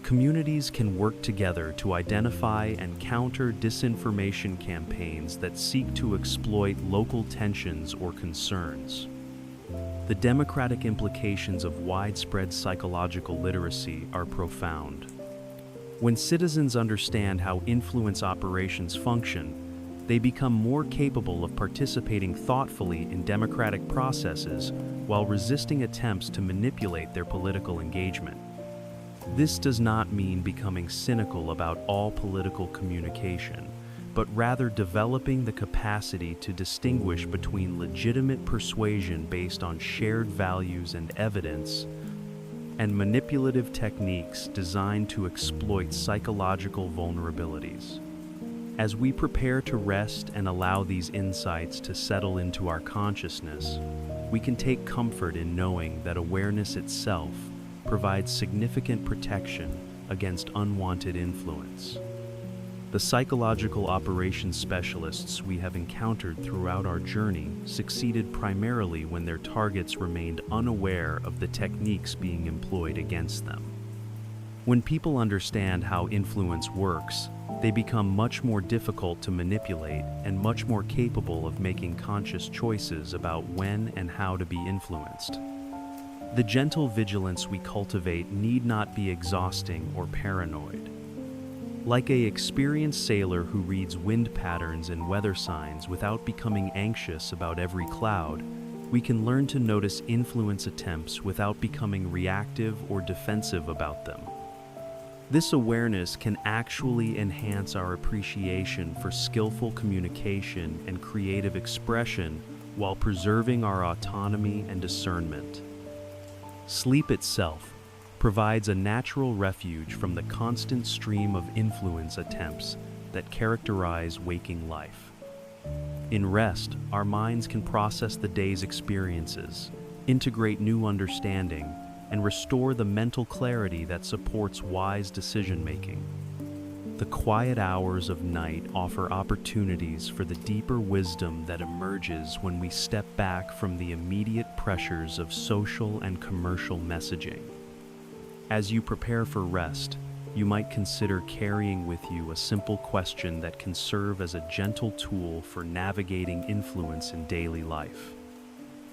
Communities can work together to identify and counter disinformation campaigns that seek to exploit local tensions or concerns. The democratic implications of widespread psychological literacy are profound. When citizens understand how influence operations function, they become more capable of participating thoughtfully in democratic processes while resisting attempts to manipulate their political engagement. This does not mean becoming cynical about all political communication, but rather developing the capacity to distinguish between legitimate persuasion based on shared values and evidence, and manipulative techniques designed to exploit psychological vulnerabilities. As we prepare to rest and allow these insights to settle into our consciousness, we can take comfort in knowing that awareness itself provides significant protection against unwanted influence. The psychological operations specialists we have encountered throughout our journey succeeded primarily when their targets remained unaware of the techniques being employed against them. When people understand how influence works, they become much more difficult to manipulate and much more capable of making conscious choices about when and how to be influenced. The gentle vigilance we cultivate need not be exhausting or paranoid. Like an experienced sailor who reads wind patterns and weather signs without becoming anxious about every cloud, we can learn to notice influence attempts without becoming reactive or defensive about them. This awareness can actually enhance our appreciation for skillful communication and creative expression while preserving our autonomy and discernment. Sleep itself provides a natural refuge from the constant stream of influence attempts that characterize waking life. In rest, our minds can process the day's experiences, integrate new understanding, and restore the mental clarity that supports wise decision-making. The quiet hours of night offer opportunities for the deeper wisdom that emerges when we step back from the immediate pressures of social and commercial messaging. As you prepare for rest, you might consider carrying with you a simple question that can serve as a gentle tool for navigating influence in daily life.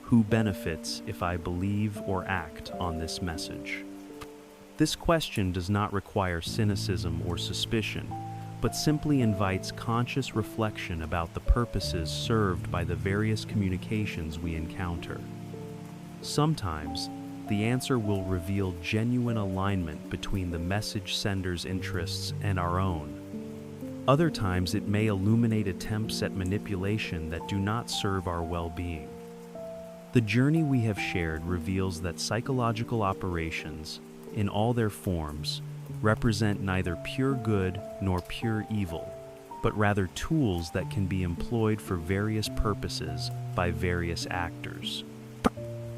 Who benefits if I believe or act on this message? This question does not require cynicism or suspicion, but simply invites conscious reflection about the purposes served by the various communications we encounter. Sometimes, the answer will reveal genuine alignment between the message sender's interests and our own. Other times, it may illuminate attempts at manipulation that do not serve our well-being. The journey we have shared reveals that psychological operations, in all their forms, represent neither pure good nor pure evil, but rather tools that can be employed for various purposes by various actors.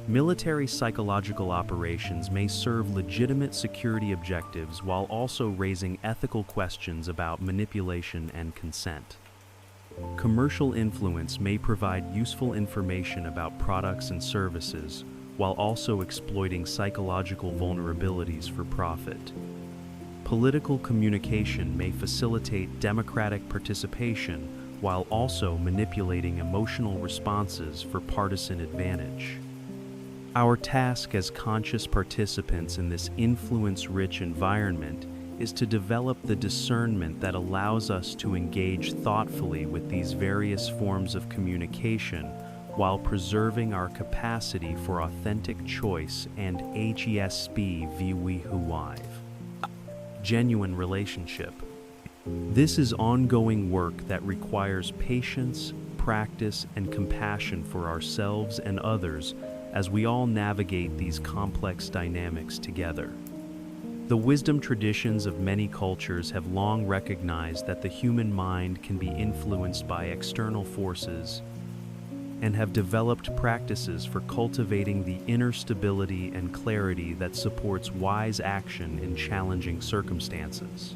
Military psychological operations may serve legitimate security objectives while also raising ethical questions about manipulation and consent. Commercial influence may provide useful information about products and services while also exploiting psychological vulnerabilities for profit. Political communication may facilitate democratic participation while also manipulating emotional responses for partisan advantage. Our task as conscious participants in this influence-rich environment is to develop the discernment that allows us to engage thoughtfully with these various forms of communication while preserving our capacity for authentic choice and genuine relationship. This is ongoing work that requires patience, practice, and compassion for ourselves and others as we all navigate these complex dynamics together. The wisdom traditions of many cultures have long recognized that the human mind can be influenced by external forces and have developed practices for cultivating the inner stability and clarity that supports wise action in challenging circumstances.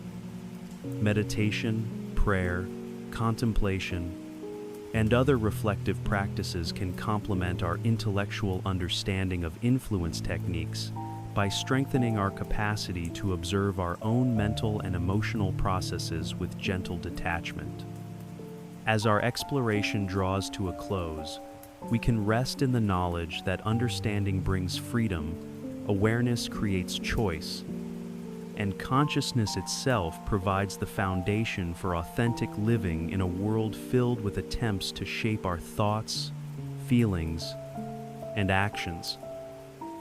Meditation, prayer, contemplation, and other reflective practices can complement our intellectual understanding of influence techniques by strengthening our capacity to observe our own mental and emotional processes with gentle detachment. As our exploration draws to a close, we can rest in the knowledge that understanding brings freedom, awareness creates choice, and consciousness itself provides the foundation for authentic living in a world filled with attempts to shape our thoughts, feelings, and actions.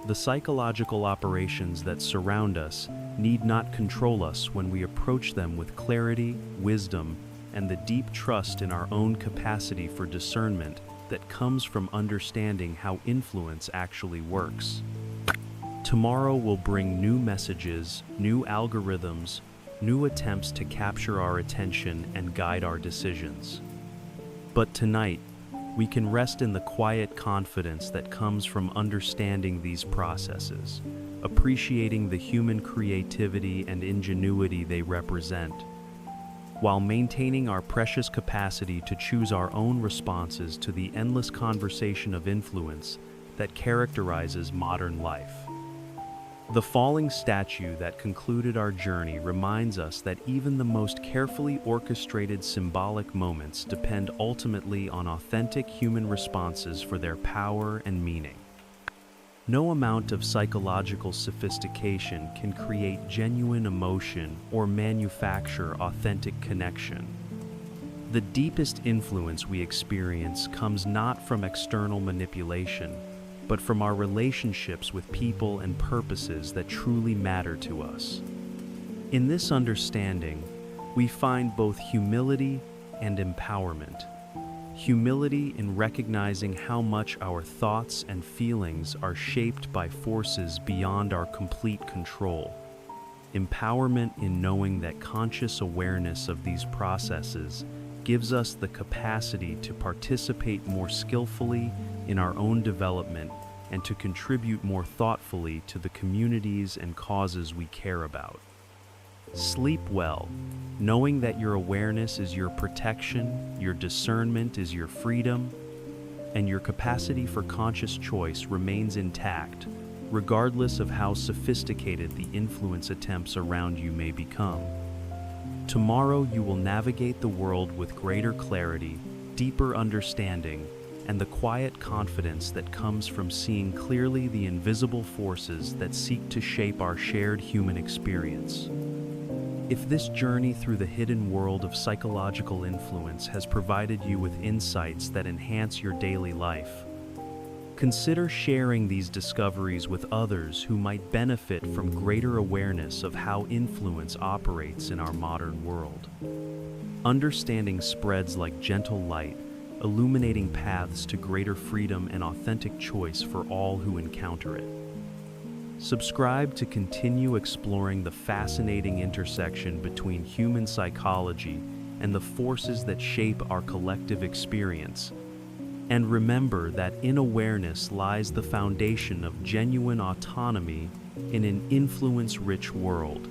The psychological operations that surround us need not control us when we approach them with clarity, wisdom, and the deep trust in our own capacity for discernment that comes from understanding how influence actually works. Tomorrow will bring new messages, new algorithms, new attempts to capture our attention and guide our decisions. But tonight, we can rest in the quiet confidence that comes from understanding these processes, appreciating the human creativity and ingenuity they represent, while maintaining our precious capacity to choose our own responses to the endless conversation of influence that characterizes modern life. The falling statue that concluded our journey reminds us that even the most carefully orchestrated symbolic moments depend ultimately on authentic human responses for their power and meaning. No amount of psychological sophistication can create genuine emotion or manufacture authentic connection. The deepest influence we experience comes not from external manipulation, but from our relationships with people and purposes that truly matter to us. In this understanding, we find both humility and empowerment. Humility in recognizing how much our thoughts and feelings are shaped by forces beyond our complete control. Empowerment in knowing that conscious awareness of these processes gives us the capacity to participate more skillfully in our own development and to contribute more thoughtfully to the communities and causes we care about. Sleep well, knowing that your awareness is your protection, your discernment is your freedom, and your capacity for conscious choice remains intact, regardless of how sophisticated the influence attempts around you may become. Tomorrow you will navigate the world with greater clarity, deeper understanding, and the quiet confidence that comes from seeing clearly the invisible forces that seek to shape our shared human experience. If this journey through the hidden world of psychological influence has provided you with insights that enhance your daily life, consider sharing these discoveries with others who might benefit from greater awareness of how influence operates in our modern world. Understanding spreads like gentle light, illuminating paths to greater freedom and authentic choice for all who encounter it. Subscribe to continue exploring the fascinating intersection between human psychology and the forces that shape our collective experience. And remember that in awareness lies the foundation of genuine autonomy in an influence-rich world.